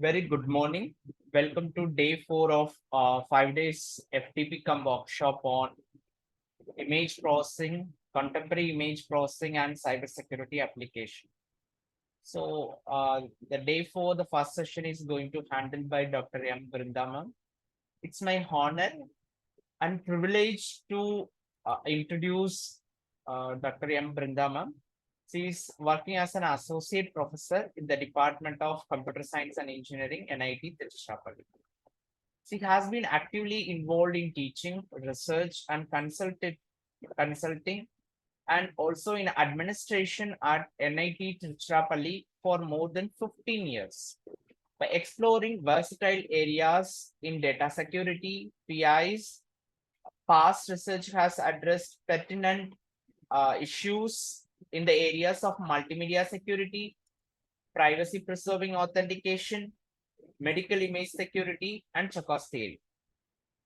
Very good morning. Welcome to day 4 of 5 days FDP cum workshop on image processing, contemporary image processing, and cybersecurity application. So, the day 4, the first session is going to handled by Dr. M. Vrindama. It's my honor and privilege to introduce Dr. M. Vrindama. She is working as an associate professor in the Department of Computer Science and Engineering, NIT Tiruchirappalli. She has been actively involved in teaching, research, and consulting, and also in administration at NIT Tiruchirappalli for more than 15 years. By exploring versatile areas in data security, PIs, past research has addressed pertinent issues in the areas of multimedia security, privacy preserving authentication, medical image security, and Chekhov's theory.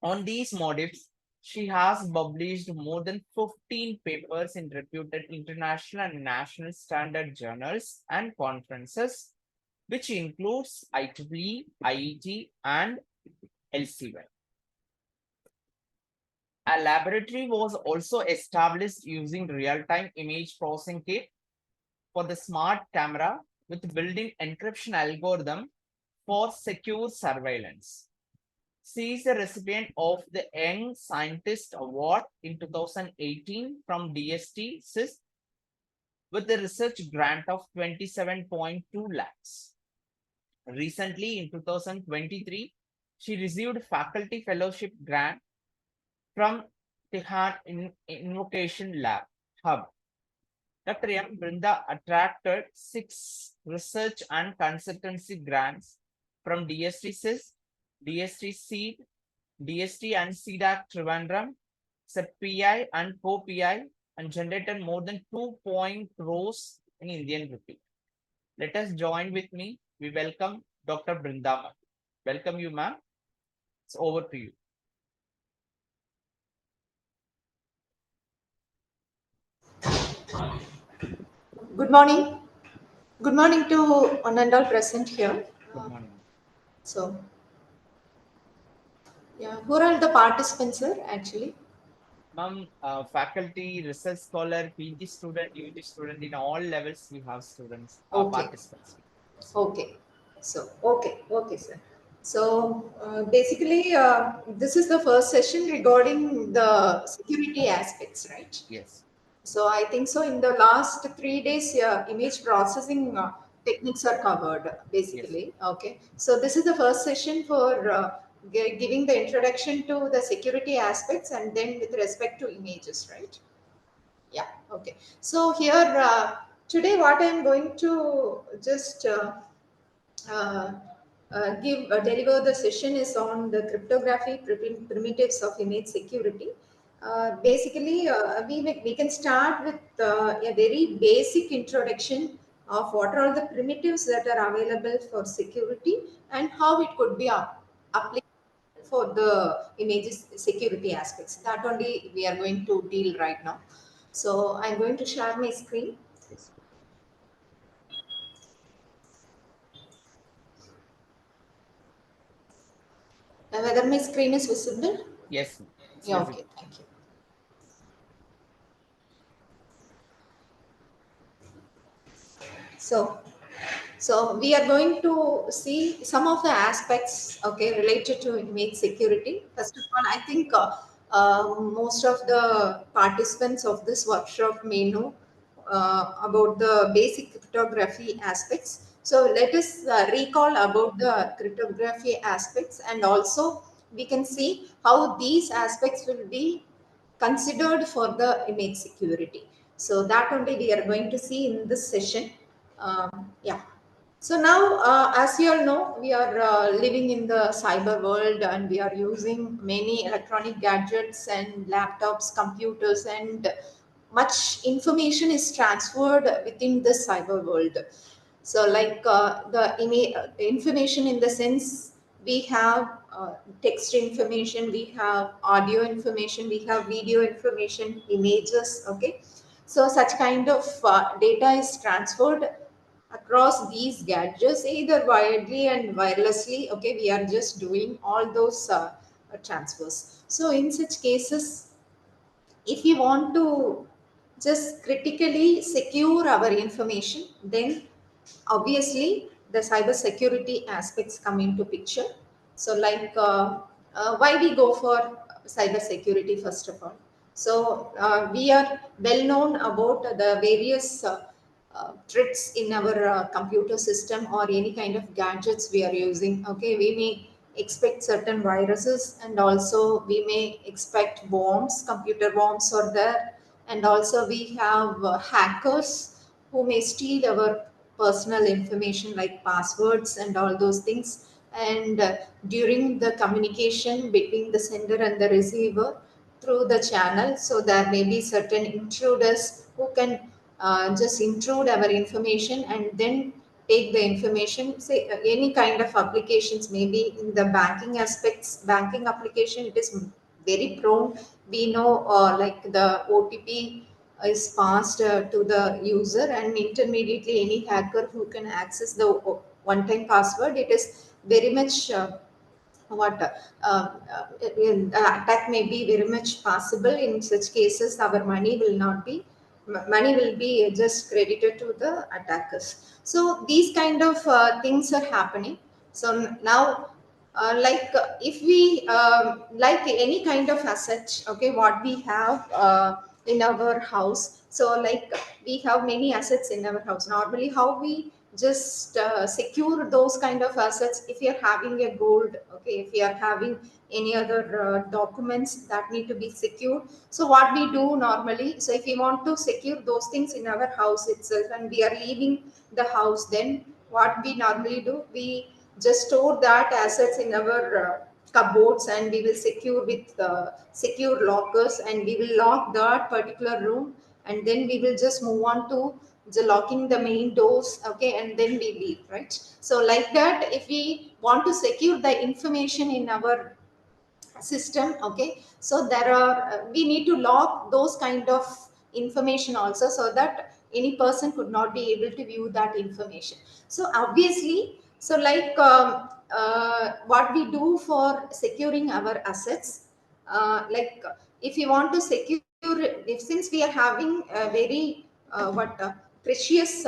On these motifs, she has published more than 15 papers in reputed international and national standard journals and conferences, which includes IEEE, IIT, and LCY. A laboratory was also established using real-time image processing kit for the smart camera with built-in encryption algorithm for secure surveillance. She is a recipient of the Young Scientist Award in 2018 from DST CIS with a research grant of 27.2 lakhs. Recently, in 2023, she received faculty fellowship grant from Tehran Invocation Lab Hub. Dr. M. Brinda attracted 6 research and consultancy grants from DST CIS, DST SEED, DST and CDAC Trivandrum, CIPCSA and co-PI, and generated more than 2 crores in Indian rupee. Let us join with me. We welcome Dr. Brindama. Welcome you, ma'am. It's over to you. Good morning. Good morning to one and all present here. Good morning. So, yeah, who are all the participants here actually? Ma'am, faculty, research scholar, PG student, UG student, in all levels we have students, Okay, participants. okay. So, okay, sir. So, basically, this is the first session regarding the security aspects, right? Yes. So, I think so. In the last 3 days, image processing techniques are covered, Yes. basically. Okay. So, this is the first session for giving the introduction to the security aspects and then with respect to images, right? Yeah. Okay. So, here today, what I am going to just uh, deliver the session is on the cryptography primitives of image security. Basically, we can start with a very basic introduction of what are all the primitives that are available for security and how it could be applied for the images security aspects. That only we are going to deal right now. So I'm going to share my screen. Yes. Whether my screen is visible? Yes. It's Yeah, visible. okay, thank you. So, so we are going to see some of the aspects, okay, related to image security. First of all, I think most of the participants of this workshop may know about the basic cryptography aspects. So let us recall about the cryptography aspects, and also we can see how these aspects will be considered for the image security. So that only we are going to see in this session. Yeah. So now, as you all know, we are living in the cyber world and we are using many electronic gadgets and laptops, computers, and much information is transferred within the cyber world. So, like information in the sense we have text information, we have audio information, we have video information, images. Okay, so such kind of data is transferred across these gadgets, either wiredly and wirelessly. Okay, we are just doing all those transfers. So in such cases, if you want to just critically secure our information, then obviously the cyber security aspects come into picture. So like why we go for cyber security? First of all, so we are well known about the various threats in our computer system or any kind of gadgets we are using. Okay, we may expect certain viruses, and also we may expect bombs, computer bombs are there, and also we have hackers who may steal our personal information like passwords and all those things. And during the communication between the sender and the receiver through the channel, so there may be certain intruders who can just intrude our information and then take the information. Say any kind of applications, maybe in the banking aspects, banking application, it is very prone. We know like the OTP is passed to the user, and intermediately any hacker who can access the one-time password, it is very much what the attack may be very much possible. In such cases, our money will not be money will be just credited to the attackers. So these kind of things are happening. So now like if we like any kind of asset, okay, what we have in our house. So like we have many assets in our house. Normally how we just secure those kind of assets? If you're having a gold, okay, if you are having any other documents that need to be secured, so what we do normally, so if we want to secure those things in our house itself and we are leaving the house, then what we normally do, we just store that assets in our cupboards, and we will secure with secure lockers, and we will lock that particular room, and then we will just move on to the locking the main doors, okay, and then we leave, right? So like that, if we want to secure the information in our system, okay, so there are we need to lock those kind of information also, so that any person could not be able to view that information. So obviously, so like what we do for securing our assets, like if you want to secure, if since we are having a very what precious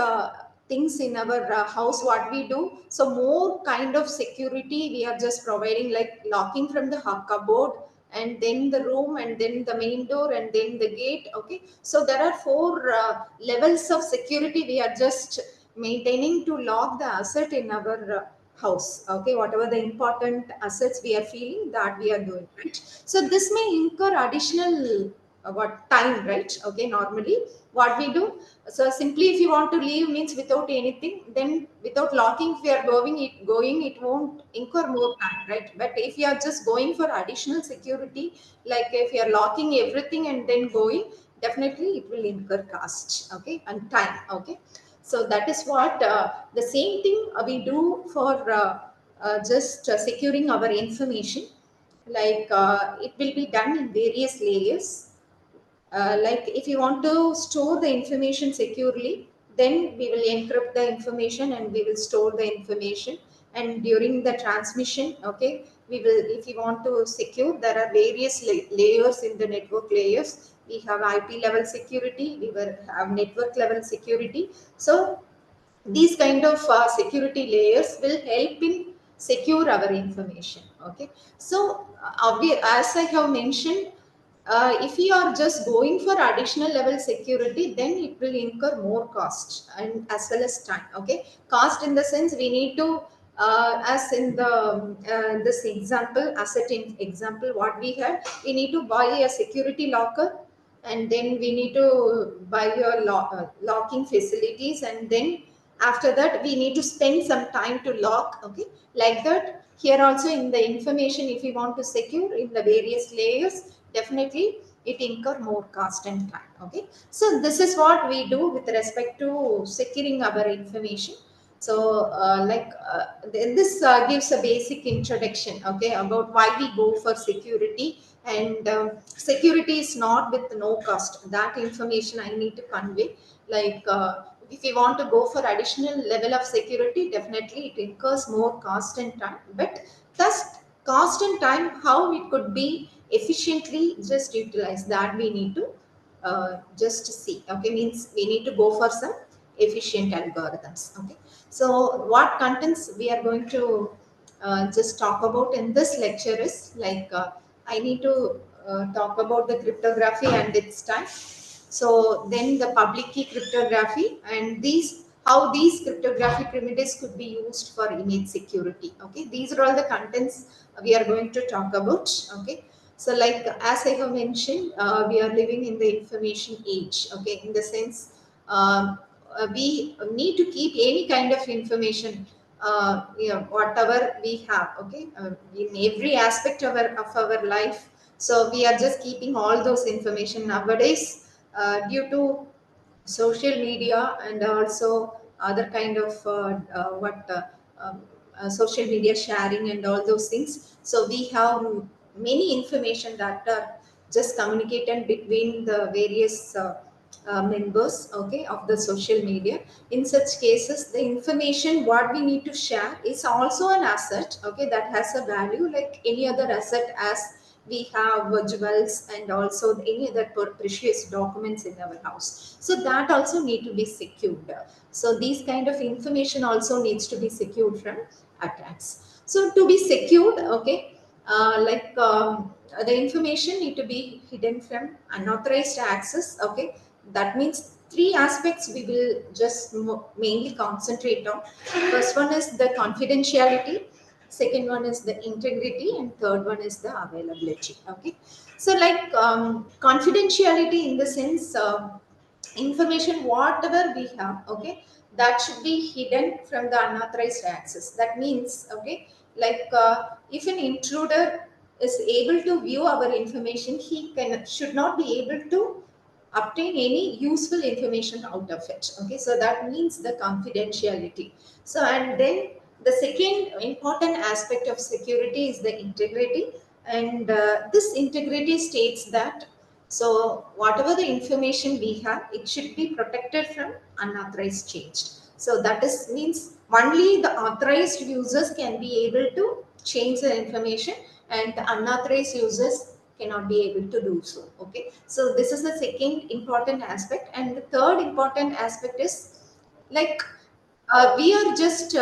things in our house, what we do, so more kind of security we are just providing, like locking from the cupboard, and then the room, and then the main door, and then the gate, okay. So there are four levels of security we are just maintaining to lock the asset in our house, okay, whatever the important assets we are feeling that we are doing, right? So this may incur additional what time, right? Okay, normally what we do, so simply if you want to leave means without anything, then without locking, if you are going, it won't incur more time, right? But if you are just going for additional security, like if you are locking everything and then going, definitely it will incur cost, okay, and time, okay. So that is what the same thing we do for just securing our information. Like it will be done in various layers. Like if you want to store the information securely, then we will encrypt the information and we will store the information. And during the transmission, okay, we will, if you want to secure, there are various layers in the network layers. We have IP level security, we will have network level security. So these kind of security layers will help in secure our information, okay. So as I have mentioned, if you are just going for additional level security, then it will incur more cost and as well as time, okay. Cost in the sense, we need to as in the this example, asset in example what we had, we need to buy a security locker, and then we need to buy your locking facilities, and then after that we need to spend some time to lock, okay. Like that, here also in the information, if you want to secure in the various layers, definitely it incur more cost and time, okay. So this is what we do with respect to securing our information. So then this gives a basic introduction, okay, about why we go for security. And security is not with no cost, that information I need to convey. Like if you want to go for additional level of security, definitely it incurs more cost and time. But thus, cost and time, how it could be efficiently just utilized, that we need to just see. Okay, means we need to go for some efficient algorithms. Okay, so what contents we are going to just talk about in this lecture is like I need to talk about the cryptography and its type. So then the public key cryptography and these, how these cryptographic primitives could be used for image security. Okay, these are all the contents we are going to talk about. Okay, so like as I have mentioned, we are living in the information age. Okay, in the sense we need to keep any kind of information, whatever we have. Okay, in every aspect of our life. So we are just keeping all those information nowadays due to social media and also other kind of um, social media sharing and all those things. So we have many information that are just communicated between the various members, okay, of the social media. In such cases, the information what we need to share is also an asset, okay, that has a value like any other asset, as we have jewels and also any other precious documents in our house. So that also need to be secured. So these kind of information also needs to be secured from attacks. So to be secured, okay, the information need to be hidden from unauthorized access. Okay, that means three aspects we will just mainly concentrate on. First one is the confidentiality, second one is the integrity, and third one is the availability. Okay, so like confidentiality in the sense information whatever we have, okay, that should be hidden from the unauthorized access. That means, okay, like if an intruder is able to view our information, he can should not be able to obtain any useful information out of it. Okay, so that means the confidentiality. So and then the second important aspect of security is the integrity, and this integrity states that so whatever the information we have, it should be protected from unauthorized change. So that is means only the authorized users can be able to change the information, and the unauthorized users cannot be able to do so. Okay, so this is the second important aspect, and the third important aspect is like we are just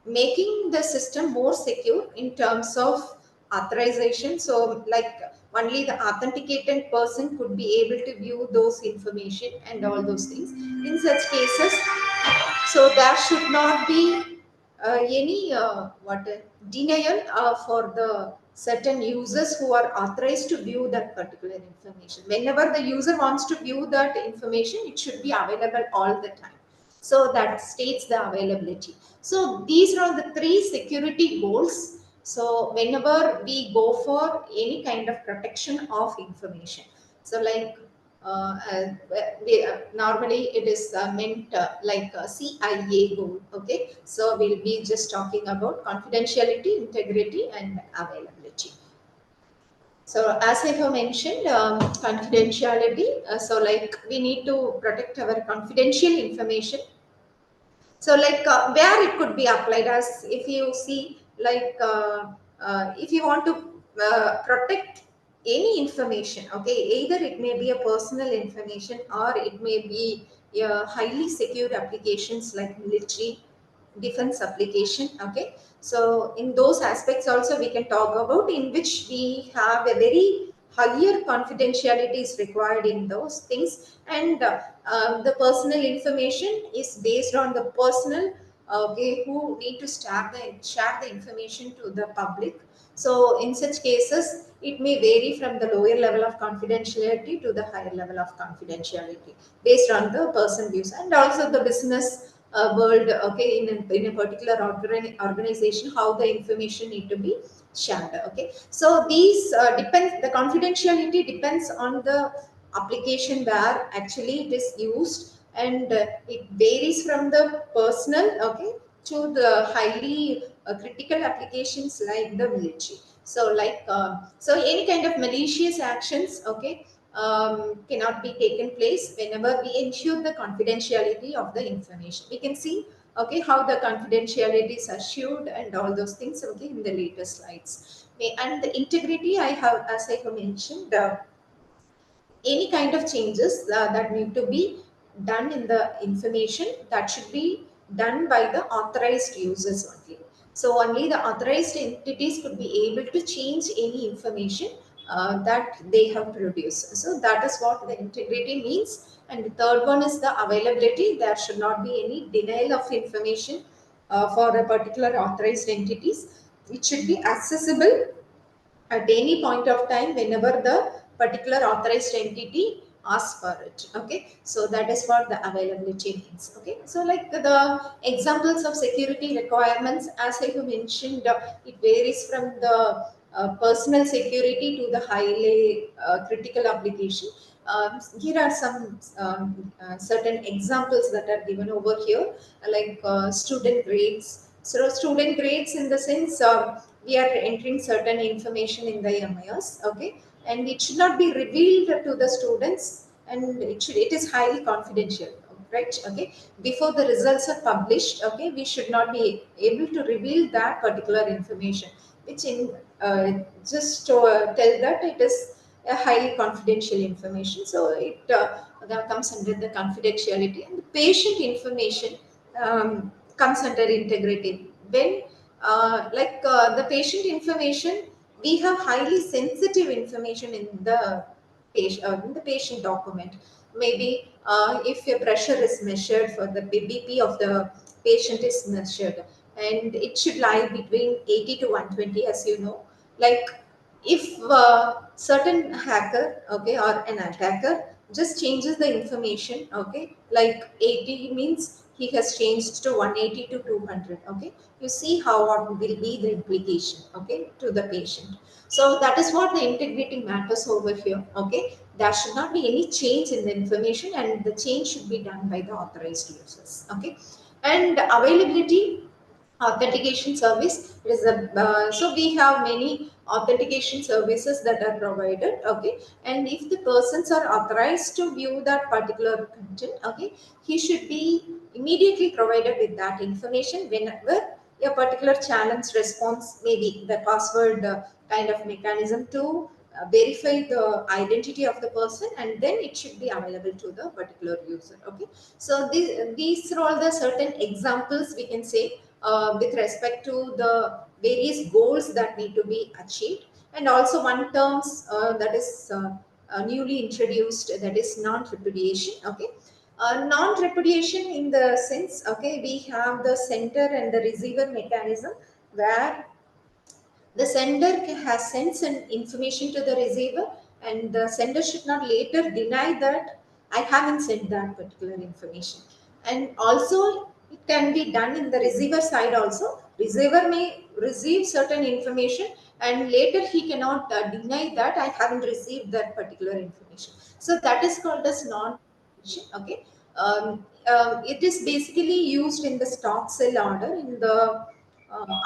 making the system more secure in terms of authorization. So like only the authenticated person could be able to view those information and all those things. In such cases, so there should not be any denial for the certain users who are authorized to view that particular information. Whenever the user wants to view that information, it should be available all the time. So that states the availability. So these are the three security goals. So whenever we go for any kind of protection of information, so like normally it is meant like a CIA goal. Okay, so we'll be just talking about confidentiality, integrity, and availability. So as I have mentioned, confidentiality. So like we need to protect our confidential information. So like where it could be applied, as if you see like if you want to protect any information, okay, either it may be a personal information or it may be highly secure applications like military defense application. Okay, so in those aspects also we can talk about, in which we have a very higher confidentiality is required in those things, and the personal information is based on the personal, okay, who need to share the information to the public. So in such cases, it may vary from the lower level of confidentiality to the higher level of confidentiality based on the person views, and also the business world. Okay, in a particular organization, how the information need to be shared. Okay, so these depends, the confidentiality depends on the application where actually it is used, and it varies from the personal, okay, to the highly critical applications like the military. So like so any kind of malicious actions, okay, cannot be taken place whenever we ensure the confidentiality of the information. We can see, okay, how the confidentiality is assured and all those things, okay, in the later slides. And the integrity, I have, as I have mentioned, any kind of changes that need to be done in the information, that should be done by the authorized users only. So only the authorized entities could be able to change any information that they have produced. So that is what the integrity means. And the third one is the availability. There should not be any denial of information for a particular authorized entities. It should be accessible at any point of time whenever the particular authorized entity asks for it. Okay, so that is what the availability means. Okay, so like the examples of security requirements, as I have mentioned, it varies from the personal security to the highly critical application. Here are some certain examples that are given over here, like student grades. So student grades, in the sense, we are entering certain information in the MIS, okay, and it should not be revealed to the students, and it is highly confidential, right? Okay, before the results are published, okay, we should not be able to reveal that particular information, which in just to tell that it is a highly confidential information. So it that comes under the confidentiality, and the patient information comes under integrity. When the patient information, we have highly sensitive information in the patient document. Maybe if your pressure is measured, for the BP of the patient is measured, and it should lie between 80 to 120, as you know. Like, if certain hacker, okay, or an attacker just changes the information, okay, like 80 means he has changed to 180 to 200, okay, you see how what will be the implication, okay, to the patient. So that is what the integrity matters over here. Okay, there should not be any change in the information, and the change should be done by the authorized users. Okay, and availability, authentication service is a so we have many authentication services that are provided. Okay, and if the persons are authorized to view that particular content, okay, he should be immediately provided with that information whenever a particular challenge response, maybe the password kind of mechanism to verify the identity of the person, and then it should be available to the particular user. Okay, so these are all the certain examples we can say with respect to the various goals that need to be achieved. And also one terms that is newly introduced, that is non-repudiation. Okay, non-repudiation in the sense, okay, we have the sender and the receiver mechanism, where the sender has sent some information to the receiver, and the sender should not later deny that I haven't sent that particular information. And also, it can be done in the receiver side also. Receiver may receive certain information, and later he cannot deny that I haven't received that particular information. So that is called as non-repudiation. Okay. It is basically used in the stock sell order in the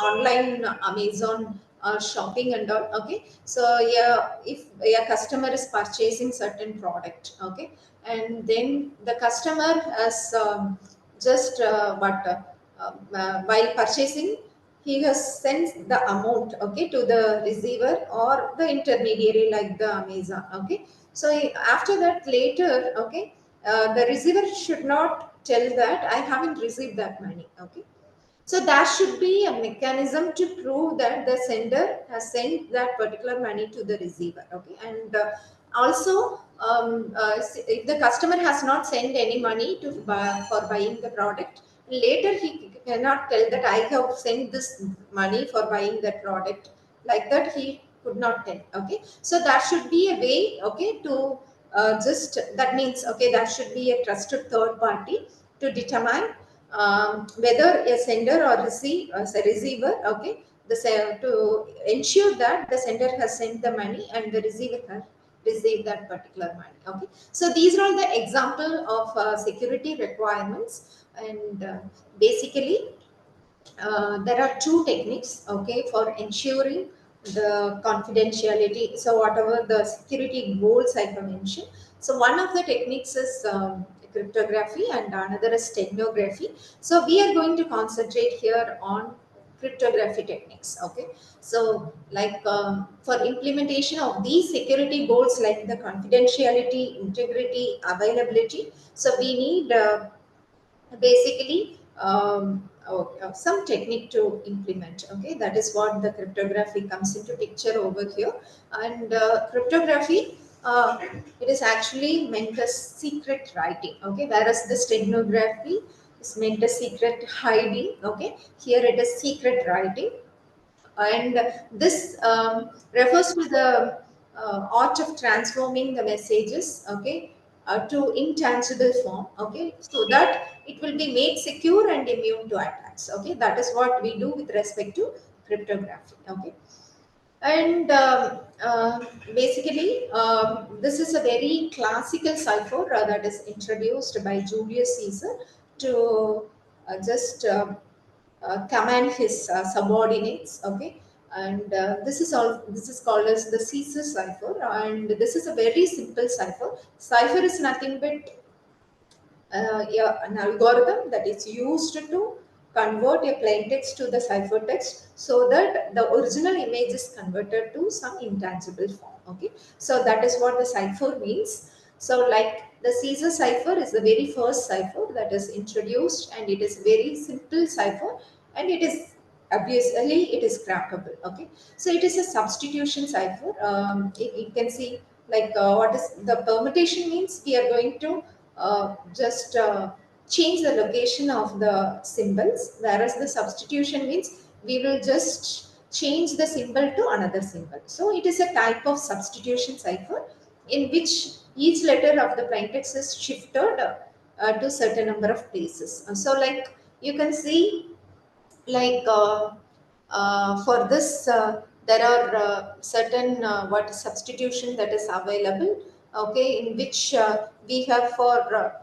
online Amazon shopping and all. Okay, so yeah, if a customer is purchasing certain product, okay, and then the customer has just while purchasing, he has sent the amount, okay, to the receiver or the intermediary like the Amazon. Okay, so after that, later, okay, the receiver should not tell that I haven't received that money. Okay, so there should be a mechanism to prove that the sender has sent that particular money to the receiver. Okay, and also, if the customer has not sent any money to buy, for buying the product, later he cannot tell that I have sent this money for buying that product. Like that, he could not tell. Okay, so that should be a way. Okay, to just that means, okay, that should be a trusted third party to determine whether a sender or receiver, okay, to ensure that the sender has sent the money and the receiver has received that particular money. Okay, so these are all the example of security requirements, and basically there are two techniques, okay, for ensuring the confidentiality. So whatever the security goals I have mentioned. So one of the techniques is cryptography and another is steganography. So we are going to concentrate here on cryptography techniques. Okay. So like for implementation of these security goals like the confidentiality, integrity, availability. So we need basically some technique to implement. Okay, that is what the cryptography comes into picture over here. And cryptography, it is actually meant as secret writing. Okay, whereas the steganography is meant as secret hiding. Okay, here it is secret writing. And this refers to the art of transforming the messages, okay, to intangible form, okay, so that it will be made secure and immune to attacks. Okay, that is what we do with respect to cryptography. Okay. And basically, this is a very classical cipher that is introduced by Julius Caesar to just command his subordinates. Okay, and this is all. This is called as the Caesar cipher, and this is a very simple cipher. Cipher is nothing but yeah, an algorithm that is used to convert a plain text to the ciphertext so that the original image is converted to some intangible form. Okay, so that is what the cipher means. So like the Caesar cipher is the very first cipher that is introduced, and it is very simple cipher, and it is obviously it is crackable. Okay, so it is a substitution cipher. You can see like what is the permutation means. We are going to just change the location of the symbols, whereas the substitution means we will just change the symbol to another symbol. So it is a type of substitution cipher in which each letter of the plain text is shifted to certain number of places. So like you can see like for this there are certain what substitution that is available. Okay, in which we have for a,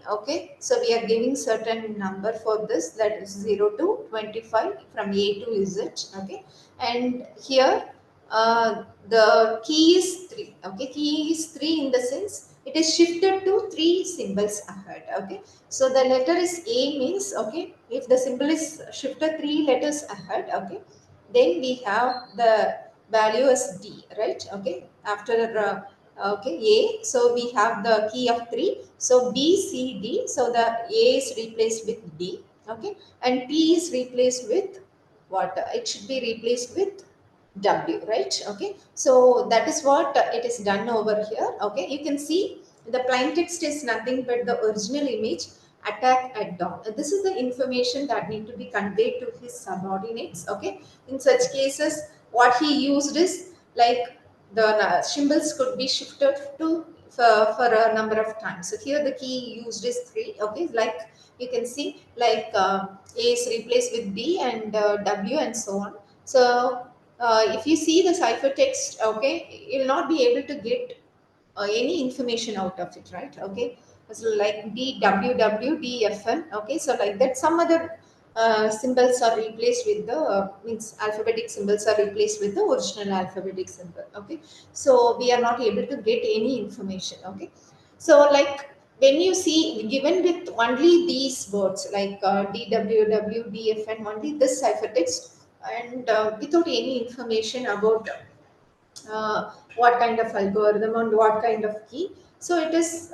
okay, so we are giving certain number for this, that is 0 to 25 from a to z. Okay, and here the key is 3. Okay, key is 3 in the sense it is shifted to 3 symbols ahead. Okay, so the letter is A means, okay, if the symbol is shifted 3 letters ahead, okay, then we have the value as D, right? Okay, after okay A, so we have the key of 3. So B, C, D. So the A is replaced with D, okay, and P is replaced with what? It should be replaced with W, right? Okay, so that is what it is done over here. Okay, you can see the plain text is nothing but the original image, attack at dawn. This is the information that need to be conveyed to his subordinates. Okay, in such cases what he used is like the symbols could be shifted to for a number of times. So here the key used is 3. Okay, like you can see like A is replaced with B and W and so on. So if you see the ciphertext, okay, you'll not be able to get any information out of it, right? Okay, so like DWWDFN. Okay, so like that, some other symbols are replaced with the means alphabetic symbols are replaced with the original alphabetic symbol. Okay, so we are not able to get any information. Okay, so like when you see given with only these words like DWWDFN, only this ciphertext, and without any information about what kind of algorithm and what kind of key. So it is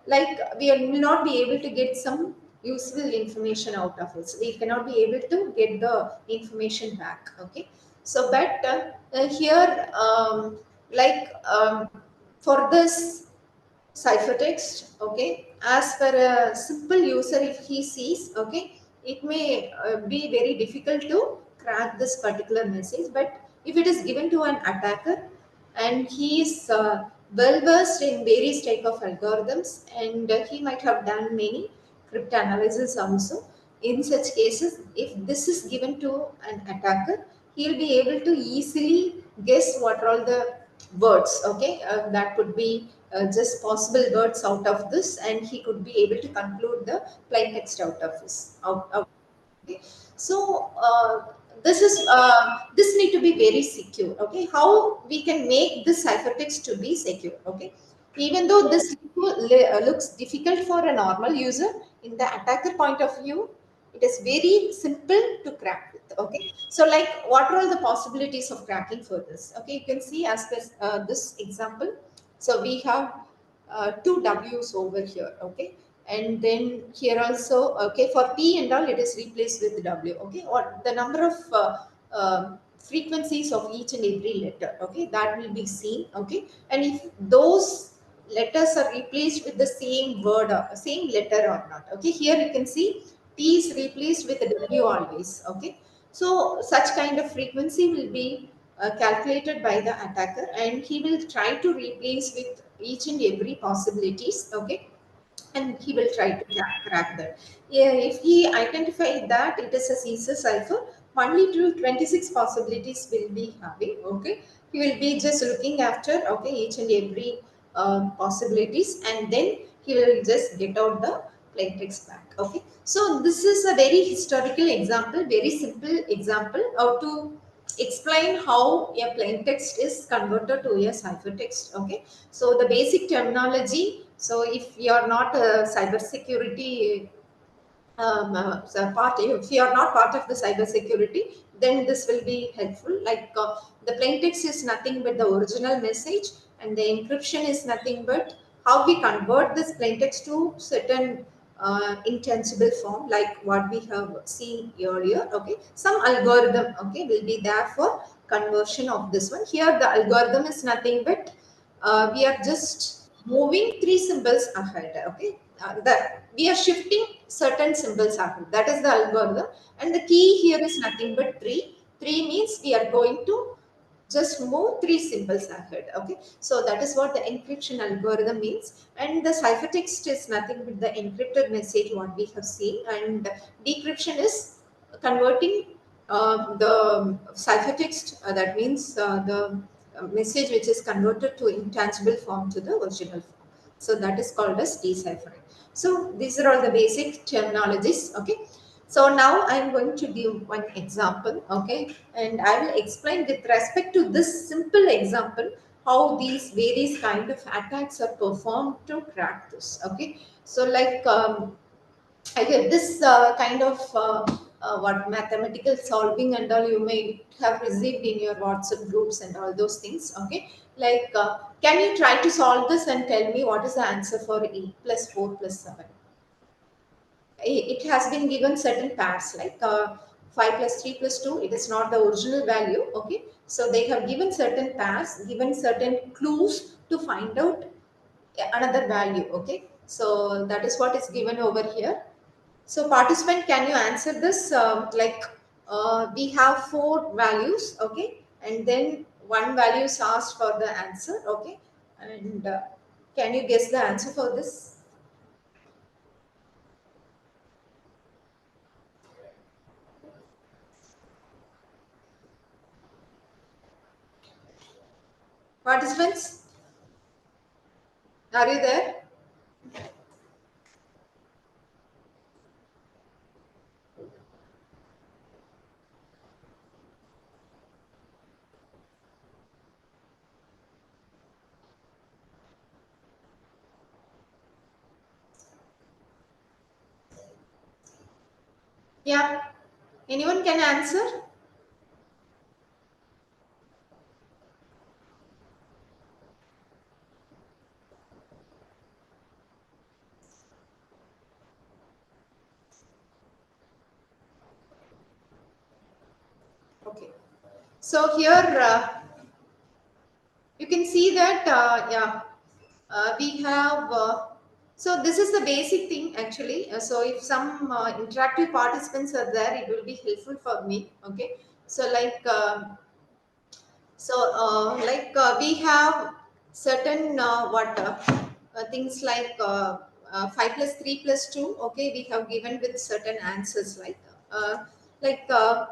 like we will not be able to get some useful information out of it. So we cannot be able to get the information back. Okay. So but here like for this ciphertext, okay, as per a simple user, if he sees, okay, it may be very difficult to crack this particular message. But if it is given to an attacker and he is well versed in various type of algorithms, and he might have done many cryptanalysis also, in such cases if this is given to an attacker, he will be able to easily guess what are all the words, okay, that could be just possible words out of this, and he could be able to conclude the plain text out of this. Okay. So this need to be very secure. Okay, how we can make this ciphertext to be secure? Okay, even though this looks difficult for a normal user, in the attacker point of view, it is very simple to crack with. Okay, so like what are all the possibilities of cracking for this? Okay, you can see as per this example. So we have two W's over here. Okay, and then here also, okay, for P and all, it is replaced with W. Okay, or the number of frequencies of each and every letter. Okay, that will be seen. Okay, and if those letters are replaced with the same word or same letter or not. Okay, here you can see T is replaced with W always. Okay, so such kind of frequency will be calculated by the attacker, and he will try to replace with each and every possibilities. Okay, and he will try to crack that. Yeah, if he identified that it is a Caesar cipher, only 26 possibilities will be having. Okay, he will be just looking after, okay, each and every possibilities, and then he will just get out the plain text back. Okay, so this is a very historical example, very simple example how to explain how a plain text is converted to a ciphertext. Okay, so the basic terminology. So if you are not a cybersecurity so part, if you are not part of the cybersecurity, then this will be helpful. Like the plain text is nothing but the original message, and the encryption is nothing but how we convert this plain text to certain intangible form, like what we have seen earlier. Okay, some algorithm, okay, will be there for conversion of this one. Here the algorithm is nothing but we are just moving three symbols ahead. Okay, that we are shifting certain symbols ahead. That is the algorithm, and the key here is nothing but three. Three means we are going to just move three symbols ahead. Okay, so that is what the encryption algorithm means, and the ciphertext is nothing but the encrypted message what we have seen, and decryption is converting the ciphertext. That means the message which is converted to intangible form to the original form. So that is called as deciphering. So these are all the basic terminologies. Okay. So now I am going to give one example. Okay, and I will explain with respect to this simple example how these various kind of attacks are performed to crack this. Okay, so like I get this kind of what mathematical solving and all you may have received in your WhatsApp groups and all those things. Okay, like can you try to solve this and tell me what is the answer for E plus 4 plus 7? It has been given certain pairs like 5 plus 3 plus 2. It is not the original value. Okay, so they have given certain pairs, given certain clues to find out another value. Okay, so that is what is given over here. So participant, can you answer this? Like we have four values, okay, and then one value is asked for the answer, okay, and can you guess the answer for this? Participants, are you there? Yeah, anyone can answer? Okay, so here you can see that we have so this is the basic thing actually. So if some interactive participants are there, it will be helpful for me. Okay, so like we have certain things like 5 plus 3 plus 2. Okay, we have given with certain answers uh, like 5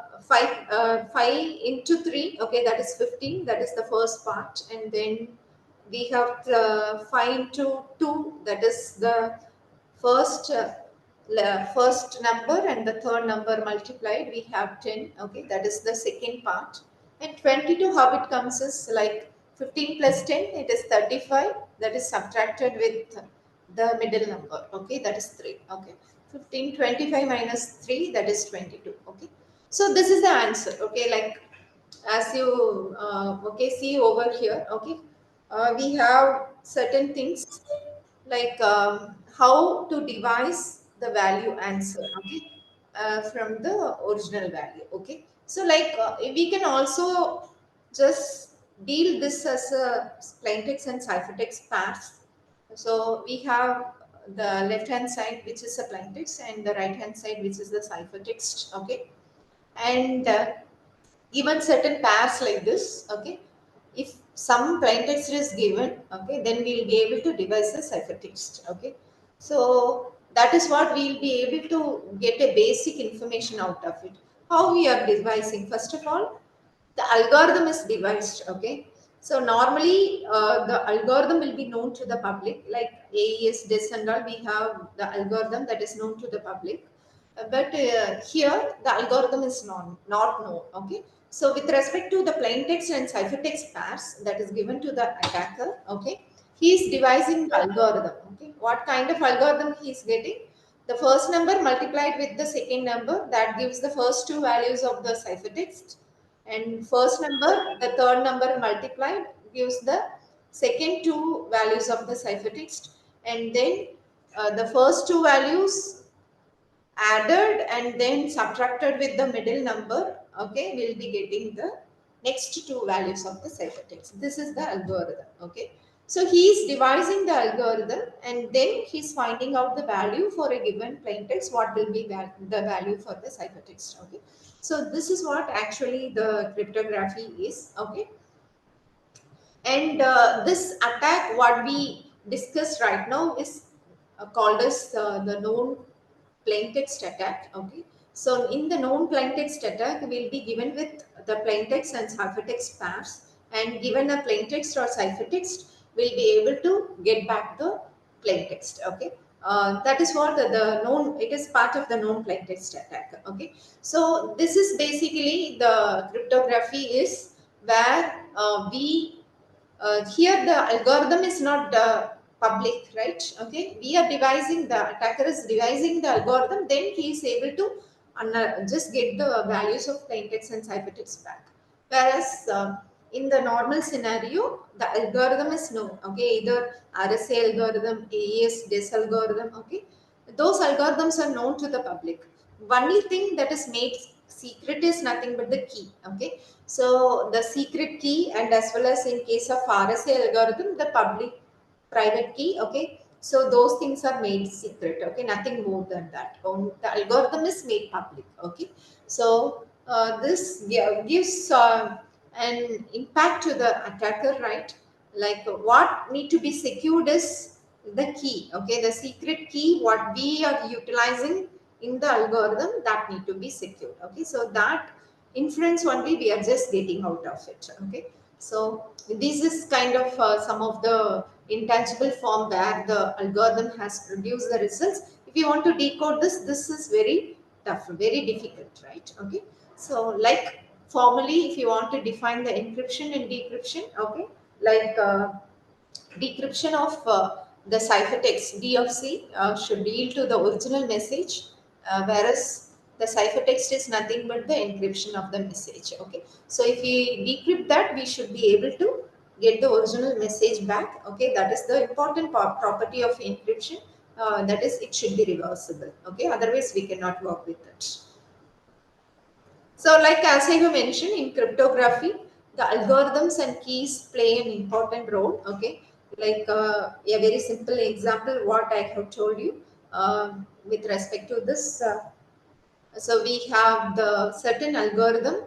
into 3. Okay, that is 15. That is the first part, and then we have 5 into 2. That is the first. first number and the third number multiplied, we have 10. Okay, that is the second part. And 22, how it comes is like 15 plus 10, it is 35. That is subtracted with the middle number. Okay, that is 3. Okay, 15, 25 minus 3, that is 22. Okay, so this is the answer. Okay, like as you okay see over here. Okay, we have certain things like how to devise the value answer, okay, from the original value. Okay, so like we can also just deal this as a plaintext and ciphertext pairs. So we have the left hand side which is a plaintext and the right hand side which is the ciphertext. Okay, and given certain pairs like this, okay, if some plain text is given, okay, then we'll be able to devise the ciphertext. Okay, so that is what we'll be able to get a basic information out of it. How we are devising? First of all, the algorithm is devised. Okay, so normally the algorithm will be known to the public, like AES this and all, we have the algorithm that is known to the public. But here the algorithm is not known. Okay, so with respect to the plain text and ciphertext pairs that is given to the attacker, okay, he is devising the algorithm. Okay, what kind of algorithm he is getting? The first number multiplied with the second number, that gives the first two values of the ciphertext, and first number the third number multiplied gives the second two values of the ciphertext, and then the first two values added and then subtracted with the middle number, okay, we'll be getting the next two values of the ciphertext. This is the algorithm. Okay, so he is devising the algorithm and then he's finding out the value for a given plain text, what will be the value for the ciphertext. Okay, so this is what actually the cryptography is. Okay, and this attack, what we discussed right now, is called as the known plain text attack. Okay, so in the known plain text attack, we'll be given with the plain text and ciphertext pairs, and given a plain text or ciphertext, we'll be able to get back the plain text. Okay, that is what the known. It is part of the known plain text attack. Okay, so this is basically the cryptography is where we here the algorithm is not public, right? Okay, we are devising, the attacker is devising the algorithm, then he is able to just get the values of plain text and ciphertext back. Whereas in the normal scenario, the algorithm is known. Okay, either RSA algorithm, AES, DES algorithm. Okay, those algorithms are known to the public. Only thing that is made secret is nothing but the key. Okay, so the secret key, and as well as in case of RSA algorithm, the public private key. Okay, so those things are made secret. Okay, nothing more than that. The algorithm is made public. Okay, so this gives an impact to the attacker, right? Like what need to be secured is the key. Okay, the secret key what we are utilizing in the algorithm, that need to be secured. Okay, so that inference only we are just getting out of it. Okay, so this is kind of some of the intangible form where the algorithm has produced the results. If you want to decode this, this is very tough, very difficult, right? Okay, so like formally, if you want to define the encryption and decryption, okay, like decryption of the ciphertext D of C should yield to the original message, whereas the ciphertext is nothing but the encryption of the message. Okay, so if we decrypt that, we should be able to get the original message back. Okay, that is the important property of encryption. That is, it should be reversible. Okay, otherwise we cannot work with it. So, like as I have mentioned, in cryptography, the algorithms and keys play an important role. Okay, like a very simple example, what I have told you with respect to this. So we have the certain algorithm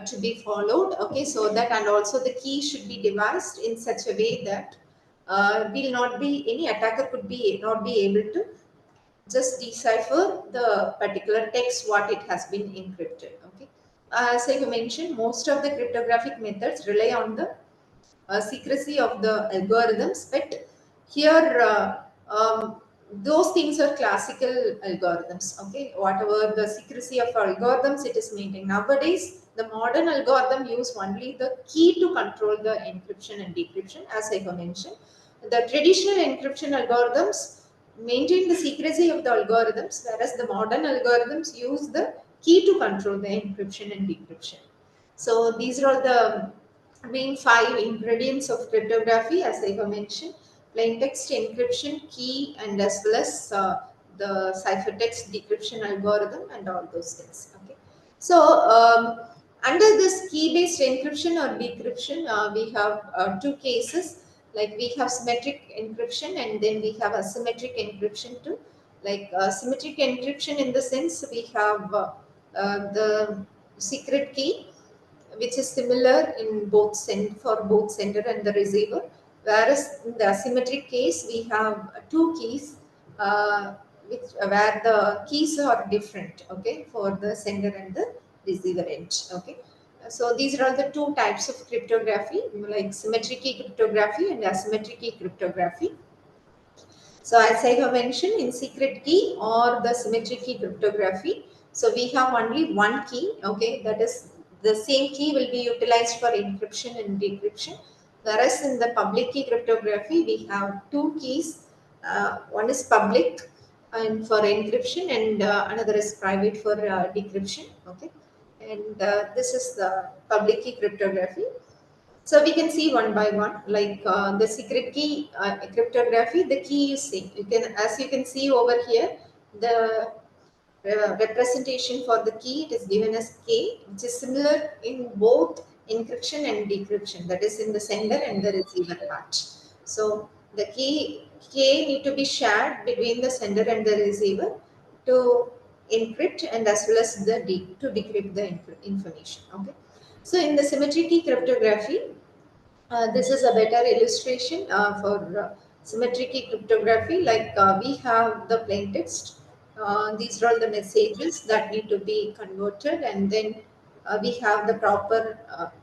to be followed. Okay, so that, and also the key should be devised in such a way that will not be any attacker could be not be able to just decipher the particular text what it has been encrypted. Okay, as I mentioned, most of the cryptographic methods rely on the secrecy of the algorithms, but here those things are classical algorithms. Okay, whatever the secrecy of algorithms, it is maintained. Nowadays, the modern algorithm use only the key to control the encryption and decryption, as I have mentioned. The traditional encryption algorithms maintain the secrecy of the algorithms, whereas the modern algorithms use the key to control the encryption and decryption. So these are the main five ingredients of cryptography, as I have mentioned: plain text encryption, key, and as well as the ciphertext decryption algorithm and all those things. Okay. So under this key-based encryption or decryption, we have two cases. Like we have symmetric encryption and then we have asymmetric encryption too. Like symmetric encryption in the sense we have the secret key, which is similar in both for both sender and the receiver. Whereas in the asymmetric case, we have two keys, where the keys are different. Okay, for the sender and the receiver end. Okay, so these are the two types of cryptography, like symmetric key cryptography and asymmetric key cryptography. So as I have mentioned, in secret key or the symmetric key cryptography, so we have only one key. Okay, that is the same key will be utilized for encryption and decryption. Whereas in the public key cryptography, we have two keys. One is public and for encryption, and another is private for decryption. Okay, and this is the public key cryptography. So we can see one by one, like the secret key cryptography, the key is same. You can, as you can see over here, the representation for the key, it is given as K, which is similar in both encryption and decryption, that is in the sender and the receiver part. So the key K need to be shared between the sender and the receiver to encrypt and as well as to decrypt the information. Okay. So in the symmetry key cryptography, this is a better illustration for symmetric key cryptography. Like we have the plain text. These are all the messages that need to be converted, and then we have the proper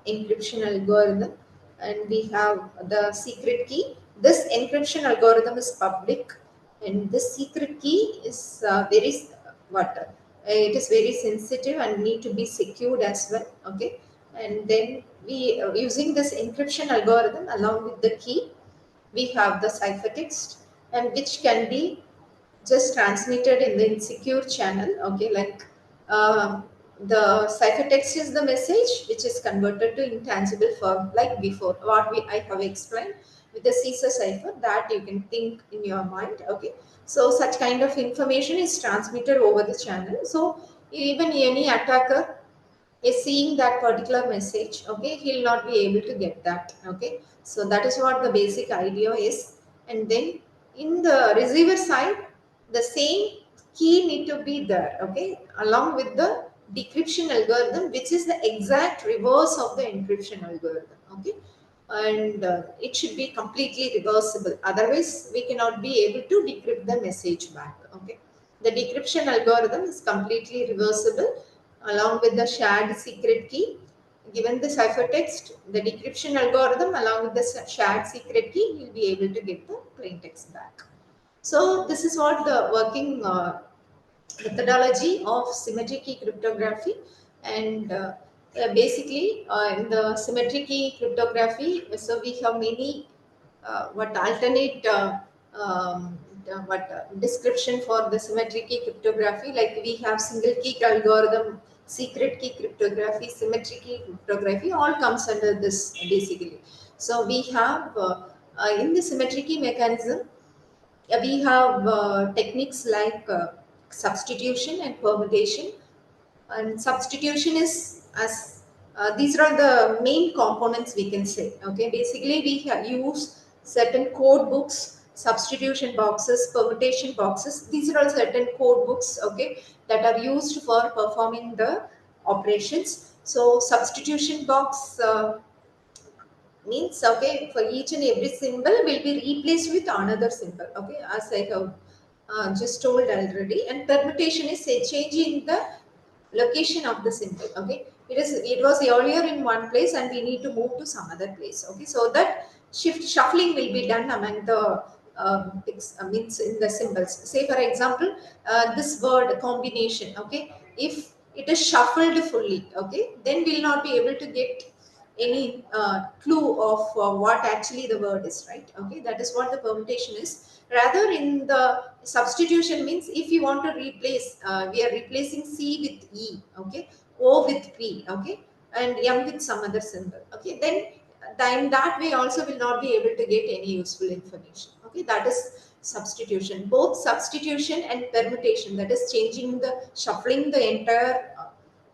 encryption algorithm, and we have the secret key. This encryption algorithm is public, and this secret key is it is very sensitive and need to be secured as well. Okay, and then we using this encryption algorithm along with the key, we have the ciphertext, and which can be just transmitted in the insecure channel. Okay, like the ciphertext is the message which is converted to intangible form, like before what I have explained with the CISA cipher, that you can think in your mind. Okay, so such kind of information is transmitted over the channel. So even any attacker is seeing that particular message, okay, he'll not be able to get that. Okay, so that is what the basic idea is. And then in the receiver side, the same key need to be there, okay, along with the decryption algorithm, which is the exact reverse of the encryption algorithm. Okay, and it should be completely reversible, otherwise we cannot be able to decrypt the message back. Okay, the decryption algorithm is completely reversible along with the shared secret key. Given the ciphertext, the decryption algorithm along with the shared secret key, you'll be able to get the plain text back. So this is what the working methodology of symmetric key cryptography. And basically in the symmetric key cryptography, so we have many what alternate description for the symmetric key cryptography. Like we have single key algorithm, secret key cryptography, symmetric key cryptography, all comes under this basically. So we have in the symmetric key mechanism, we have techniques like substitution and permutation. And substitution is as these are the main components, we can say. Okay, basically we use certain code books, substitution boxes, permutation boxes. These are all certain code books, okay, that are used for performing the operations. So substitution box means, okay, for each and every symbol will be replaced with another symbol. Okay, as I have just told already. And permutation is a change in the location of the symbol. Okay, it was earlier in one place and we need to move to some other place. Okay, so that shuffling will be done among the means in the symbols. Say for example, this word combination, okay, if it is shuffled fully, okay, then we'll not be able to get any clue of what actually the word is, right? Okay, that is what the permutation is. Rather, in the substitution means if you want to replace, we are replacing C with E, okay, O with P, okay, and M with some other symbol, okay, then in that way also will not be able to get any useful information, okay. That is substitution. Both substitution and permutation, that is changing the, shuffling the entire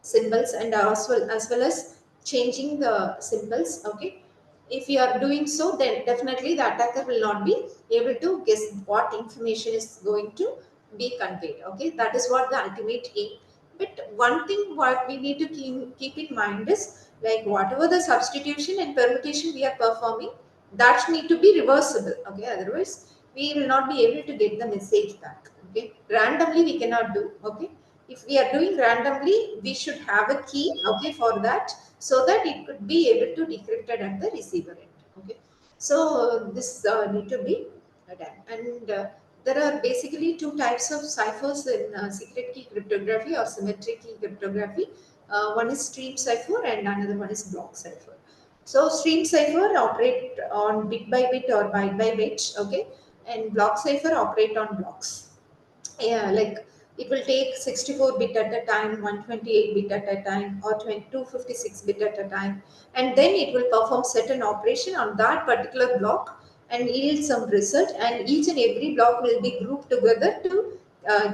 symbols, and as well as changing the symbols, okay. If you are doing so, then definitely the attacker will not be able to guess what information is going to be conveyed, okay. That is what the ultimate aim. But one thing what we need to keep in mind is, like, whatever the substitution and permutation we are performing, that need to be reversible, okay. Otherwise we will not be able to get the message back, okay. Randomly we cannot do, okay. If we are doing randomly, we should have a key, okay, for that, so that it could be able to decrypt it at the receiver end, okay. So this need to be done. And there are basically two types of ciphers in secret key cryptography or symmetric key cryptography. One is stream cipher and another one is block cipher. So stream cipher operate on bit by bit or byte by bit, okay, and block cipher operate on blocks. Yeah, like it will take 64 bit at a time, 128 bit at a time, or 256 bit at a time, and then it will perform certain operation on that particular block and yield some result, and each and every block will be grouped together to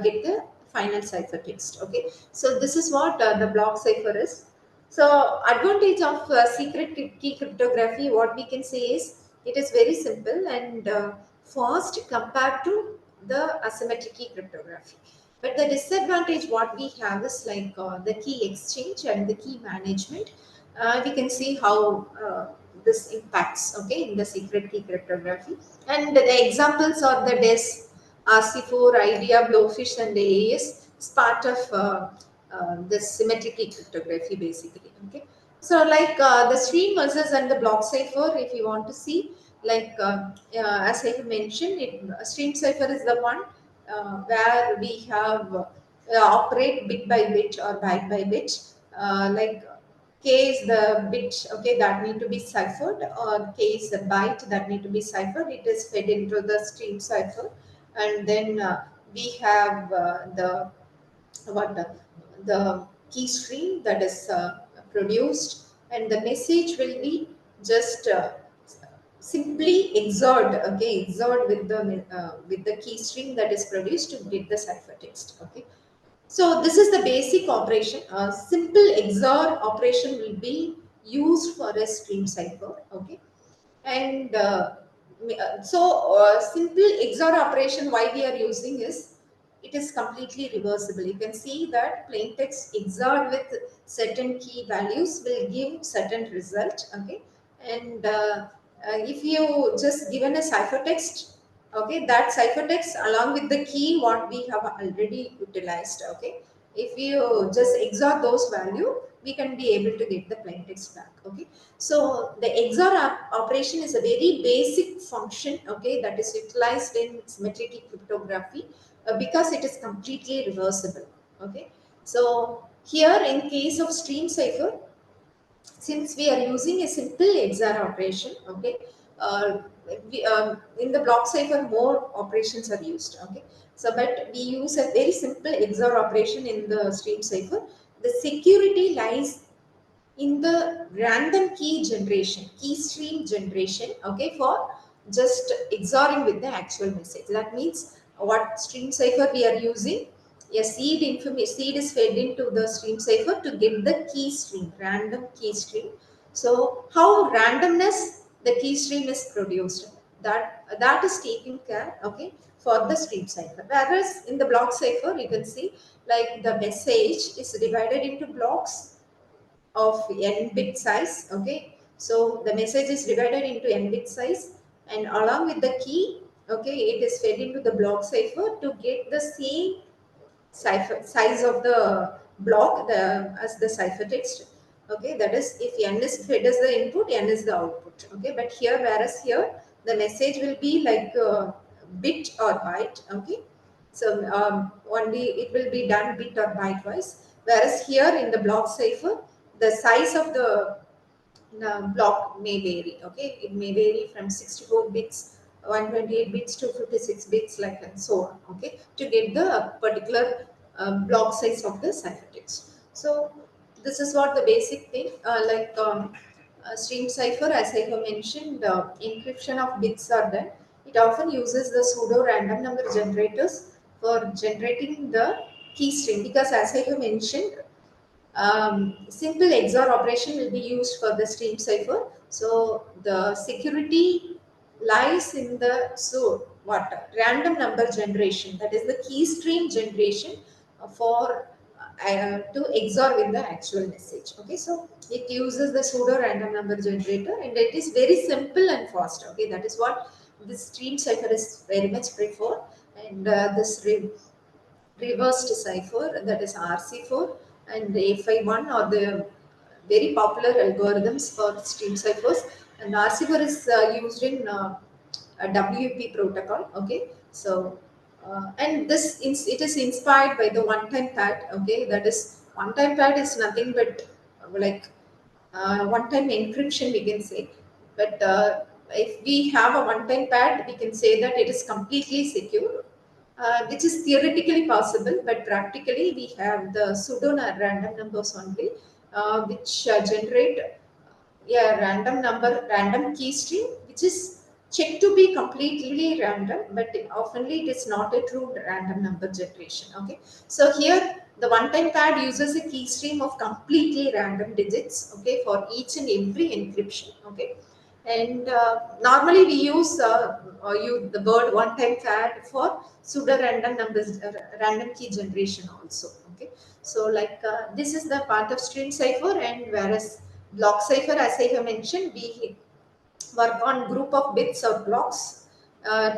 get the final cipher text, okay. So this is what the block cipher is. So advantage of secret key cryptography, what we can say is, it is very simple and fast compared to the asymmetric key cryptography. But the disadvantage what we have is, like, the key exchange and the key management. We can see how this impacts, okay, in the secret key cryptography. And the examples are the DES, RC4, IDEA, Blowfish, and the AES is part of this symmetric key cryptography basically, okay. So, like, the stream versus and the block cipher, if you want to see, like, as I mentioned, stream cipher is the one where we have operate bit by bit or byte by bit. Like, k is the bit, okay, that need to be ciphered, or k is the byte that need to be ciphered. It is fed into the stream cipher, and then we have what the key stream that is produced, and the message will be just simply XORed, okay, XORed with the key string that is produced to get the ciphertext, okay. So this is the basic operation. Simple XOR operation will be used for a stream cipher, okay. And simple XOR operation why we are using is, it is completely reversible. You can see that plain text XORed with certain key values will give certain result, okay. And if you just given a ciphertext, okay, that ciphertext along with the key what we have already utilized, okay, if you just XOR those value, we can be able to get the plain text back, okay. So the XOR operation is a very basic function, okay, that is utilized in symmetric cryptography because it is completely reversible, okay. So here in case of stream cipher, since we are using a simple XOR operation, okay, in the block cipher more operations are used, okay. So, but we use a very simple XOR operation in the stream cipher. The security lies in the random key generation, key stream generation, okay, for just XORing with the actual message. That means what stream cipher we are using, a seed is fed into the stream cipher to get the key stream, random key stream. So how randomness the key stream is produced, that is taken care, okay, for the stream cipher. Whereas in the block cipher, you can see, like, the message is divided into blocks of n bit size, okay. So the message is divided into n bit size, and along with the key, okay, it is fed into the block cipher to get the same cipher size of the block as the ciphertext, okay. That is, if n is fed as the input, n is the output, okay. But here, whereas here the message will be like bit or byte. Okay, so only it will be done bit or byte wise. Whereas here in the block cipher, the size of the block may vary. Okay, it may vary from 64 bits, 128 bits to 56 bits, like, and so on. Okay, to get the particular block size of the ciphertext. So this is what the basic thing, stream cipher, as I have mentioned, encryption of bits are done. It often uses the pseudo random number generators for generating the key string, because as I have mentioned, simple XOR operation will be used for the stream cipher. So the security lies in the random number generation, that is the key stream generation for to XOR with the actual message. Okay, so it uses the pseudo random number generator, and it is very simple and fast. Okay, that is what this stream cipher is very much preferred, and this reversed cipher, that is RC4 and FI1 are the very popular algorithms for stream ciphers, and RC4 is used in a WP protocol. Okay, so and it is inspired by the one-time pad. Okay, that is, one-time pad is nothing but like one-time encryption, we can say. But if we have a one-time pad, we can say that it is completely secure, which is theoretically possible, but practically we have the pseudo random numbers only, which generate a random key stream, which is checked to be completely random, but oftenly it is not a true random number generation. Okay, so here the one-time pad uses a key stream of completely random digits. Okay, for each and every encryption. Okay, and normally we use the word one-time pad for pseudo random numbers, random key generation also. Okay, so this is the part of stream cipher, and whereas block cipher, as I have mentioned, we work on group of bits or blocks,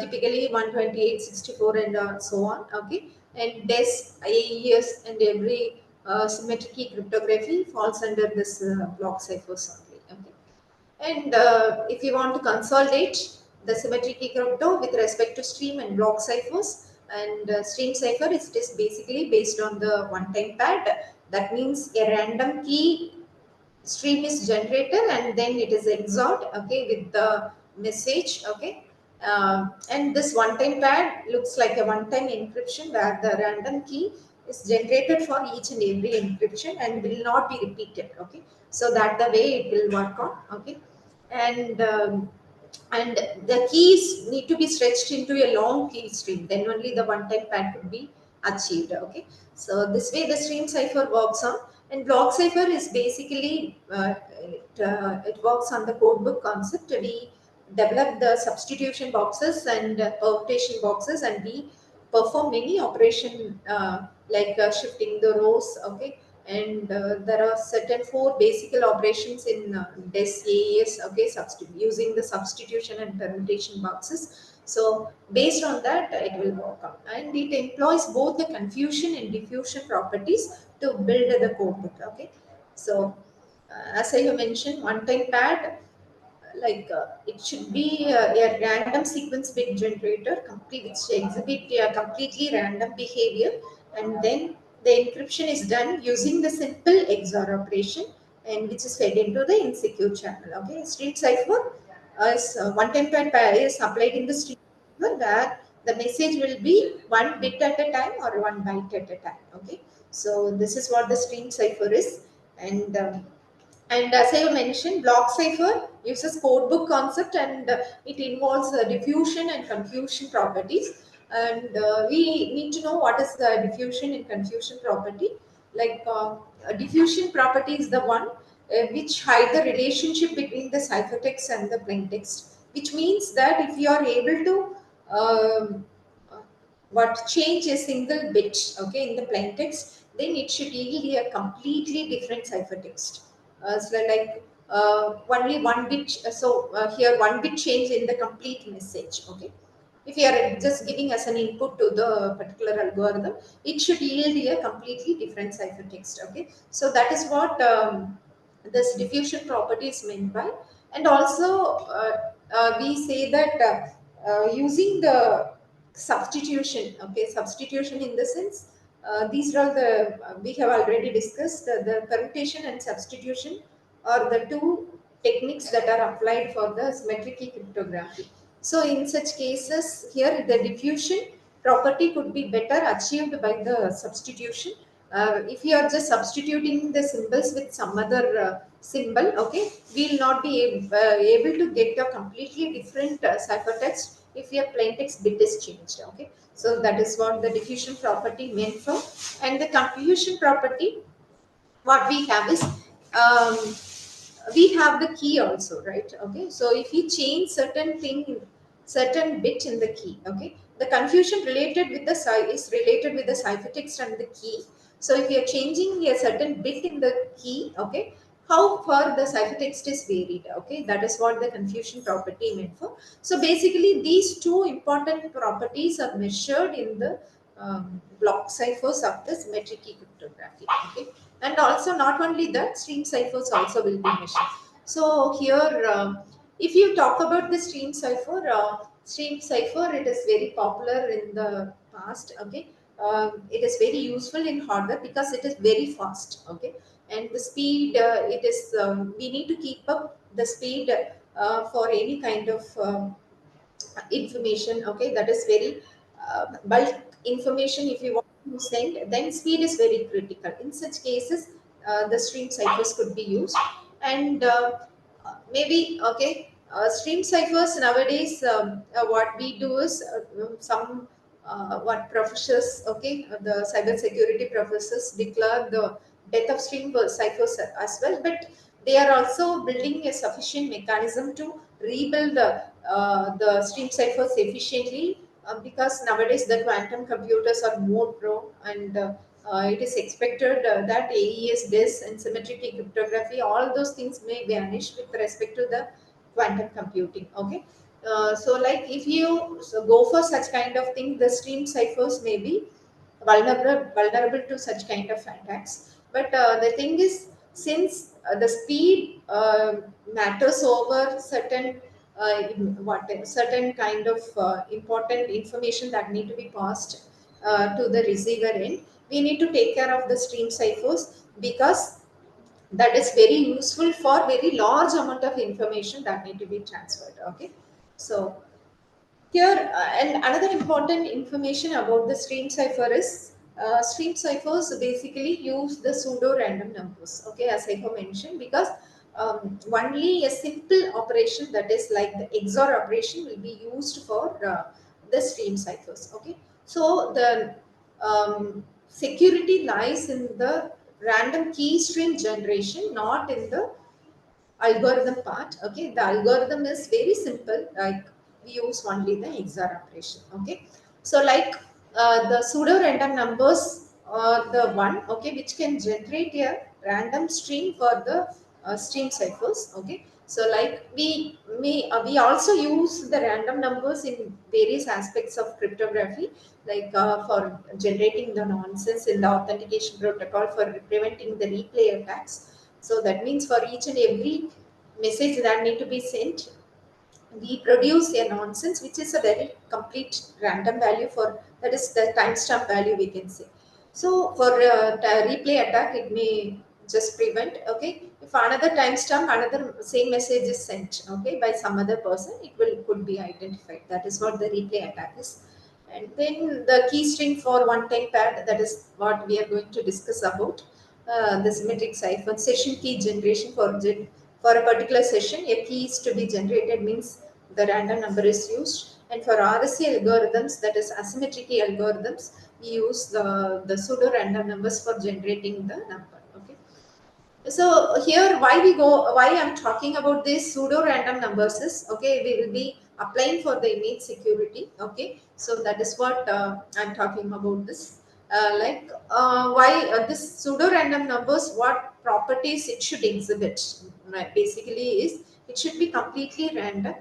typically 128, 64, and so on. Okay, and DES, IAES, and every symmetric key cryptography falls under this block ciphers only. Okay, and if you want to consolidate the symmetric key crypto with respect to stream and block ciphers, and stream cipher is just basically based on the one-time pad. That means a random key stream is generated and then it is XORed, okay, with the message. Okay, and this one-time pad looks like a one-time encryption where the random key is generated for each and every encryption and will not be repeated. Okay, so that the way it will work on. Okay, and and the keys need to be stretched into a long key stream, then only the one-time pad could be achieved. Okay, so this way the stream cipher works on. And block cipher is basically it works on the codebook concept. We develop the substitution boxes and permutation boxes, and we perform many operation shifting the rows. Okay, and there are certain four basic operations in DES AES. Okay, using the substitution and permutation boxes. So based on that, it will work out, and it employs both the confusion and diffusion properties to build the codebook. Okay, so as I have mentioned, one-time pad, it should be a random sequence bit generator, complete which exhibit a completely random behavior, and then the encryption is done using the simple XOR operation, and which is fed into the insecure channel. Okay, stream cipher is one-time pad is applied in the stream cipher, where the message will be one bit at a time or one byte at a time. Okay, so this is what the stream cipher is. And as I mentioned, block cipher uses codebook concept, and it involves diffusion and confusion properties. And we need to know what is the diffusion and confusion property. A diffusion property is the one which hide the relationship between the ciphertext and the plaintext, which means that if you are able to um, uh, what change a single bit, okay, in the plaintext, then it should yield a completely different ciphertext. Only one bit, here one bit change in the complete message. Okay, if you are just giving us an input to the particular algorithm, it should yield a completely different ciphertext. Okay, so that is what this diffusion property is meant by. And also we say that using the substitution. Okay, substitution in the sense, these are the we have already discussed, the permutation and substitution are the two techniques that are applied for the symmetric key cryptography. So in such cases, here the diffusion property could be better achieved by the substitution. If you are just substituting the symbols with some other symbol, okay, we will not be able to get a completely different ciphertext if your plaintext bit is changed. Okay, so that is what the diffusion property meant for. And the confusion property, what we have is, um, we have the key also, right? Okay, so if you change certain thing, certain bit in the key, okay, the confusion related with the is related with the ciphertext and the key. So if you're changing a certain bit in the key, okay, how far the ciphertext is varied, okay, that is what the confusion property meant for. So basically these two important properties are measured in the block ciphers of the symmetric key cryptography. Okay, and also not only that, stream ciphers also will be measured. So here, if you talk about the stream cipher, it is very popular in the past. Okay, it is very useful in hardware because it is very fast. Okay, and the speed, it is we need to keep up the speed for any kind of information, okay, that is very bulk information. If you want to send, then speed is very critical. In such cases, the stream ciphers could be used. And maybe, okay, stream ciphers nowadays, what we do is, some what professors, okay, the cyber security professors declare the death of stream ciphers as well, but they are also building a sufficient mechanism to rebuild the stream ciphers efficiently, because nowadays the quantum computers are more pro, and it is expected that AES, DIS, and symmetric key cryptography, all those things may vanish with respect to the quantum computing. Okay, so like if you go for such kind of thing, the stream ciphers may be vulnerable to such kind of attacks. But the thing is, since the speed matters over certain certain kind of important information that need to be passed to the receiver end, we need to take care of the stream ciphers, because that is very useful for very large amount of information that need to be transferred. Okay, so here, and another important information about the stream cipher is, stream ciphers basically use the pseudo random numbers. Okay, as I have mentioned, because only a simple operation, that is like the XOR operation, will be used for the stream ciphers. Okay, so the security lies in the random key string generation, not in the algorithm part. Okay, the algorithm is very simple, like we use only the XOR operation. Okay, so like the pseudo random numbers are the one, okay, which can generate a random string for the stream ciphers. Okay, so like we also use the random numbers in various aspects of cryptography, like for generating the nonsense in the authentication protocol, for preventing the replay attacks. So that means for each and every message that need to be sent, we produce a nonsense which is a very complete random value, for that is the timestamp value, we can say. So for replay attack, it may just prevent. Okay, if another timestamp, another same message is sent, okay, by some other person, it will could be identified. That is what the replay attack is. And then the key string for one time pad, that is what we are going to discuss about. The symmetric cipher session key generation, for a particular session, a key is to be generated, means the random number is used. And for RSA algorithms, that is asymmetric key algorithms, we use the pseudo random numbers for generating the number. Okay, so here, why I'm talking about these pseudo random numbers is, okay, we will be applying for the image security. Okay, so that is what I'm talking about this. Like why this pseudo random numbers, what properties it should exhibit, right, basically is, it should be completely random.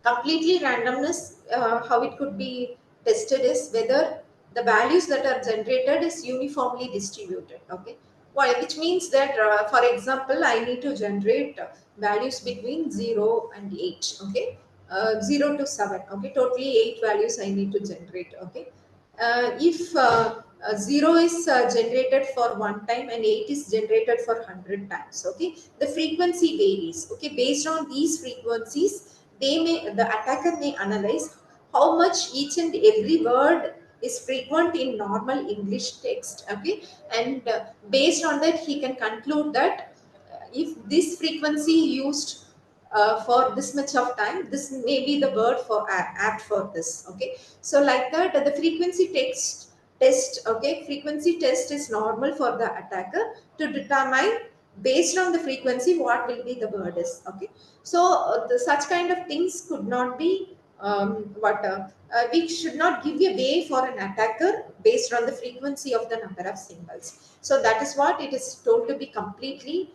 Completely randomness, how it could be tested is whether the values that are generated is uniformly distributed. Okay, why, which means that for example, I need to generate values between 0 and 8. Okay, 0 to 7. Okay, totally 8 values I need to generate. Okay, if 0 is generated for one time and 8 is generated for 100 times. Okay, the frequency varies. Okay, based on these frequencies, the attacker may analyze how much each and every word is frequent in normal English text. Okay, and based on that, he can conclude that if this frequency used for this much of time, this may be the word for apt for this. Okay, so like that, the frequency test. Okay, frequency test is normal for the attacker to determine based on the frequency what will be the word is. Okay, so such kind of things could not be what we should not give a way for an attacker based on the frequency of the number of symbols. So that is what it is told to be completely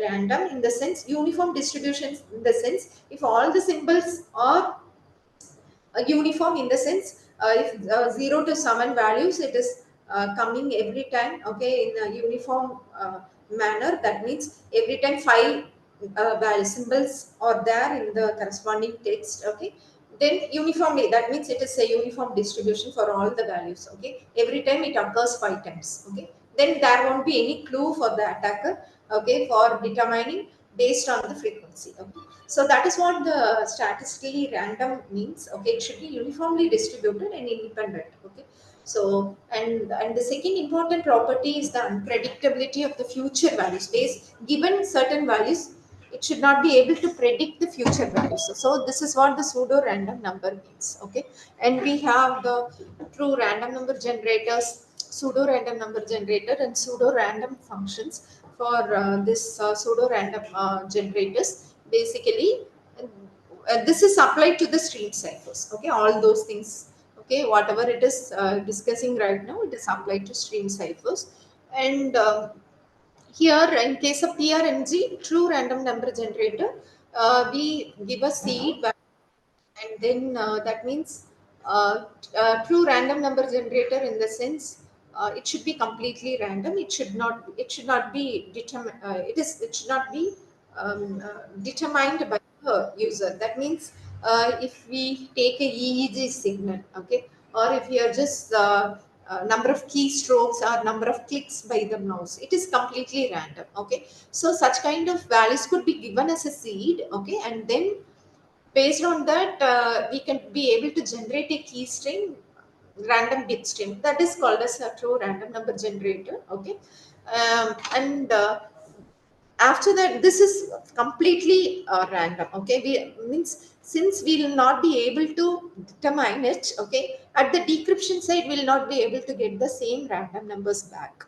random, in the sense uniform distribution, in the sense if all the symbols are uniform, in the sense if 0 to 7 values, it is coming every time. Okay, in a uniform manner, that means every time 5 value symbols are there in the corresponding text. Okay, then uniformly, that means it is a uniform distribution for all the values. Okay, every time it occurs 5 times. Okay, then there won't be any clue for the attacker. Okay, for determining based on the frequency. Okay, so that is what the statistically random means. Okay, it should be uniformly distributed and independent. Okay, so and the second important property is the unpredictability of the future values. Based given certain values, it should not be able to predict the future values. So this is what the pseudo random number means. Okay, and we have the true random number generators, pseudo random number generator, and pseudo random functions. For this pseudo random generators, basically this is applied to the stream ciphers. Okay, all those things. Okay, whatever it is discussing right now, it is applied to stream ciphers. And here, in case of PRNG, true random number generator, we give a seed, and then that means true random number generator, in the sense it should be completely random. It should not be it should not be determined by the user. That means if we take a EEG signal. Okay, or if you are just number of keystrokes or number of clicks by the mouse, it is completely random. Okay, so such kind of values could be given as a seed. Okay, and then based on that, we can be able to generate a key string, random bit string, that is called as a true random number generator. Okay, and after that, this is completely random. Okay, we means since we will not be able to determine it. Okay, at the decryption side, we will not be able to get the same random numbers back.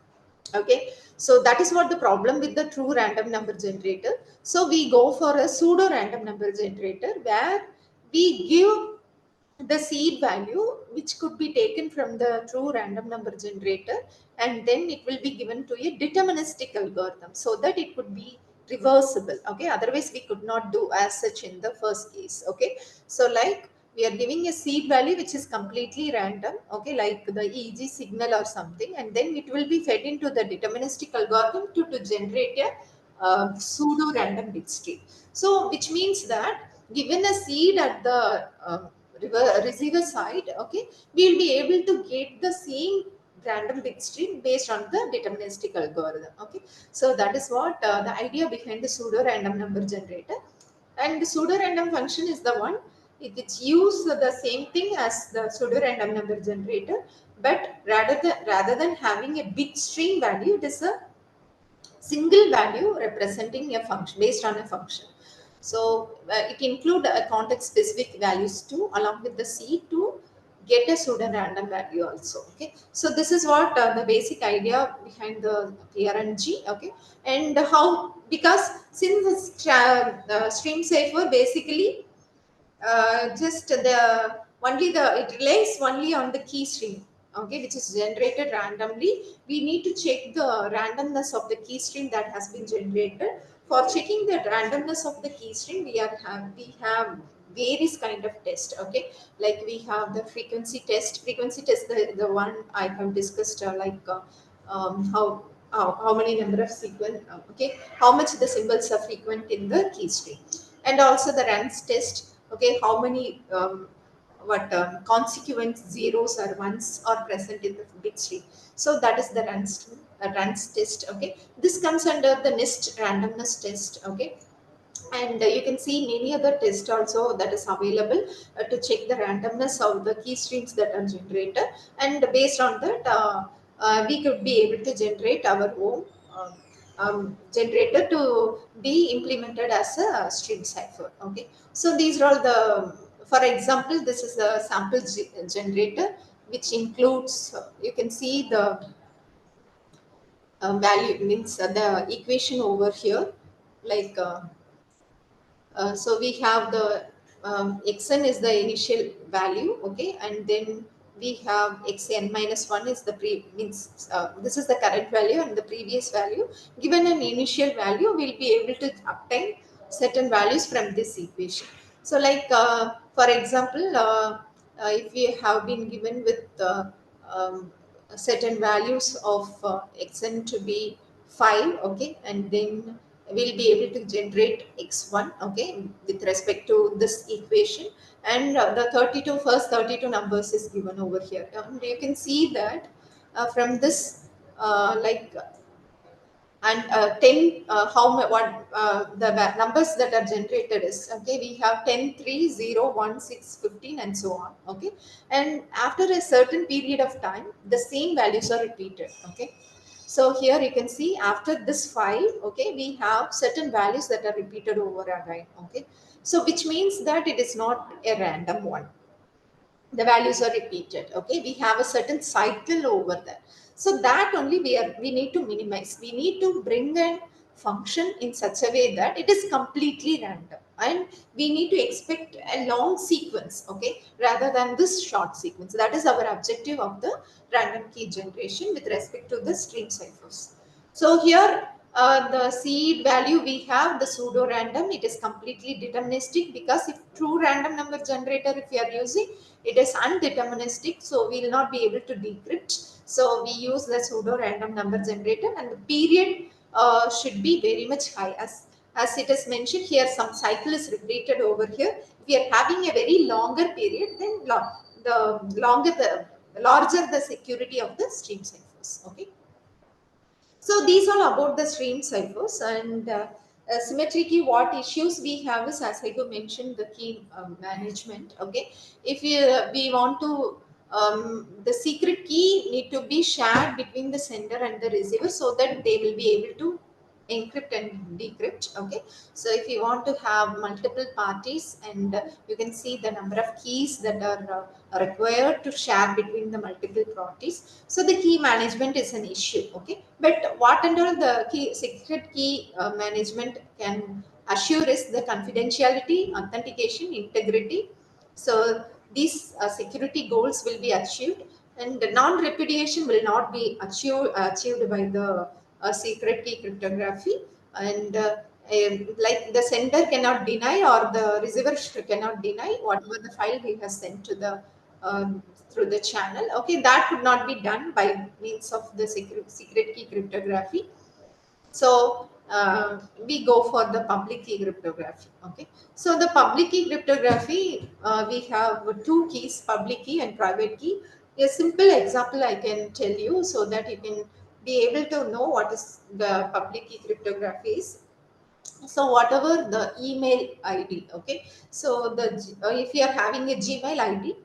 Okay, so that is what the problem with the true random number generator. So we go for a pseudo random number generator, where we give the seed value which could be taken from the true random number generator, and then it will be given to a deterministic algorithm, so that it could be reversible. Okay, otherwise we could not do as such in the first case. Okay, so like we are giving a seed value which is completely random. Okay, like the EEG signal or something, and then it will be fed into the deterministic algorithm to generate a pseudo random bit stream. So which means that given a seed at the receiver side. Okay, we'll be able to get the same random bit stream based on the deterministic algorithm. Okay, so that is what the idea behind the pseudo random number generator. And the pseudo random function is the one which use the same thing as the pseudo random number generator, but rather than having a bit stream value, it is a single value representing a function based on a function. So it include a context specific values too, along with the C to get a pseudo random value also. Okay, so this is what the basic idea behind the PRNG. Okay, and how, because since the stream cipher basically just the only the it relies only on the key string. Okay, which is generated randomly. We need to check the randomness of the key string that has been generated. For checking the randomness of the key string, we have various kind of test. Okay, like we have the frequency test, the one I have discussed, like how many number of sequence, okay, how much the symbols are frequent in the key string, and also the runs test. okay, how many consequent zeros or ones are present in the bit stream. So that is the runs test. Okay, this comes under the NIST randomness test. Okay, and you can see many other tests also that is available to check the randomness of the key streams that are generated, and based on that we could be able to generate our own generator to be implemented as a stream cipher. Okay, so these are all the, for example, this is a sample generator which includes you can see the value means the equation over here, like so we have the xn is the initial value, okay, and then we have xn minus 1 is the means this is the current value and the previous value. Given an initial value, we'll be able to obtain certain values from this equation. So like for example, if we have been given with um, certain values of xn to be 5, okay, and then we'll be able to generate x1, okay, with respect to this equation, and the 32 first 32 numbers is given over here, and you can see that from this like and 10 what the numbers that are generated is, okay, we have 10 3 0 1 6 15 and so on, okay, and after a certain period of time the same values are repeated, okay. So here you can see after this 5, okay, we have certain values that are repeated over again, okay. So which means that it is not a random one, the values are repeated, okay, we have a certain cycle over there. So that only we need to minimize, we need to bring a function in such a way that it is completely random, and we need to expect a long sequence, okay, rather than this short sequence. That is our objective of the random key generation with respect to the stream ciphers. So here the seed value we have the pseudo random, it is completely deterministic, because if true random number generator if we are using, it is undeterministic, so we will not be able to decrypt. So we use the pseudo random number generator, and the period should be very much high, as it is mentioned here. Some cycle is repeated over here. If we are having a very longer period, then the longer the larger the security of the stream ciphers, okay. So these are about the stream ciphers, and symmetry key. What issues we have is, as I mentioned, the key management. Okay, if we want to the secret key need to be shared between the sender and the receiver, so that they will be able to encrypt and decrypt. Okay, so if you want to have multiple parties, and you can see the number of keys that are required to share between the multiple parties, so the key management is an issue, okay. But what and all the key secret key management can assure is the confidentiality, authentication, integrity. So these security goals will be achieved, and the non-repudiation will not be achieved by the secret key cryptography, and like the sender cannot deny or the receiver cannot deny whatever the file he has sent to the through the channel, okay. That could not be done by means of the secret key cryptography. So we go for the public key cryptography, okay. So the public key cryptography, we have two keys, public key and private key. A simple example I can tell you, so that you can be able to know what is the public key cryptography is. So whatever the email id, okay, so the if you are having a gmail id,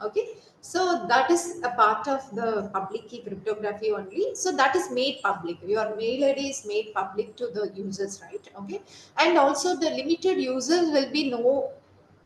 okay, so that is a part of the public key cryptography only. So that is made public, your mail id is made public to the users, right, okay. And also the limited users will be will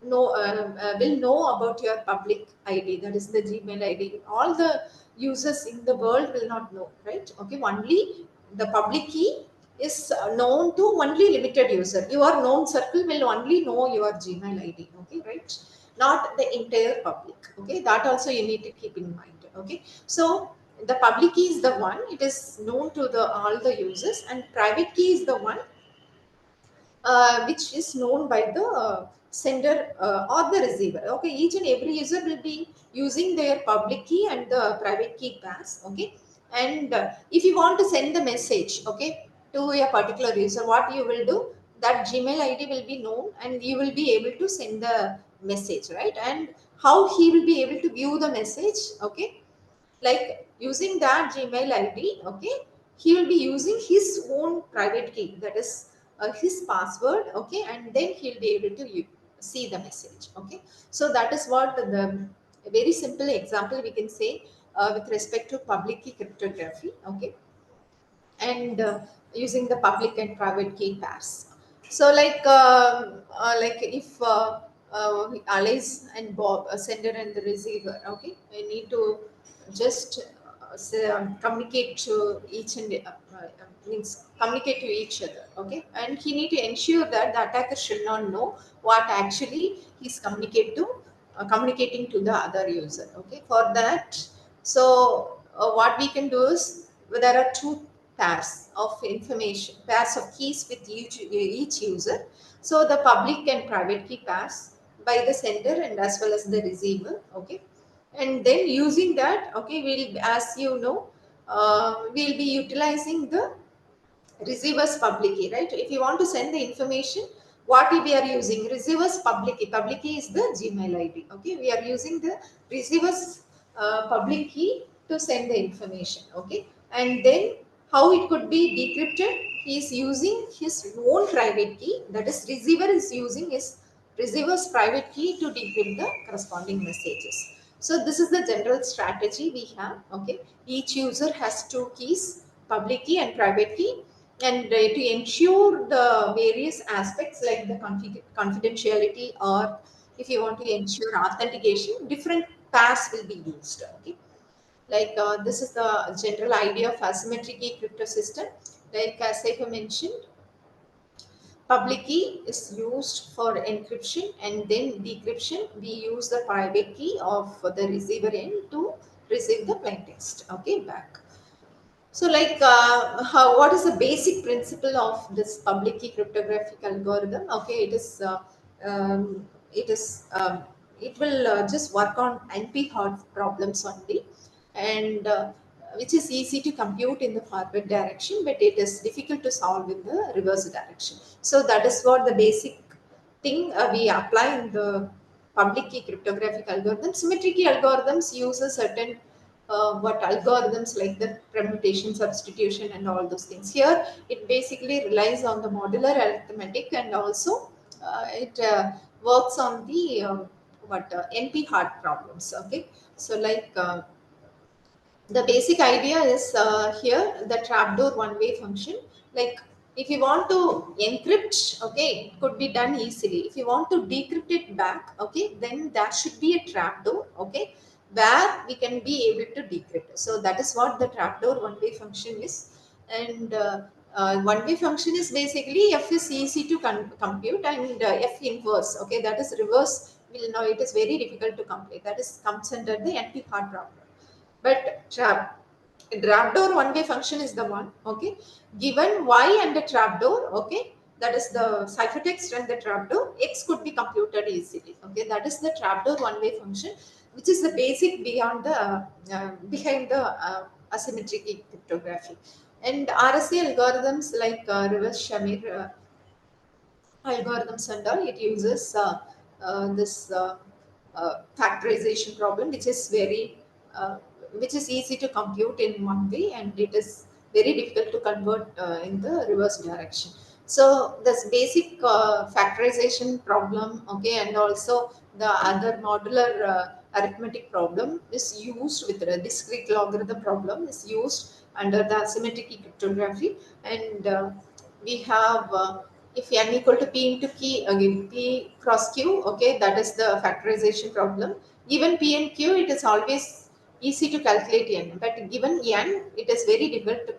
know about your public id, that is the gmail id. All the users in the world will not know, right, okay. Only the public key is known to only limited user. Your known circle will only know your gmail id, okay, right, not the entire public, okay. That also you need to keep in mind, okay. So the public key is the one, it is known to the all the users, and private key is the one which is known by the sender or the receiver. Okay, each and every user will be using their public key and the private key pass. Okay, and if you want to send the message, okay, to a particular user, what you will do? That Gmail ID will be known, and you will be able to send the message, right? And how he will be able to view the message, okay? Like using that Gmail ID, okay, he will be using his own private key, that is his password, okay, and then he'll be able to see the message, okay. So that is what the a very simple example we can say with respect to public key cryptography, okay, and using the public and private key pairs. So like if Alice and Bob, a sender and the receiver, okay, they need to just communicate to each and means communicate to each other, okay, and he need to ensure that the attacker should not know what actually he's communicating to the other user, okay. For that, so what we can do is, there are two pairs of information, pairs of keys with each user. So the public and private key pairs by the sender and as well as the receiver, okay. And then using that, okay, we'll, as you know, we'll be utilizing the receiver's public key, right? If you want to send the information, what we are using? Receiver's public key. Public key is the Gmail ID. Okay, we are using the receiver's public key to send the information. Okay, and then how it could be decrypted? He is using his own private key. That is, receiver is using his receiver's private key to decrypt the corresponding messages. So this is the general strategy we have. Okay, each user has two keys, public key and private key, and to ensure the various aspects like the confidentiality, or if you want to ensure authentication, different pairs will be used, okay. Like this is the general idea of asymmetric key crypto system. Like as I have mentioned, public key is used for encryption, and then decryption we use the private key of the receiver end to receive the plain text, okay, back. So, like, what is the basic principle of this public key cryptographic algorithm? Okay, um, it is, it will just work on NP hard problems only, and which is easy to compute in the forward direction, but it is difficult to solve in the reverse direction. So that is what the basic thing we apply in the public key cryptographic algorithm. Symmetric key algorithms use a certain what algorithms like the permutation, substitution, and all those things. Here, it basically relies on the modular arithmetic, and also it works on the what NP hard problems. Okay, so like. The basic idea is here the trapdoor one-way function. Like if you want to encrypt, okay, it could be done easily. If you want to decrypt it back, okay, then there should be a trapdoor, okay, where we can be able to decrypt. So that is what the trapdoor one-way function is. And one-way function is basically f is easy to compute, and f inverse, okay, that is reverse, will know it is very difficult to complete. That is comes under the NP hard problem. But trapdoor one-way function is the one, okay. Given y and the trapdoor, okay, that is the ciphertext and the trapdoor, x could be computed easily, okay. That is the trapdoor one-way function, which is the basic beyond the behind the asymmetric cryptography. And RSA algorithms like reverse Shamir algorithms and all, it uses this factorization problem, which is very which is easy to compute in one way, and it is very difficult to convert in the reverse direction. So this basic factorization problem, okay, and also the other modular arithmetic problem is used with the discrete logarithm problem is used under the asymmetric cryptography. And we have if n equal to p into p cross q, okay, that is the factorization problem. Given p and q, it is always easy to calculate n, but given n, it is very difficult to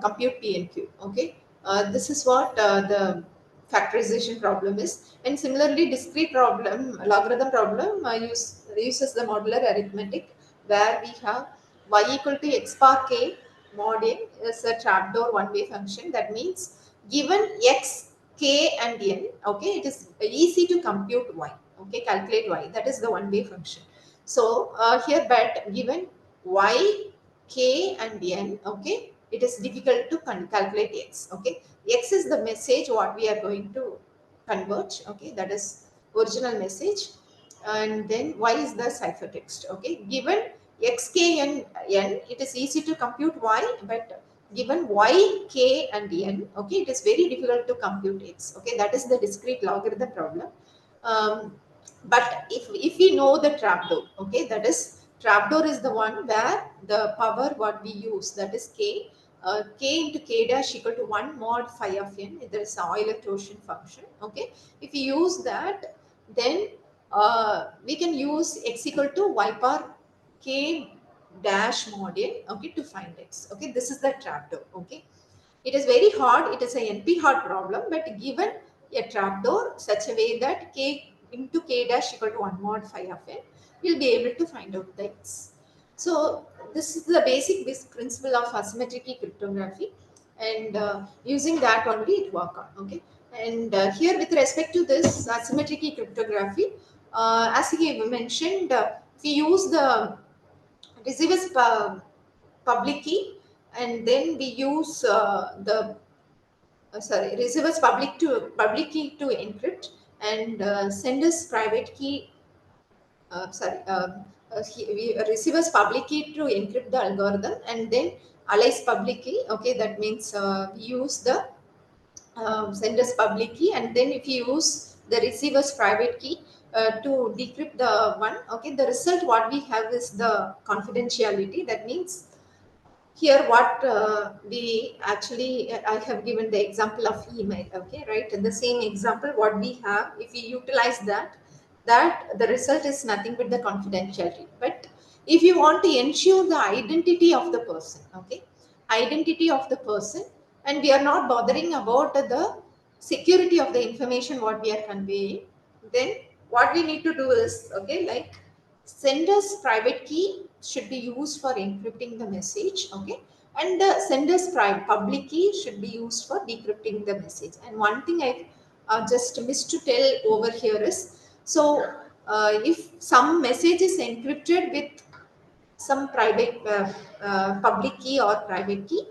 compute p and q, okay. This is what the factorization problem is. And similarly, discrete problem, logarithm problem, uses the modular arithmetic, where we have y equal to x bar k mod n is a trapdoor one-way function. That means given x, k, and n, okay, it is easy to compute y, okay, calculate y. That is the one-way function. So here, but given y, k, and n, okay, it is difficult to calculate x, okay. X is the message what we are going to convert, okay, that is original message, and then y is the ciphertext. Okay, given x, k, and n, it is easy to compute y, but given y, k, and n, okay, it is very difficult to compute x. Okay, that is the discrete logarithm problem. Um, but if we know the trapdoor, okay, that is trapdoor is the one where the power what we use, that is k, k into k dash equal to 1 mod phi of n. There is an Euler-Torsion function. Okay, if we use that, then we can use x equal to y power k dash mod n, okay, to find x. Okay, this is the trapdoor. Okay, it is very hard. It is a NP hard problem, but given a trapdoor such a way that k into k dash equal to 1 mod phi of n, we'll be able to find out the x. So this is the basic principle of asymmetric key cryptography, and using that only it work on. Okay, and here with respect to this asymmetric key cryptography, as he mentioned, we use the receiver's public key, and then we use the receiver's public key to encrypt, and sender's private key, receiver's public key to encrypt the algorithm, and then ally's public key. Okay, that means we use the sender's public key, and then if you use the receiver's private key to decrypt the one, okay, the result what we have is the confidentiality. That means here what we actually, I have given the example of email. Okay, right, in the same example what we have, if we utilize that, the result is nothing but the confidentiality. But if you want to ensure the identity of the person, okay, identity of the person, and we are not bothering about the security of the information what we are conveying, then what we need to do is, okay, like sender's private key should be used for encrypting the message. Okay, and the sender's public key should be used for decrypting the message. And one thing I just missed to tell over here is, so if some message is encrypted with some private public key or private key,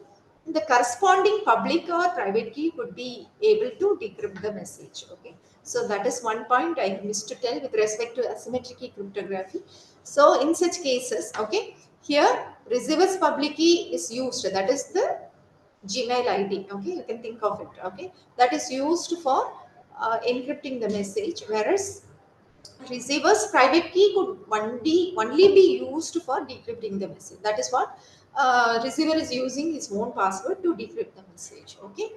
the corresponding public or private key would be able to decrypt the message. Okay, so that is one point I missed to tell with respect to asymmetric key cryptography. So in such cases, okay, here receiver's public key is used, that is the Gmail ID. Okay, you can think of it. Okay, that is used for encrypting the message, whereas receiver's private key could only be used for decrypting the message. That is what receiver is using his own password to decrypt the message. Okay,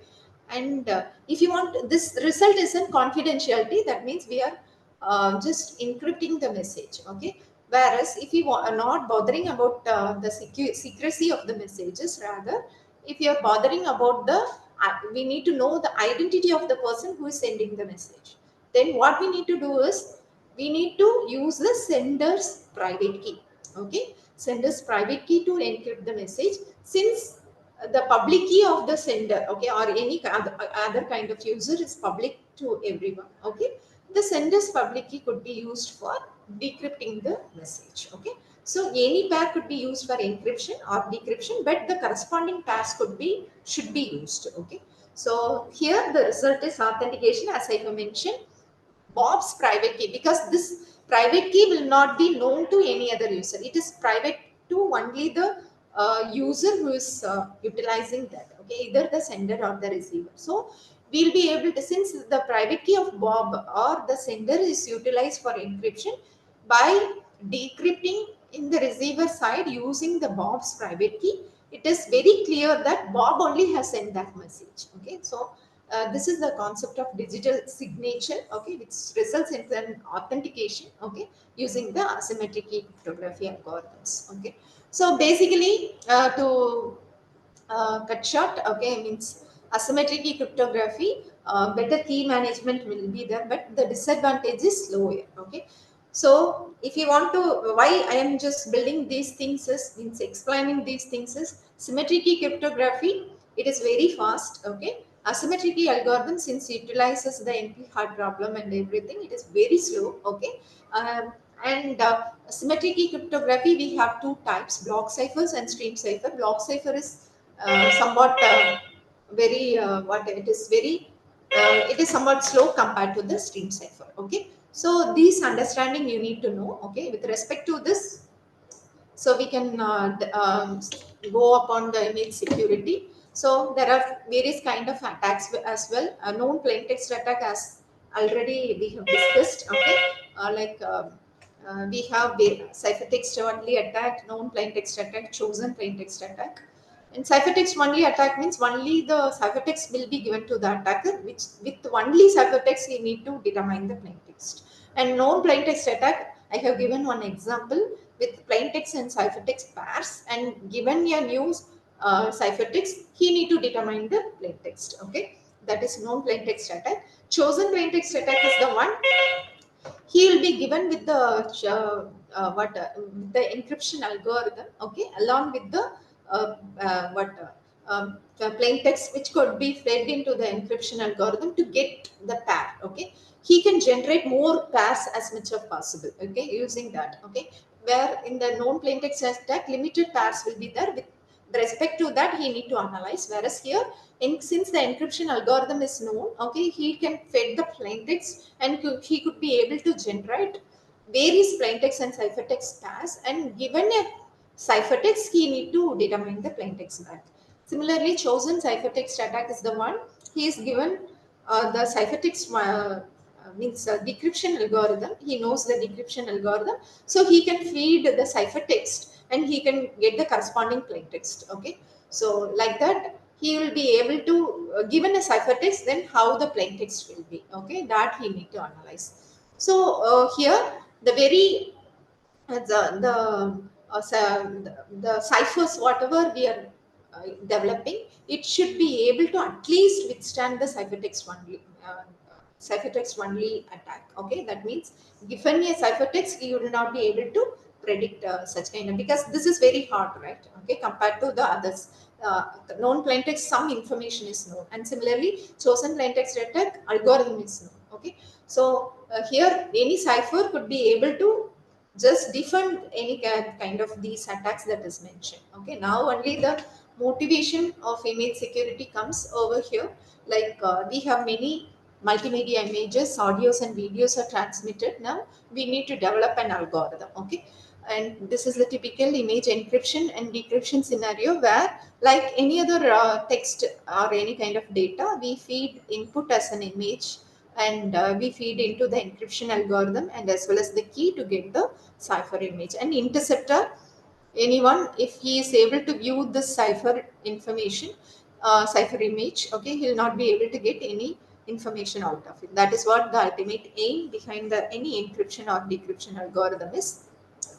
and if you want, this result is in confidentiality. That means we are just encrypting the message. Okay, whereas if you are not bothering about the secrecy of the messages, rather if you are bothering about the we need to know the identity of the person who is sending the message, then what we need to do is we need to use the sender's private key. Okay, sender's private key to encrypt the message, since the public key of the sender, okay, or any other kind of user is public to everyone. Okay, the sender's public key could be used for decrypting the message. Okay, so any pair could be used for encryption or decryption, but the corresponding pairs should be used. Okay, so here the result is authentication, as I have mentioned, Bob's private key, because this private key will not be known to any other user. It is private to only the user who is utilizing that. Okay, either the sender or the receiver. So we'll be able to, since the private key of Bob or the sender is utilized for encryption, by decrypting in the receiver side using the Bob's private key, it is very clear that Bob only has sent that message. Okay, so this is the concept of digital signature, okay, which results in an authentication, okay, using the asymmetric key cryptography algorithms. Okay, so basically, to cut short, okay, means asymmetric key cryptography, better key management will be there, but the disadvantage is slower. Okay, so if you want to, why I am just building these things is, means explaining these things is, symmetric key cryptography, it is very fast. Okay, asymmetric key algorithm, since it utilizes the NP hard problem and everything, it is very slow. Okay, and symmetric key cryptography, we have two types: block ciphers and stream cipher. Block cipher is somewhat very what it is very it is somewhat slow compared to the stream cipher. Okay, So these understanding you need to know. Okay, with respect to this, so we can go upon the image security. So there are various kind of attacks as well. A known plain text attack, as already we have discussed. Okay, we have the ciphertext only attack, known plain text attack, chosen plain text attack. And ciphertext only attack means only the ciphertext will be given to the attacker, which with only ciphertext he need to determine the plain text. And known plain text attack, I have given one example with plain text and ciphertext pairs, and given a new ciphertext, he need to determine the plain text. Okay, that is known plain text attack. Chosen plain text attack is the one he will be given with the the encryption algorithm, okay, along with the the plain text which could be fed into the encryption algorithm to get the pair. Okay, he can generate more pairs as much as possible, okay, using that. Okay, where in the known plain text attack limited pairs will be there. With respect to that he need to analyze, whereas here, since the encryption algorithm is known, okay, he can fed the plain text and he could be able to generate various plain text and ciphertext pairs, and given a ciphertext he need to determine the plain text back. Similarly, chosen ciphertext attack is the one he is given the ciphertext means decryption algorithm. He knows the decryption algorithm, so he can feed the ciphertext and he can get the corresponding plain text. Okay, so like that he will be able to given a ciphertext, then how the plain text will be. Okay, that he need to analyze. So here the very the ciphers whatever we are developing, it should be able to at least withstand the ciphertext only attack. Okay, that means given a ciphertext you will not be able to predict such kind of, because this is very hard, right? Okay, compared to the others. Known plain text, some information is known, and similarly chosen plain text attack algorithm is known. Okay, so here any cipher could be able to just defend any kind of these attacks that is mentioned. Okay, now only the motivation of image security comes over here. Like we have many multimedia images, audios and videos are transmitted. Now we need to develop an algorithm. Okay, and this is the typical image encryption and decryption scenario, where like any other text or any kind of data, we feed input as an image, and we feed into the encryption algorithm and as well as the key to get the cipher image. And interceptor, anyone, if he is able to view the cipher information, cipher image, okay, he'll not be able to get any information out of it. That is what the ultimate aim behind the any encryption or decryption algorithm is.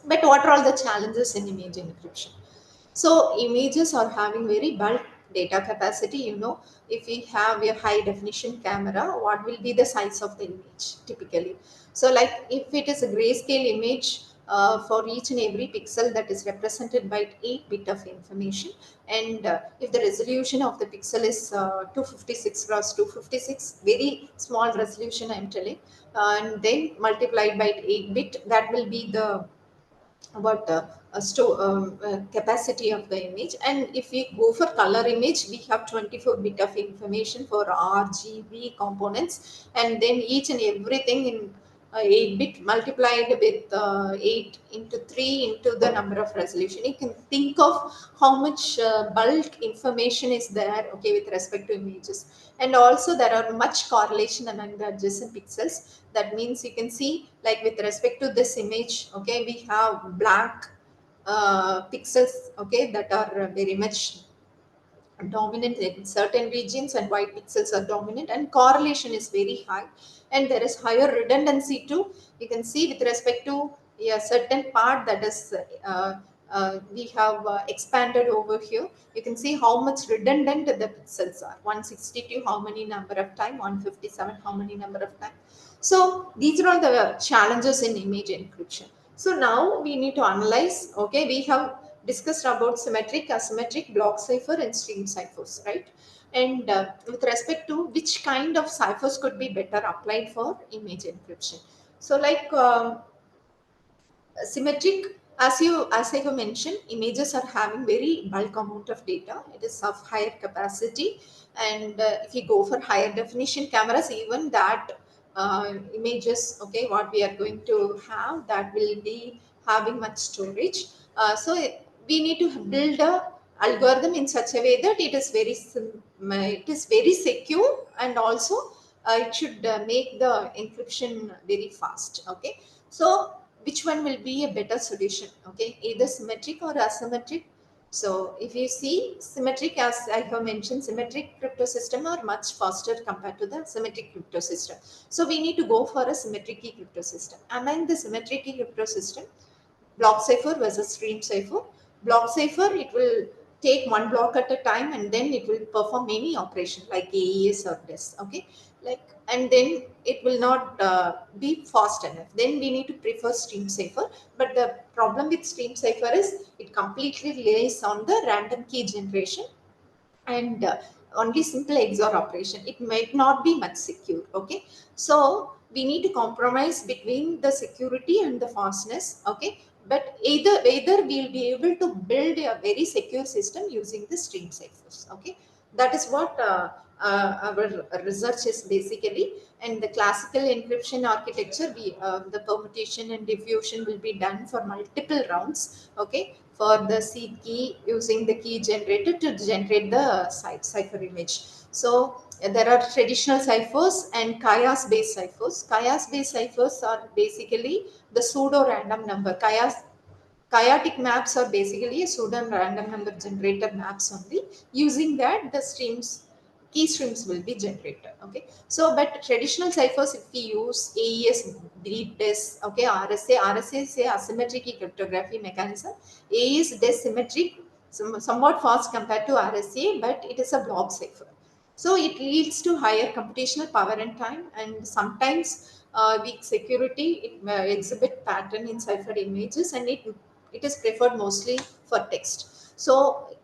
But what are all the challenges in image encryption? So images are having very bulk data capacity. You know, if we have a high definition camera, what will be the size of the image typically? So like if it is a grayscale image, for each and every pixel that is represented by 8 bit of information, and if the resolution of the pixel is 256 cross 256, very small resolution I'm telling, and then multiplied by 8 bit, that will be the about capacity of the image. And if we go for color image, we have 24 bit of information for RGB components, and then each and everything in 8 bit multiplied with 8 into 3 into the number of resolution. You can think of how much bulk information is there, okay, with respect to images. And also there are much correlation among the adjacent pixels. That means you can see, like with respect to this image, okay, we have black pixels, okay, that are very much dominant in certain regions, and white pixels are dominant, and correlation is very high, and there is higher redundancy too. You can see with respect to a certain part that is we have expanded over here. You can see how much redundant the pixels are. 162 how many number of time, 157 how many number of time. So these are all the challenges in image encryption. So now we need to analyze. Okay, we have discussed about symmetric, asymmetric, block cipher, and stream ciphers, right? And with respect to which kind of ciphers could be better applied for image encryption. So, like symmetric, as I have mentioned, images are having very bulk amount of data. It is of higher capacity, and if you go for higher definition cameras, even that images, okay, what we are going to have, that will be having much storage. So we need to build a algorithm in such a way that it is very secure, and also it should make the encryption very fast. Okay, so which one will be a better solution? Okay, either symmetric or asymmetric. So if you see symmetric, as I have mentioned, symmetric crypto system are much faster compared to the symmetric crypto system. So we need to go for a symmetric key crypto system. Among the symmetric key crypto system, block cipher versus stream cipher. Block cipher, it will take one block at a time, and then it will perform any operation like AES or DES. Okay, like, and then it will not be fast enough. Then we need to prefer stream cipher. But the problem with stream cipher is it completely relies on the random key generation, and only simple XOR operation. It might not be much secure. Okay, so we need to compromise between the security and the fastness. Okay, but either we'll be able to build a very secure system using the stream ciphers. Okay, that is what our research is basically. And the classical encryption architecture, the permutation and diffusion will be done for multiple rounds. Okay, for the seed key, using the key generator to generate the cipher image. So there are traditional ciphers and chias based ciphers. Chias based ciphers are basically the pseudo random number. Chaotic maps are basically a pseudo random number generator maps only. Using that, the key streams will be generated. Okay, so but traditional ciphers, if we use AES, read DES, okay, RSA is a asymmetric cryptography mechanism. AES DES symmetric, somewhat fast compared to RSA, but it is a block cipher. So it leads to higher computational power and time, and sometimes weak security. It exhibit pattern in cipher images, and it is preferred mostly for text. So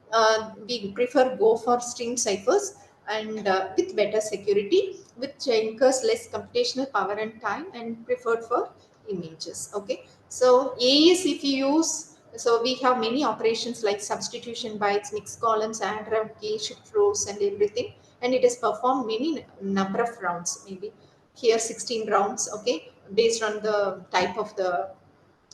we prefer go for stream ciphers, and with better security, which incurs less computational power and time, and preferred for images. Okay, so AES, if you use, so we have many operations like substitution bytes, mixed columns, add round key, shift rows, and everything, and it is performed many number of rounds, maybe here 16 rounds. Okay, based on the type of the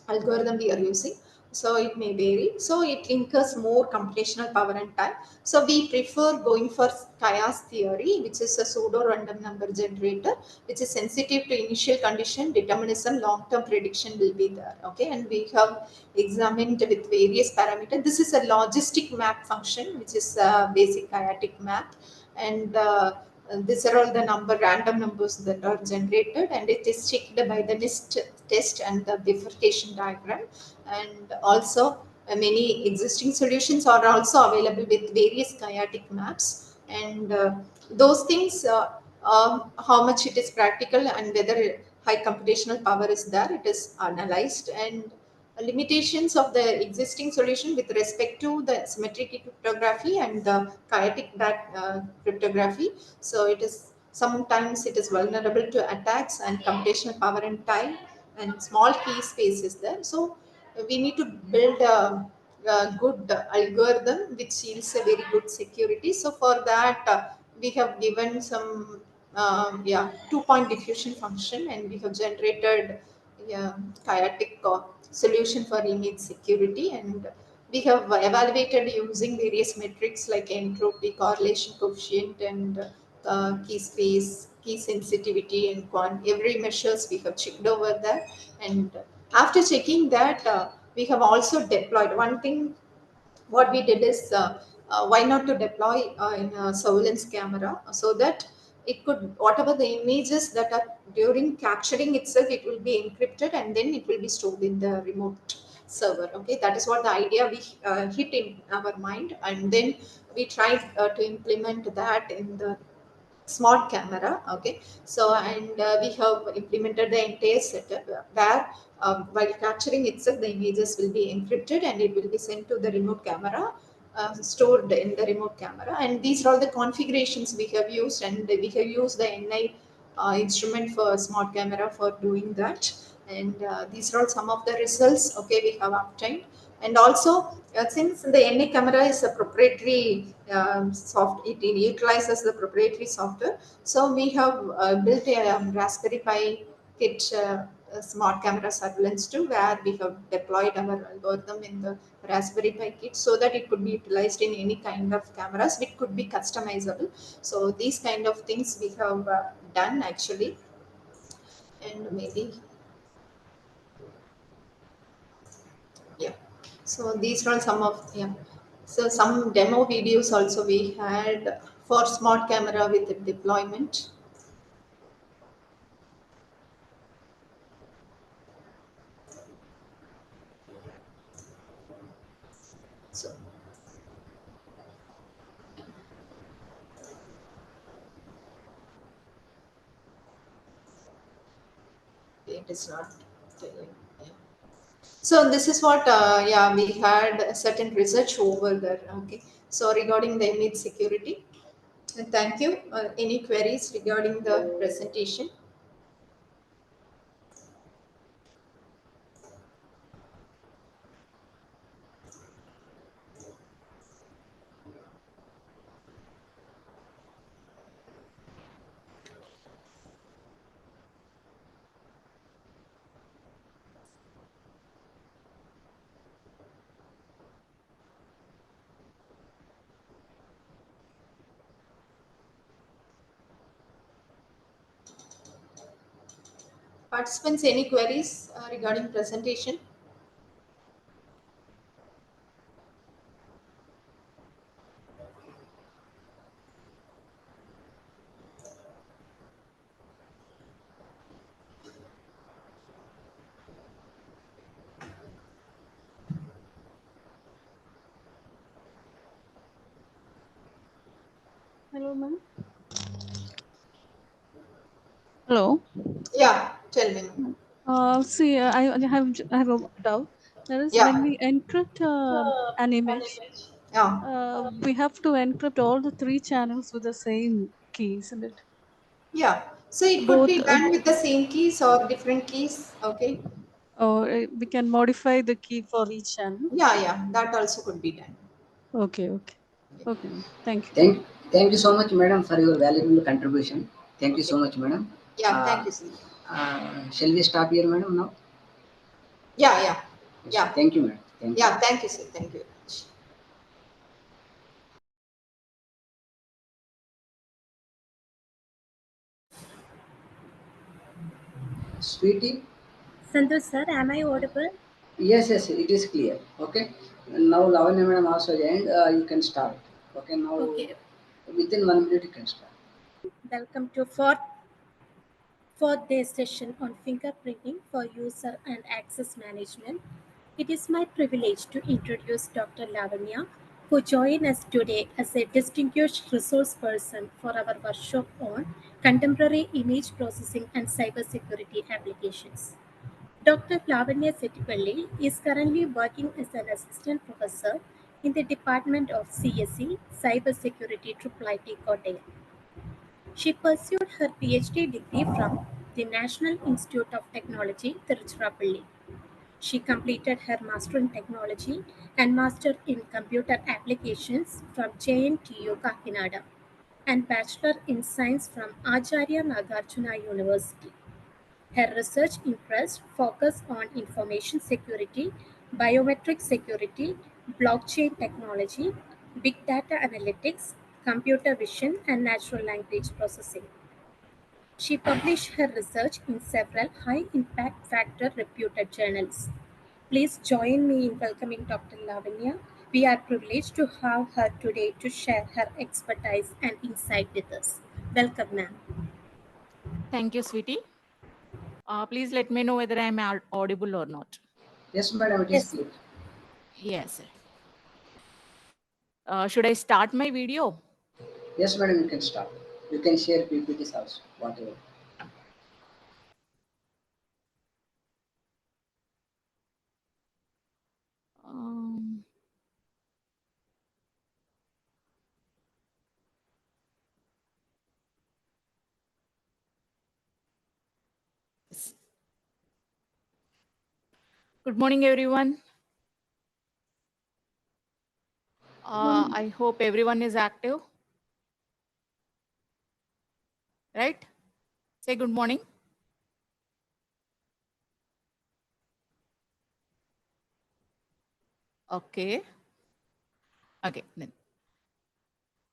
algorithm we are using, so it may vary. So it incurs more computational power and time. So we prefer going for chias theory, which is a pseudo random number generator, which is sensitive to initial condition determinism. Long term prediction will be there. Okay, and we have examined with various parameters. This is a logistic map function, which is a basic chaotic map, and these are all the random numbers that are generated, and it is checked by the NIST test and the bifurcation diagram. And also many existing solutions are also available with various chaotic maps, and those things, how much it is practical and whether high computational power is there, it is analyzed. And limitations of the existing solution with respect to the symmetric cryptography and the chaotic cryptography. So it is sometimes it is vulnerable to attacks, and computational power and time and small key space is there. So we need to build a good algorithm which yields a very good security. So for that, we have given some yeah, 2-point diffusion function, and we have generated, yeah, chaotic solution for image security. And we have evaluated using various metrics like entropy, correlation coefficient, and key space, key sensitivity, and every measures we have checked over that. And after checking that, we have also deployed one thing. What we did is, why not to deploy in a surveillance camera, so that it could, whatever the images that are during capturing itself, it will be encrypted, and then it will be stored in the remote server. Okay, that is what the idea we hit in our mind, and then we tried to implement that in the smart camera. Okay, so and we have implemented the entire setup where, while capturing itself, the images will be encrypted, and it will be sent to the remote camera, stored in the remote camera. And these are all the configurations we have used, and we have used the NI instrument for smart camera for doing that. And these are all some of the results, okay, we have obtained. And also, since the NA camera is a proprietary it utilizes the proprietary software, so we have built a Raspberry Pi kit smart camera surveillance too, where we have deployed our algorithm in the Raspberry Pi kit so that it could be utilized in any kind of cameras. It could be customizable. So these kind of things we have done actually, and maybe yeah. So these are some of yeah. So some demo videos also we had for smart camera with deployment. So it is not telling. Yeah. So this is what yeah, we had a certain research over there. Okay. So regarding the image security, and thank you. Any queries regarding the presentation? Participants, any queries regarding presentation? Hello, ma'am. Hello. Yeah, tell me. See, I have a doubt. That is, when Yeah, we encrypt an image, yeah, we have to encrypt all the three channels with the same key, isn't it? yeah. So it could Both, be done with the same keys or different keys. Okay. or we can modify the key for each channel. Yeah, yeah, that also could be done. Okay, okay, okay, ma'am. Thank you. Thank you so much, madam, for your valuable contribution. Thank you so much, madam. Yeah, Uh, thank you, sir. Shall we stop here, madam, now? Yeah, yeah, Yes. yeah, Thank you, madam. Thank you. yeah, thank you, sir. Thank you very much. Sweetie? Santosh sir, am I audible? Yes, yes, it is clear. Okay. Now, Lavanya madam also joined. You can start. Okay, now Okay, within 1 minute you can start. welcome to fourth day session on fingerprinting for user and access management. It is my privilege to introduce Dr. Lavanya, who joined us today as a distinguished resource person for our workshop on contemporary image processing and cybersecurity applications. Dr. Lavanya Settipalli is currently working as an assistant professor in the Department of CSE, Cybersecurity IIIT Kottayam. She pursued her PhD degree from the National Institute of Technology, Tiruchirappalli. She completed her Master in Technology and Master in Computer Applications from JNTU Kakinada and Bachelor in Science from Acharya Nagarjuna University. Her research interests focus on information security, biometric security, blockchain technology, big data analytics, computer vision, and natural language processing. She published her research in several high impact factor reputed journals. Please join me in welcoming Dr. Lavanya. We are privileged to have her today to share her expertise and insight with us. Welcome, ma'am. Thank you, sweetie. Please let me know whether I am audible or not. Yes, madam, it is Yes. clear. Yes. Should I start my video? Yes, madam, you can start. You can share PPTs also, whatever. Um, yes. Good morning, everyone. I hope everyone is active. Right? Say good morning. Okay. Okay. Then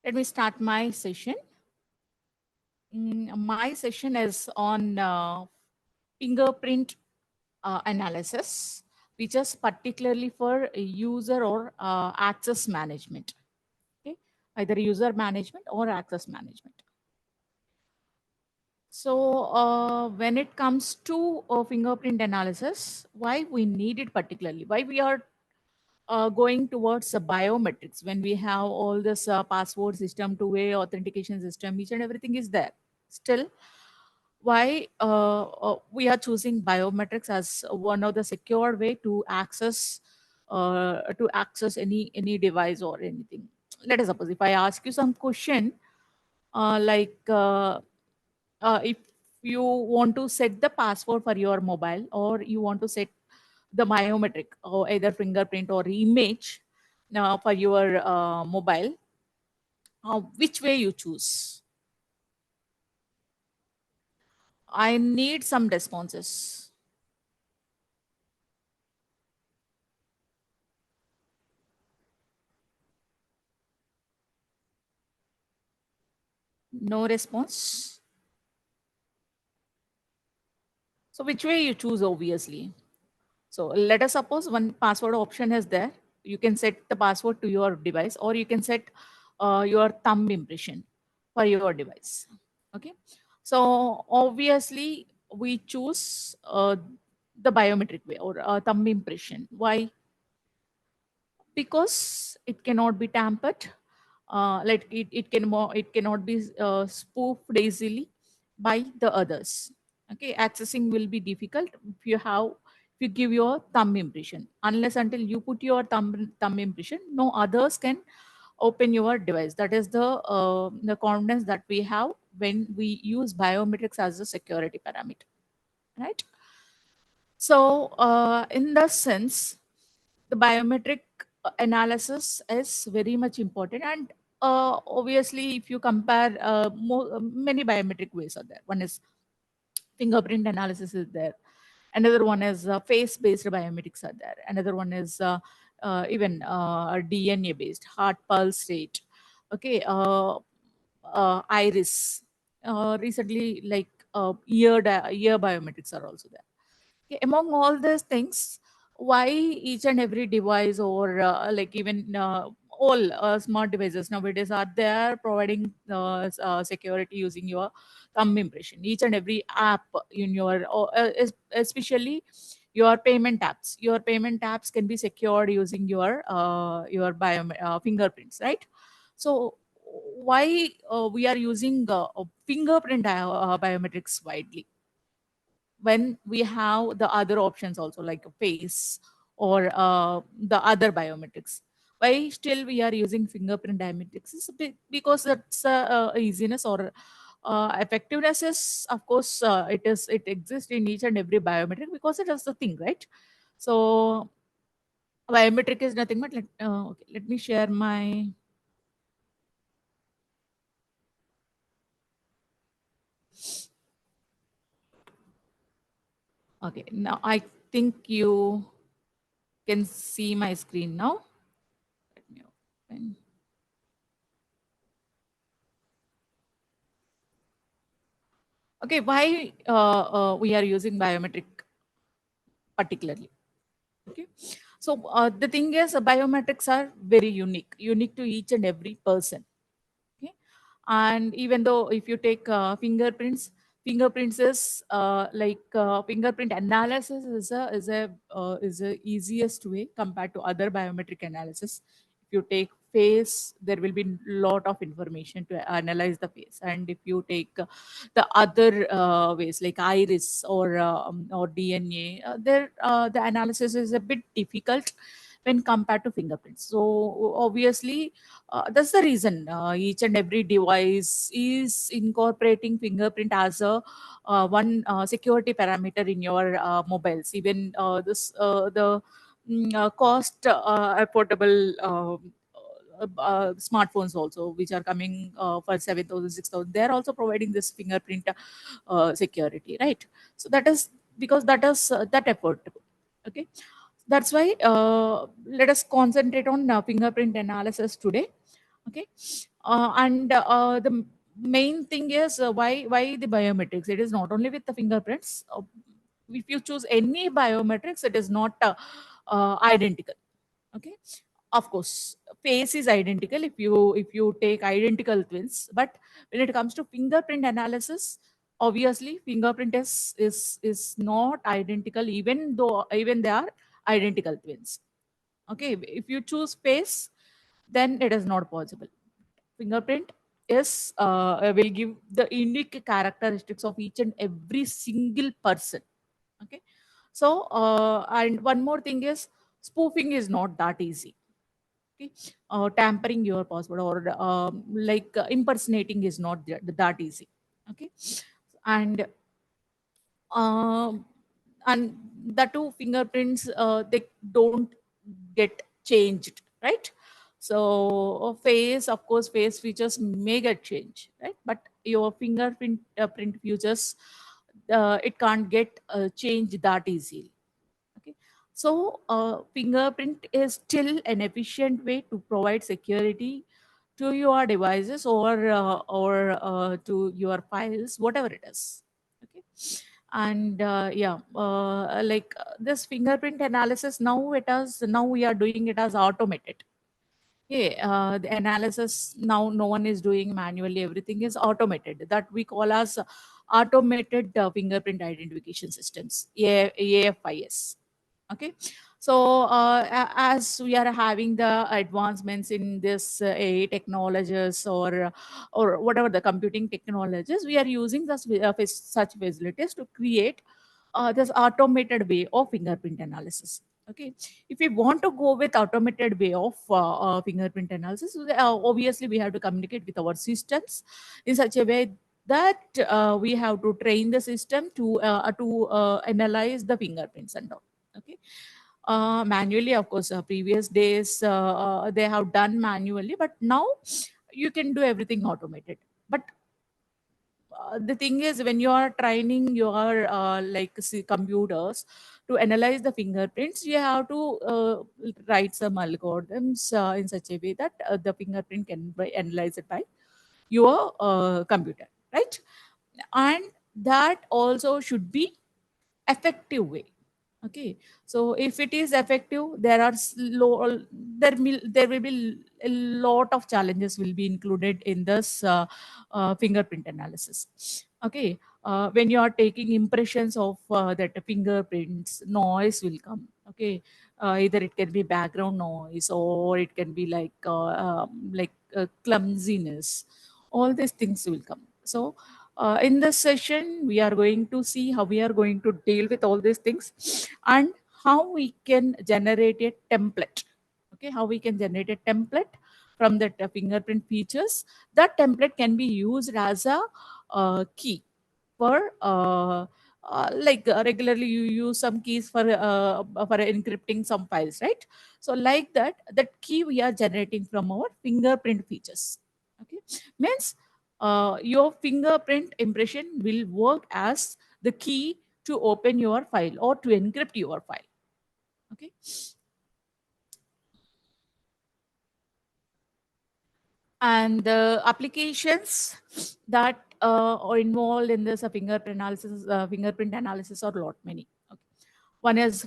let me start my session. My session is on fingerprint analysis, which is particularly for user or access management. Okay, either user management or access management. So when it comes to fingerprint analysis, why we need it particularly, why we are going towards biometrics when we have all this password system, two-way authentication system, each and everything is there. Still, why we are choosing biometrics as one of the secure way to access any device or anything. Let us suppose if I ask you some question if you want to set the password for your mobile, or you want to set the biometric or either fingerprint or image for your mobile, which way you choose? I need some responses. No response. So which way you choose, obviously. So let us suppose one password option is there. You can set the password to your device, or you can set your thumb impression for your device. Okay. So obviously we choose the biometric way, or thumb impression. Why? Because it cannot be tampered, it cannot be spoofed easily by the others. Okay, accessing will be difficult if you give your thumb impression. Unless until you put your thumb impression, no others can open your device. That is the confidence that we have when we use biometrics as a security parameter, right? So in the sense, the biometric analysis is very much important. And obviously if you compare many biometric ways are there. One is fingerprint analysis is there, another one is face based biometrics are there, another one is even DNA based heart pulse rate. Okay, iris, recently like ear biometrics are also there. Okay, among all these things, why each and every device, or like even all smart devices nowadays are there providing security using your thumb impression? Each and every app in your, especially your payment apps can be secured using your fingerprints, right? So why we are using fingerprint biometrics widely when we have the other options also, like face or the other biometrics? Why still we are using fingerprint biometrics? Is because that's easiness, or effectiveness is, of course, it exists in each and every biometric because it is the thing, right? So biometric is nothing but okay, let me share my. Okay, now I think you can see my screen now. Let me open. Okay, why we are using biometric particularly? Okay, so the thing is, biometrics are very unique to each and every person. Okay, and even though if you take fingerprints is fingerprint analysis is a easiest way compared to other biometric analysis. If you take face, there will be lot of information to analyze the face, and if you take the other ways like iris or DNA, the analysis is a bit difficult when compared to fingerprints. So obviously that's the reason each and every device is incorporating fingerprint as a one security parameter in your mobiles. Even the cost affordable smartphones also, which are coming for 7,000, 6,000. They are also providing this fingerprint security, right? So that is because that is that effort. Okay, that's why let us concentrate on fingerprint analysis today. Okay, and the main thing is why the biometrics. It is not only with the fingerprints. If you choose any biometrics, it is not identical. Okay, of course face is identical if you take identical twins, but when it comes to fingerprint analysis, obviously fingerprint is not identical, even they are identical twins. Okay, if you choose face, then it is not possible. Fingerprint is will give the unique characteristics of each and every single person. Okay, so and one more thing is spoofing is not that easy. Okay, tampering your password or impersonating is not that easy. Okay, and um, and the two fingerprints they don't get changed, right? So face, of course, face features may get changed, right? But your fingerprint print features, it can't get changed that easily. Okay, so fingerprint is still an efficient way to provide security to your devices or to your files, whatever it is. Okay, and this fingerprint analysis, now we are doing it as automated. Okay, the analysis now no one is doing manually, everything is automated, that we call as automated fingerprint identification systems, AFIS. Okay, so as we are having the advancements in this AI technologies or whatever the computing technologies, we are using such facilities to create this automated way of fingerprint analysis. Okay, if we want to go with automated way of fingerprint analysis, obviously we have to communicate with our systems in such a way that we have to train the system to analyze the fingerprints and all. Okay, manually, of course, previous days they have done manually, but now you can do everything automated. But the thing is, when you are training your computers to analyze the fingerprints, you have to write some algorithms in such a way that the fingerprint can be analyzed by your computer, right? And that also should be effective way. Okay, so if it is effective, there will be a lot of challenges will be included in this fingerprint analysis. Okay, when you are taking impressions of that fingerprints, noise will come. Okay, either it can be background noise or it can be clumsiness. All these things will come. So in this session, we are going to see how we are going to deal with all these things and how we can generate a template. Okay, how we can generate a template from the fingerprint features. That template can be used as a key for regularly you use some keys for encrypting some files, right? So like that key we are generating from our fingerprint features. Okay, means your fingerprint impression will work as the key to open your file or to encrypt your file. Okay, and the applications that are involved in this fingerprint analysis are a lot many. Okay.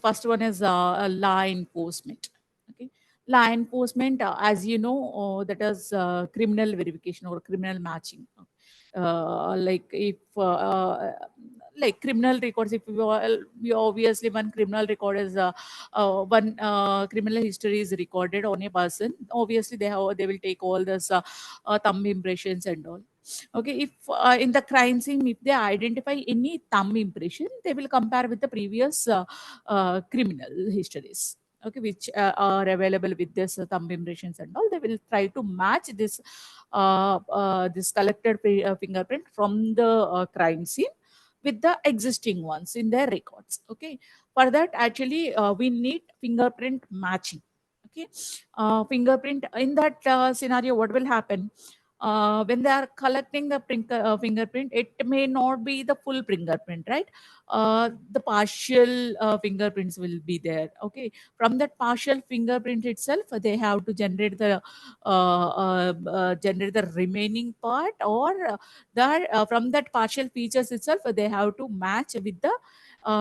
First one is law enforcement. Okay, law enforcement, as you know, that is criminal verification or criminal matching. Like if like criminal records, if you obviously one criminal record is one criminal history is recorded on a person, obviously they will take all this thumb impressions and all. Okay, if in the crime scene, if they identify any thumb impression, they will compare with the previous criminal histories. Okay, which are available with this thumb impressions and all. They will try to match this collected fingerprint from the crime scene with the existing ones in their records. Okay, for that actually we need fingerprint matching. Okay, fingerprint in that scenario, what will happen? When they are collecting the fingerprint, it may not be the full fingerprint, right? The partial fingerprints will be there. Okay, from that partial fingerprint itself, they have to generate the remaining part, or that from that partial features itself, they have to match with the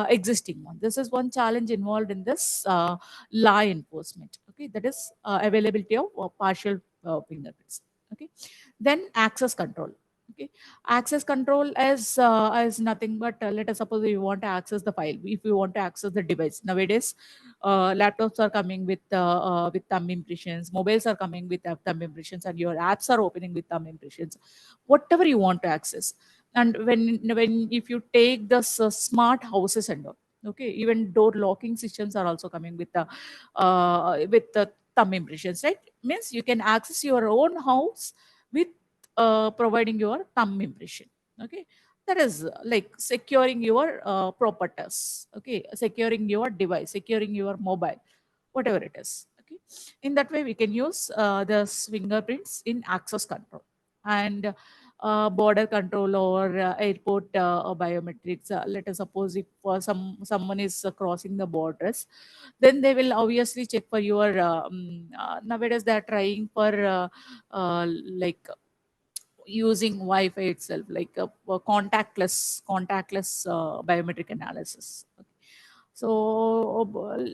existing one. This is one challenge involved in this law enforcement. Okay, that is availability of partial fingerprints. Okay, then access control. Okay, access control is nothing but, let us suppose you want to access the file, if you want to access the device. Nowadays laptops are coming with thumb impressions, mobiles are coming with thumb impressions, and your apps are opening with thumb impressions, whatever you want to access. And when if you take the smart houses and all, okay, even door locking systems are also coming with the thumb impressions, right? Means you can access your own house with providing your thumb impression. Okay, that is like securing your properties. Okay, securing your device, securing your mobile, whatever it is. Okay, in that way we can use the fingerprints in access control. And border control or airport biometrics. Let us suppose if someone is crossing the borders, then they will obviously check for your nowadays they are trying for like using Wi-Fi itself, like a contactless biometric analysis. Okay. So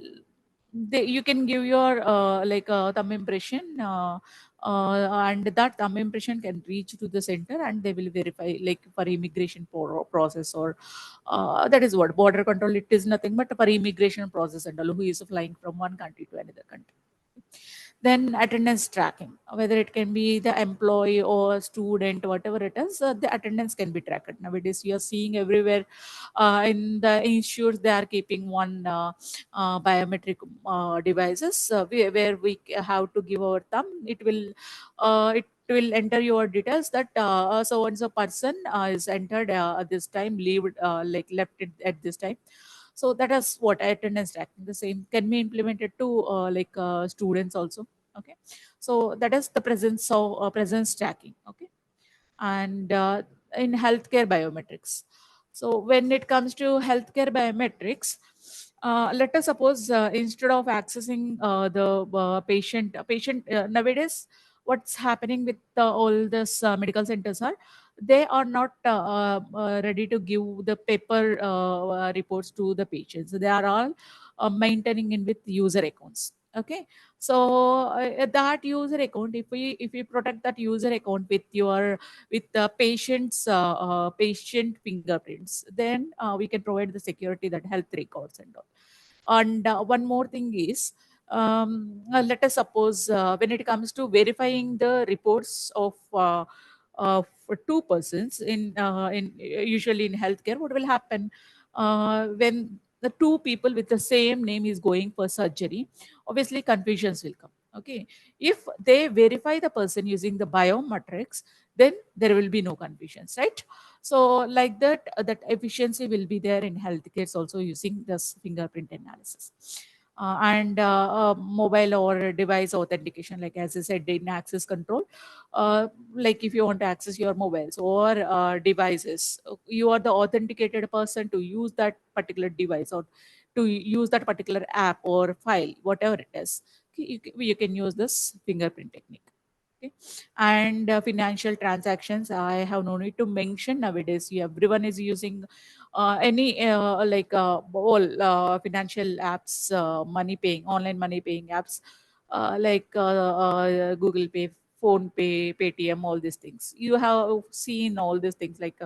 you can give your like thumb impression, and that thumb impression can reach to the center, and they will verify, like for immigration process, or that is what border control. It is nothing but for immigration process and all, who is flying from one country to another country. Then attendance tracking, whether it can be the employee or student, whatever it is, the attendance can be tracked. Nowadays you are seeing everywhere in the institutes they are keeping one biometric devices, where we have to give our thumb. It will enter your details that so and so person is entered at this time, leave like left it at this time. So that is what attendance tracking. The same can be implemented to like students also. Okay, so that is the presence tracking. Okay, and in healthcare biometrics. So when it comes to healthcare biometrics, let us suppose instead of accessing the patient nowadays, what's happening with all this medical centers are, they are not ready to give the paper reports to the patients. They are all maintaining in with user accounts. Okay, so that user account, if we protect that user account with the patient fingerprints, then we can provide the security, that health records and all. And one more thing is, let us suppose when it comes to verifying the reports for two persons in usually in healthcare, what will happen when the two people with the same name is going for surgery? Obviously confusions will come. Okay, if they verify the person using the biometrics, then there will be no confusions, right? So like that, that efficiency will be there in healthcare also, using this fingerprint analysis. And mobile or device authentication, like as I said, in access control, like if you want to access your mobiles or devices, you are the authenticated person to use that particular device, or to use that particular app or file, whatever it is. You can use this fingerprint technique. Okay, and financial transactions, I have no need to mention. Nowadays everyone is using any like all financial apps, money paying, online money paying apps, like Google Pay, Phone Pay, Paytm, all these things. You have seen all these things, like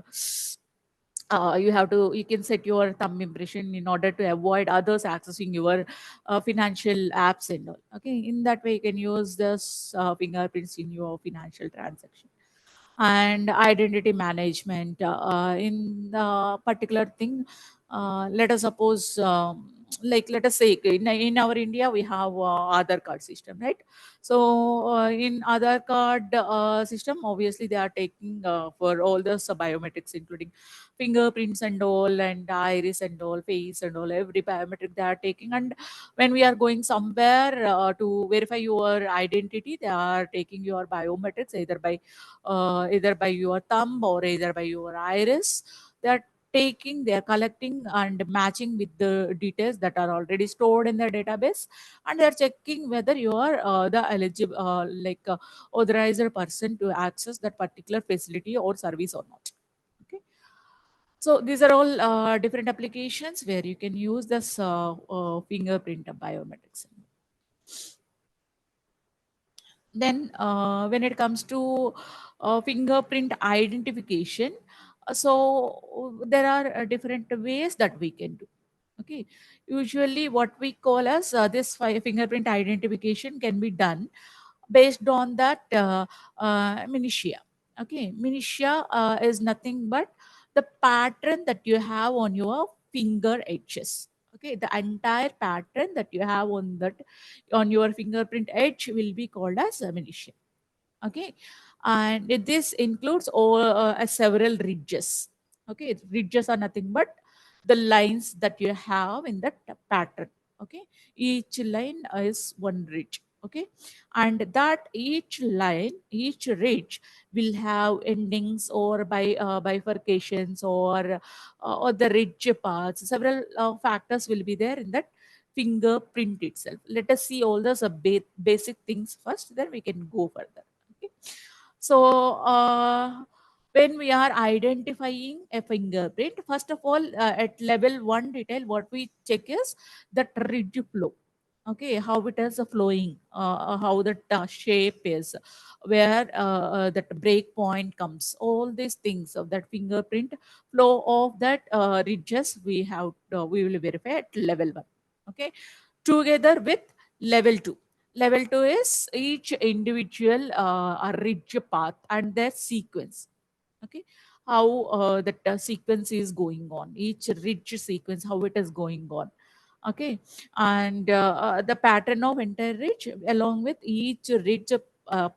you can set your thumb impression in order to avoid others accessing your financial apps and all. Okay, in that way you can use this fingerprints in your financial transaction. And identity management, in the particular thing, let us suppose like let us say in our India we have Aadhaar card system, right? So in Aadhaar card system, obviously they are taking for all the biometrics, including fingerprints and all, and iris and all, face and all, every biometric they are taking. And when we are going somewhere to verify your identity, they are taking your biometrics either by your thumb or either by your iris. They are taking, they are collecting and matching with the details that are already stored in the database, and they are checking whether you are the eligible authorized person to access that particular facility or service or not. Okay, so these are all different applications where you can use this fingerprint biometrics. Then when it comes to fingerprint identification, there are different ways that we can do. Okay, usually what we call as this fingerprint identification can be done based on that minutia. Okay, minutia is nothing but the pattern that you have on your finger edges. Okay, the entire pattern that you have on your fingerprint edge will be called as a minutia. Okay, and this includes all several ridges. Okay, ridges are nothing but the lines that you have in that pattern. Okay, each line is one ridge. Okay, and that each line, each ridge will have endings or bifurcations or the ridge parts. Several factors will be there in that fingerprint itself. Let us see all those basic things first, then we can go further. Okay. So when we are identifying a fingerprint, first of all, at level 1 detail, what we check is that ridge flow. Okay, how it is flowing, how the shape is, where that break point comes, all these things of that fingerprint flow of that ridges we will verify at level 1. Okay, together with level 2. Level 2 is each individual ridge path and their sequence. Okay, how that sequence is going on, each ridge sequence, how it is going on. Okay, and the pattern of entire ridge along with each ridge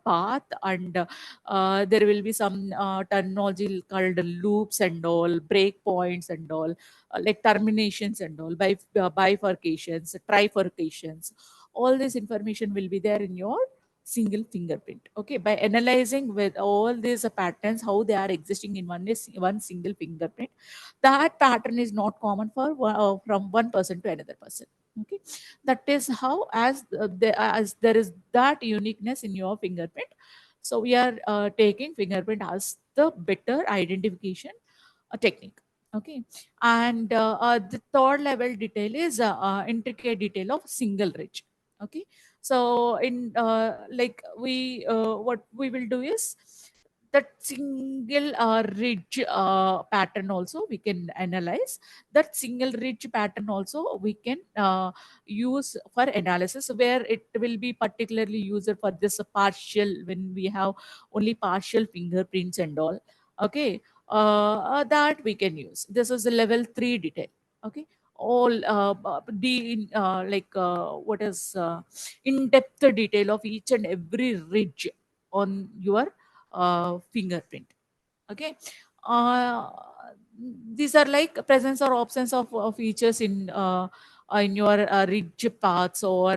path, and there will be some terminology called loops and all, break points and all, like terminations and all, bifurcations, trifurcations. All this information will be there in your single fingerprint. Okay, by analyzing with all these patterns how they are existing in one single fingerprint, that pattern is not common for from one person to another person. Okay, that is how, as there is that uniqueness in your fingerprint, so we are taking fingerprint as the better identification technique. Okay, and the third level detail is intricate detail of single ridge. Okay, so in what we will do is that single ridge pattern also we can analyze. That single ridge pattern also we can use for analysis, where it will be particularly used for this partial, when we have only partial fingerprints and all. Okay, that we can use. This is a level 3 detail. Okay, all what is in-depth detail of each and every ridge on your fingerprint. Okay, uh, these are like presence or absence of features in your ridge paths or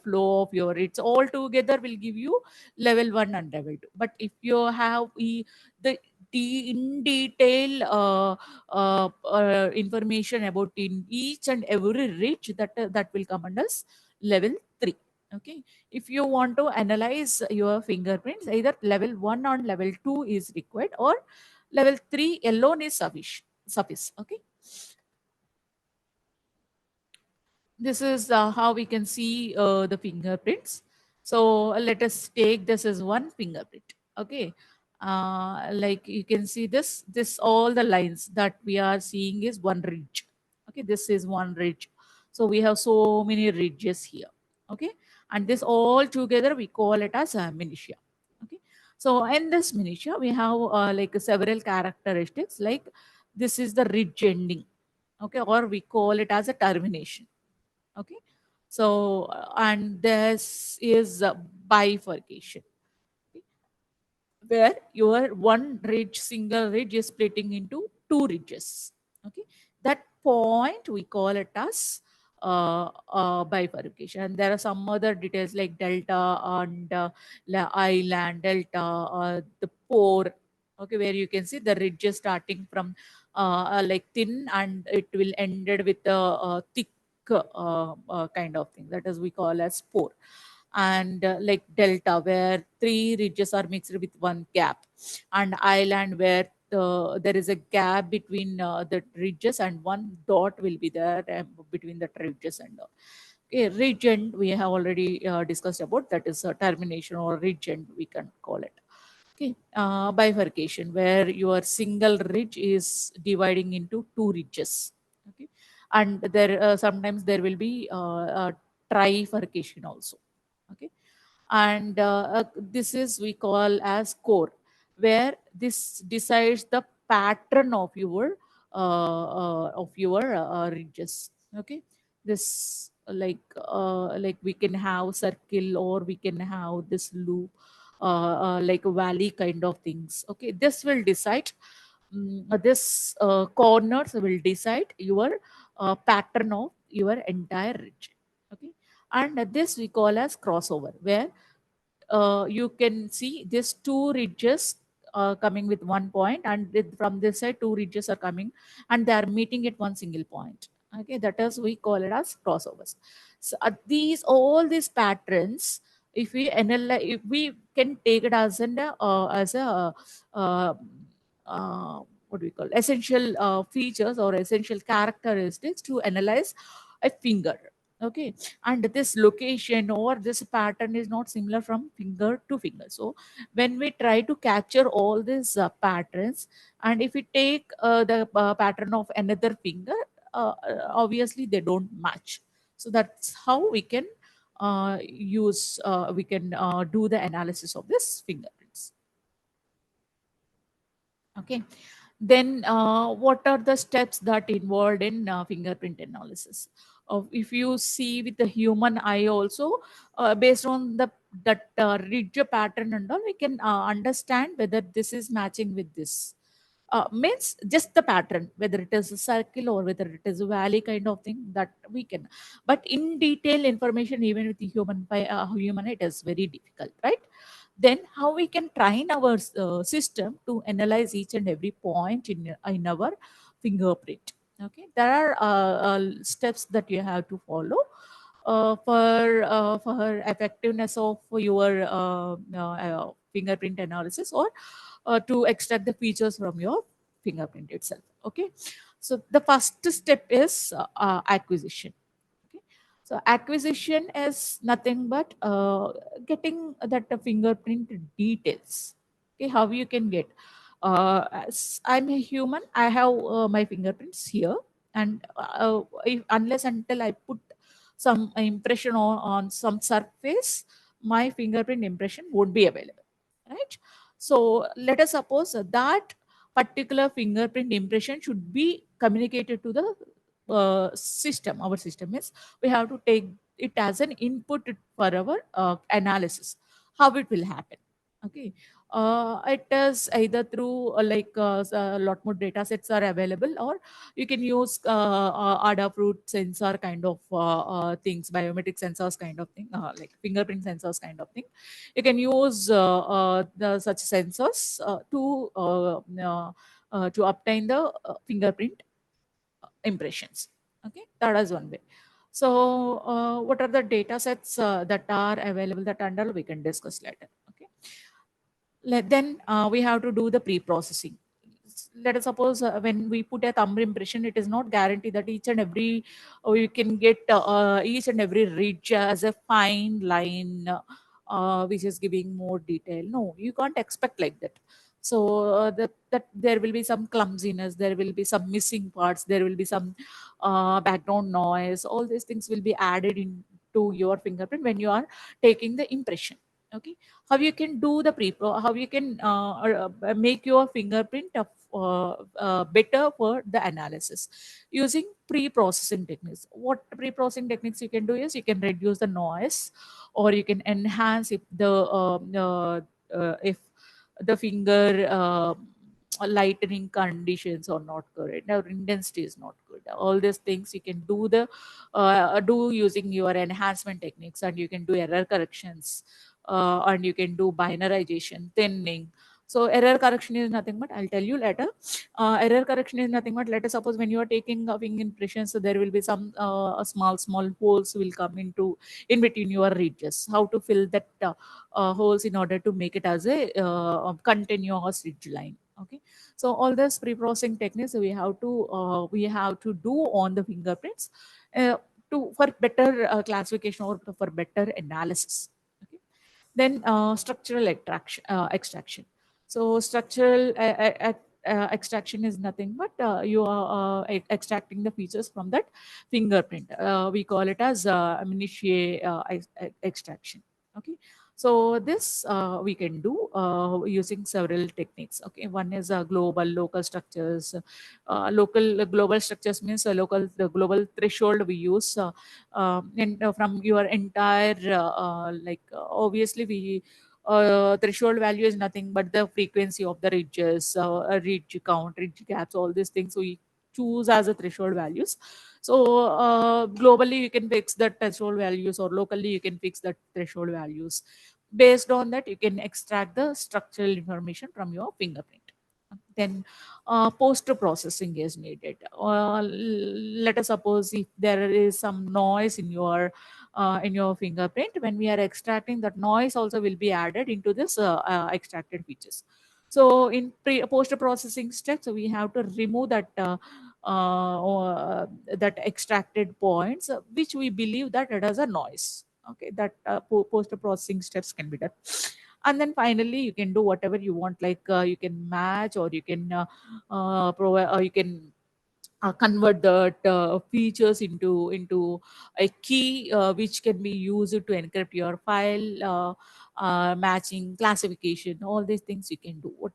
flow of your ridge all together will give you level 1 and level 2. But if you have the in detail information about in each and every ridge, that will come under level 3. Okay, if you want to analyze your fingerprints, either level 1 or level 2 is required, or level 3 alone is suffice. Okay, this is how we can see the fingerprints. So let us take this as one fingerprint. Okay, like you can see this all the lines that we are seeing is one ridge. Okay, this is one ridge, so we have so many ridges here. Okay, and this all together we call it as a minutia. Okay, so in this minutia we have like several characteristics, like this is the ridge ending. Okay, or we call it as a termination. So, and this is bifurcation, where your one ridge, single ridge, is splitting into two ridges. Okay, that point we call it as bifurcation. And there are some other details like delta and island, delta, the pore. Okay, where you can see the ridges starting from like thin, and it will ended with a thick kind of thing. That is we call as pore. And like delta, where three ridges are mixed with one gap, and island, where there is a gap between the ridges, and one dot will be there between the ridges and okay, region we have already discussed about, that is a termination or region we can call it. Okay, bifurcation, where your single ridge is dividing into two ridges. Okay, and there sometimes there will be trifurcation also. Okay, and this is we call as core, where this decides the pattern of your ridges. Okay, this like we can have circle, or we can have this loop, like a valley kind of things. Okay, this will decide, this corners will decide your pattern of your entire ridge. Okay, and this we call as crossover, where you can see these two ridges coming with one point, and from this side two ridges are coming, and they are meeting at one single point. Okay, that is we call it as crossovers. So these all these patterns, if we analyze, if we can take it as an as a uh, what do we call essential features or essential characteristics to analyze a finger. Okay, and this location or this pattern is not similar from finger to finger. So when we try to capture all these patterns, and if we take the pattern of another finger, obviously they don't match. So that's how we can we can do the analysis of this fingerprints. Okay, then what are the steps that involved in fingerprint analysis? If you see with the human eye also, based on the that ridge pattern and all, we can understand whether this is matching with this. Means just the pattern, whether it is a circle or whether it is a valley kind of thing, that we can. But in detail information, even with the human eye, it is very difficult, right? Then how we can train our system to analyze each and every point in our fingerprint. Okay, there are steps that you have to follow for effectiveness of your fingerprint analysis, or to extract the features from your fingerprint itself. Okay, so the first step is acquisition. Okay, so acquisition is nothing but getting that fingerprint details. Okay, how you can get, as I'm a human, I have my fingerprints here, and unless until I put some impression on some surface, my fingerprint impression won't be available, right? So let us suppose that particular fingerprint impression should be communicated to the system. Our system is, we have to take it as an input for our analysis. How it will happen? Okay, it is either through a lot more data sets are available, or you can use Adafruit sensor kind of things, biometric sensors kind of thing, like fingerprint sensors kind of thing. You can use such sensors to obtain the fingerprint impressions. Okay, that is one way. So what are the data sets that are available, that under we can discuss later. Okay, then we have to do the pre-processing. Let us suppose when we put a thumb impression, it is not guaranteed that each and every you can get each and every ridge as a fine line which is giving more detail. No, you can't expect like that. So that there will be some clumsiness, there will be some missing parts, there will be some background noise. All these things will be added into your fingerprint when you are taking the impression. Okay, how you can do the how you can make your fingerprint of, better for the analysis using pre-processing techniques. What pre-processing techniques you can do is you can reduce the noise, or you can enhance if the finger lightening conditions are not correct, or intensity is not good. All these things you can do using your enhancement techniques, and you can do error corrections, and you can do binarization, thinning. So error correction is nothing but, I'll tell you later. Error correction is nothing but, let us suppose when you are taking finger impressions, so there will be some small holes will come in between your ridges. How to fill that holes in order to make it as a continuous ridge line. Okay, so all these pre-processing techniques we have to do on the fingerprints, uh, for better classification or for better analysis. Okay, then structural extraction. So structural extraction is nothing but, you are extracting the features from that fingerprint. We call it as minutiae extraction. Okay, so this we can do using several techniques. Okay, one is local structures. Global structures means the global threshold we use, and from your entire obviously we threshold value is nothing but the frequency of the ridges, ridge count, ridge gaps, all these things we choose as a threshold values. So globally you can fix the threshold values, or locally you can fix the threshold values. Based on that, you can extract the structural information from your fingerprint. Then post processing is needed. Let us suppose if there is some noise in your fingerprint, when we are extracting, that noise also will be added into this extracted features. So in post processing steps, we have to remove that extracted points, which we believe that it has a noise. Okay, that post processing steps can be done. And then finally you can do whatever you want, like you can match, or you can provide, or you can convert the features into a key, which can be used to encrypt your file, matching, classification, all these things you can do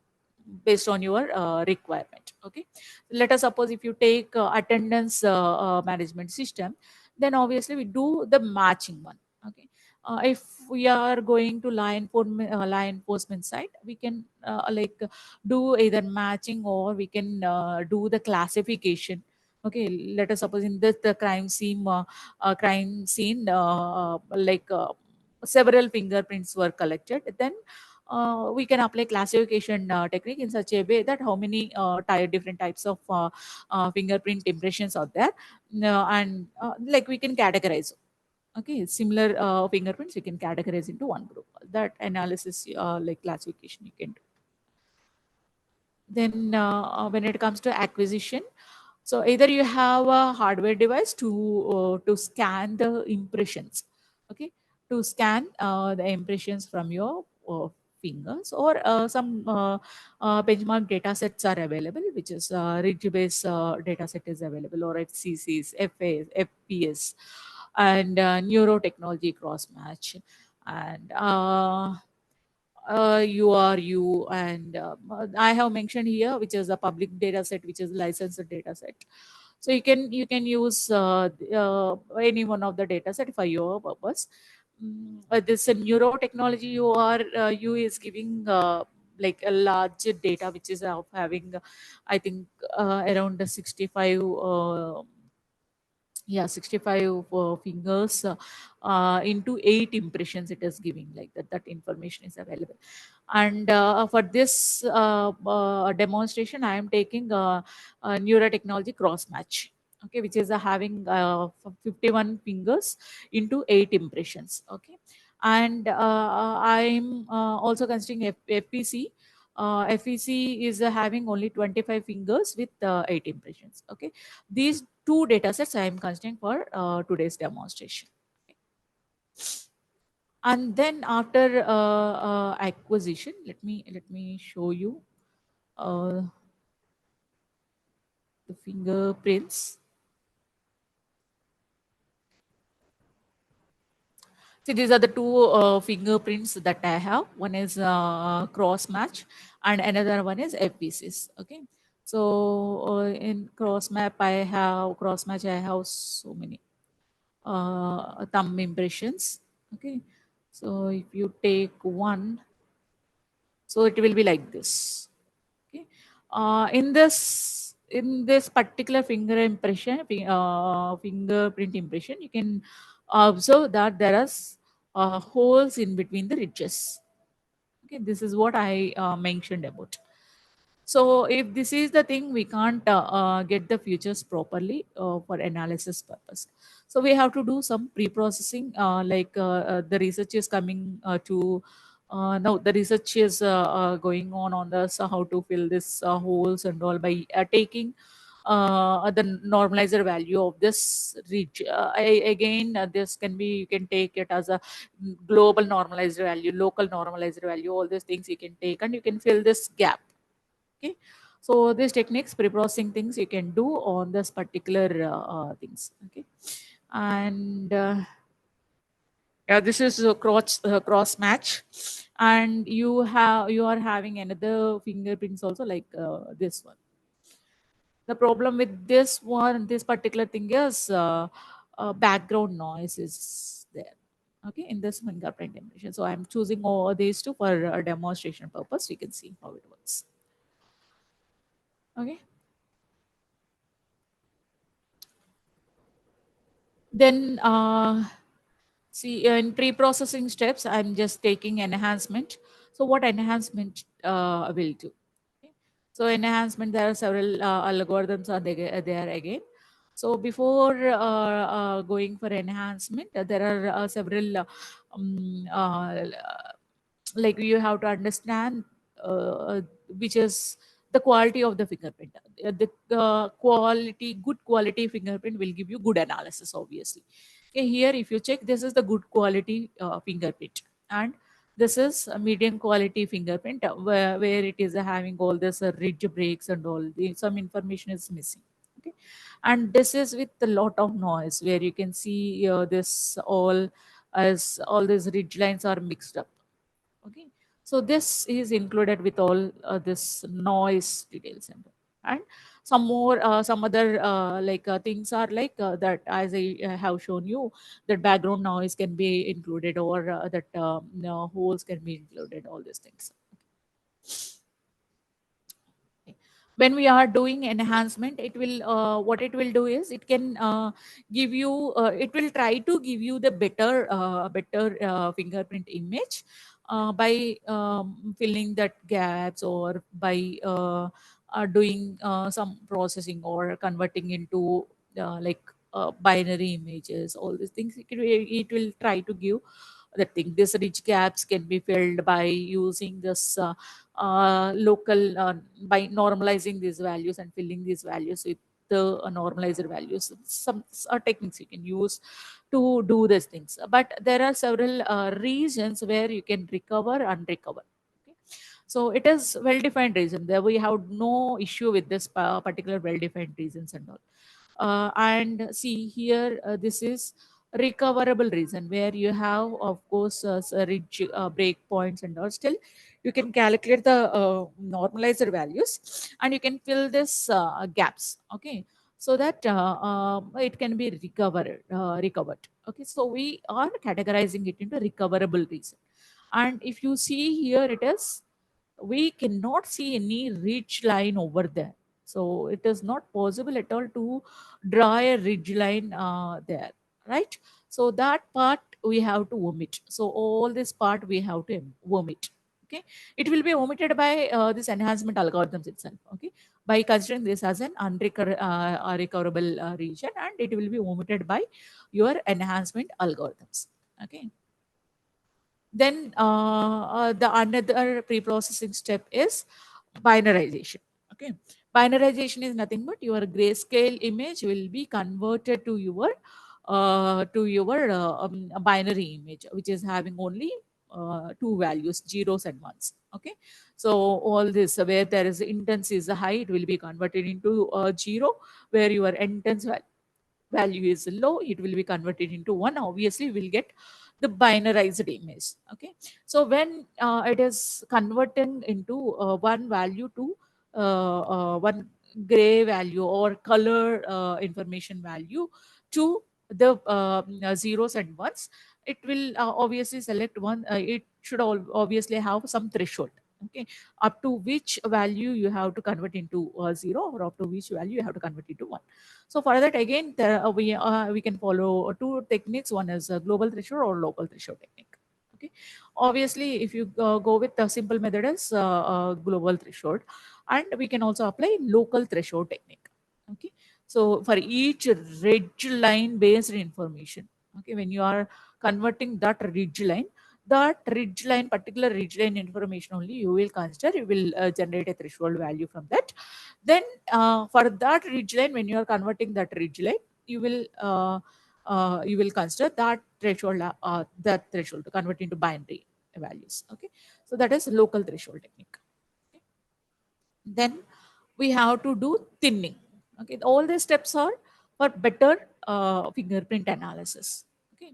based on your requirement. Okay, let us suppose if you take attendance management system, then obviously we do the matching one. Okay, if we are going to law enforcement side, we can do either matching, or we can do the classification. Okay, let us suppose in this the crime scene, several fingerprints were collected. Then we can apply classification technique in such a way that how many different types of fingerprint impressions are there. And like we can categorize. Okay, similar fingerprints you can categorize into one group. That analysis, like classification, you can do. Then when it comes to acquisition, so either you have a hardware device to scan the impressions. Okay, to scan the impressions from your fingers, or some benchmark data sets are available, which is ridge based data set is available, or FCCs, FAs, FPS, and neurotechnology cross match, and URU, and I have mentioned here, which is a public data set, which is licensed data set. So you can use any one of the data set for your purpose. This neurotechnology you is giving like a large data, which is of having I think around 65 65 fingers into 8 impressions it is giving, like that information is available. And for this demonstration I am taking neurotechnology cross match. Okay, which is having 51 fingers into 8 impressions. Okay, and I'm also considering FPC. FEC is having only 25 fingers with 8 impressions. Okay, these two data sets I am considering for today's demonstration. And then after acquisition, let me show you uh, the fingerprints. See, these are the two fingerprints that I have. One is cross match and another one is FPCs. Okay. So in cross match, I have so many thumb impressions. Okay. So if you take one, so it will be like this. Okay. In this particular fingerprint impression, you can observe that there are holes in between the ridges. Okay, this is what I mentioned about. So if this is the thing, we can't get the features properly for analysis purpose. So we have to do some pre-processing, the research is coming to now the research is going on this how to fill this holes and all by taking the normalizer value of this ridge. Again, this can be, you can take it as a global normalized value, local normalized value, all these things you can take and you can fill this gap. Okay, so these techniques, pre-processing things you can do on this particular things. Okay, and yeah, this is a cross match, and you are having another fingerprints also like this one. The problem with this particular thing is background noise is there. Okay, in this fingerprint impression. So I'm choosing all these two for a demonstration purpose. You can see how it works. Okay. Then see, in pre-processing steps, I'm just taking enhancement. So what enhancement will do? Okay. So enhancement, there are several algorithms are there again. So before going for enhancement, there are several like you have to understand which is the quality of the fingerprint. Good quality fingerprint will give you good analysis, obviously. Okay, here if you check, this is the good quality fingerprint, and this is a medium quality fingerprint where it is having all this ridge breaks and all. Some information is missing. Okay, and this is with a lot of noise where you can see this all as all these ridge lines are mixed up. Okay, so this is included with all this noise details and some more some other things are like that, as I have shown you, that background noise can be included, or that holes can be included, all these things. When we are doing enhancement, it will what it will do is it can give you it will try to give you the better fingerprint image by filling that gaps, or by doing some processing or converting into binary images, all these things. It will try to give the thing. These rich gaps can be filled by using this local by normalizing these values and filling these values with the normalizer values. Some techniques you can use to do these things, but there are several regions where you can recover and recover. Okay, so it is well defined region, there we have no issue with this particular well defined regions and all. And see here, this is recoverable region where you have, of course, ridge break points and all. Still you can calculate the normalizer values and you can fill this gaps. Okay, so that it can be recovered. Okay, so we are categorizing it into recoverable region. And if you see here, it is, we cannot see any ridge line over there. So it is not possible at all to draw a ridge line there, right? So that part we have to omit. So all this part we have to omit. Okay, it will be omitted by this enhancement algorithms itself. Okay, by considering this as an recoverable region, and it will be omitted by your enhancement algorithms. Okay. Then the another pre-processing step is binarization. Okay, binarization is nothing but your grayscale image will be converted to your a binary image, which is having only two values, zeros and ones. Okay, so all this where there is intense is high, it will be converted into zero. Where your intense value is low, it will be converted into one. Obviously, we'll get the binarized image. Okay, so when it is converting into one value to one gray value or color information value to the zeros and ones, it will obviously select one. It should obviously have some threshold. Okay, up to which value you have to convert into 0, or up to which value you have to convert into 1. So for that, again, we can follow two techniques. One is a global threshold or local threshold technique. Okay, obviously, if you go with the simple method as global threshold, and we can also apply local threshold technique. Okay, so for each ridge line based information, okay, when you are converting that ridge line, particular ridge line information only you will consider, you will generate a threshold value from that. Then for that ridge line, when you are converting that ridge line, you will consider that threshold to convert into binary values. Okay, so that is local threshold technique. Okay. Then we have to do thinning. Okay, all these steps are for better fingerprint analysis. Okay,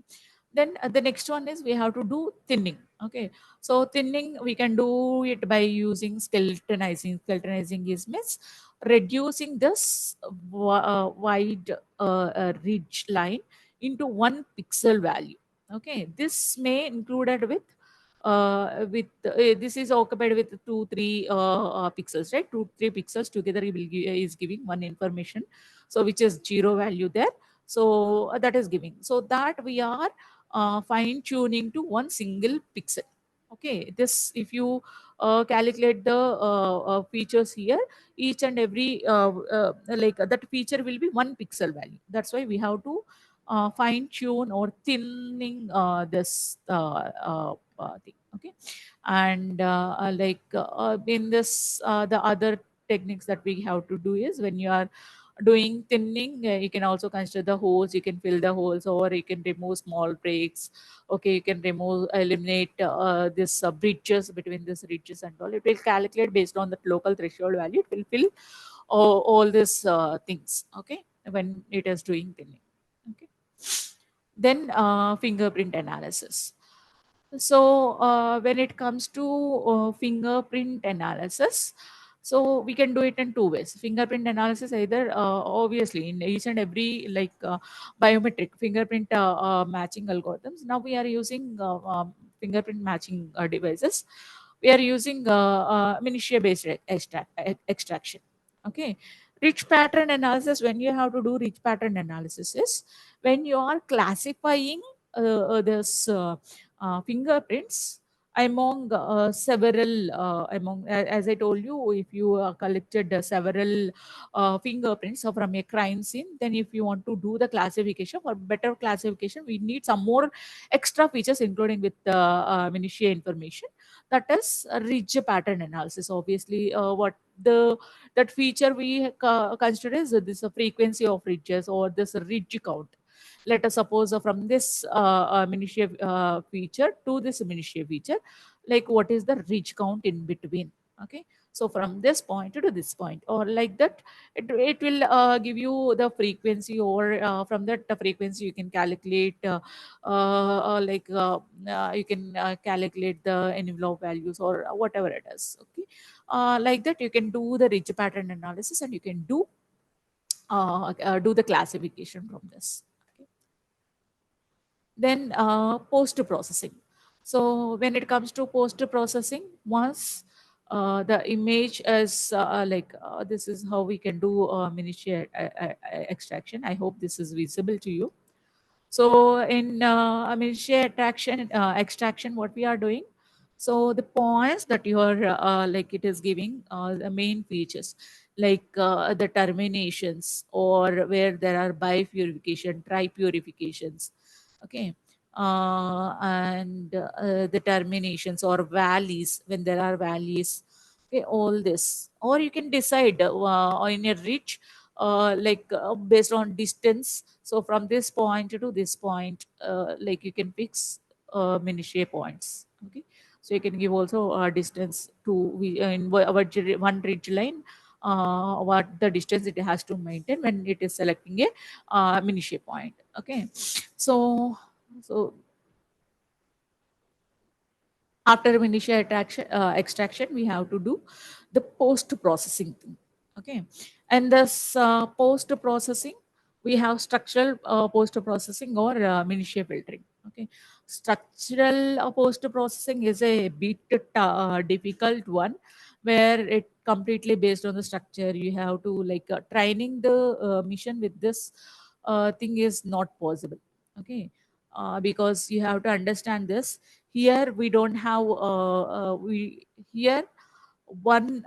then the next one is we have to do thinning. Okay, so thinning we can do it by using skeletonizing. Skeletonizing is means reducing this wide ridge line into 1 pixel value. Okay, this may included with this is occupied with 2 3 pixels, right? 2 3 pixels together is giving one information, so which is 0 value there. So that is giving, so that we are fine tuning to one single pixel. Okay, this if you calculate the features here, each and every like that feature will be 1 pixel value. That's why we have to fine tune or thinning this thing. Okay, and in this the other techniques that we have to do is when you are doing thinning, you can also consider the holes, you can fill the holes, or you can remove small breaks. Okay, you can eliminate this bridges between these ridges and all. It will calculate based on the local threshold value, it will fill all these things. Okay, when it is doing thinning. Okay, then fingerprint analysis. So when it comes to fingerprint analysis, so we can do it in two ways. Fingerprint analysis, either obviously in each and every biometric fingerprint matching algorithms. Now we are using fingerprint matching devices. We are using minutiae based extraction. Okay, rich pattern analysis. When you have to do rich pattern analysis is when you are classifying this fingerprints among several as I told you, if you collected several fingerprints from a crime scene, then if you want to do the classification, for better classification we need some more extra features including with the minutiae information, that is ridge pattern analysis. Obviously what the that feature we consider is this frequency of ridges or this ridge count. Let us suppose from this minutiae feature to this minutiae feature, like what is the ridge count in between. Okay, so from this point to this point, or like that, it will give you the frequency, or from that frequency you can calculate you can calculate the envelope values or whatever it is. Okay, like that you can do the ridge pattern analysis, and you can do the classification from this. Okay. Then post processing. So when it comes to post processing, once the image is this is how we can do miniature extraction. I hope this is visible to you. So in miniature extraction, what we are doing, so the points that you are like it is giving the main features, like the terminations, or where there are bipurification, tripurifications. Okay, and the terminations or valleys, when there are valleys. Okay, all this, or you can decide in a ridge based on distance. So from this point to this point, like you can fix minutiae points. Okay, so you can give also a distance to one ridge line, what the distance it has to maintain when it is selecting a minutiae point. Okay, so After initial extraction, we have to do the post processing thing. Okay, and this post processing, we have structural post processing or minutiae filtering. Okay, structural post processing is a bit difficult one, where it completely based on the structure. You have to like training the mission with this thing is not possible. Okay, because you have to understand this. Here we don't have we here one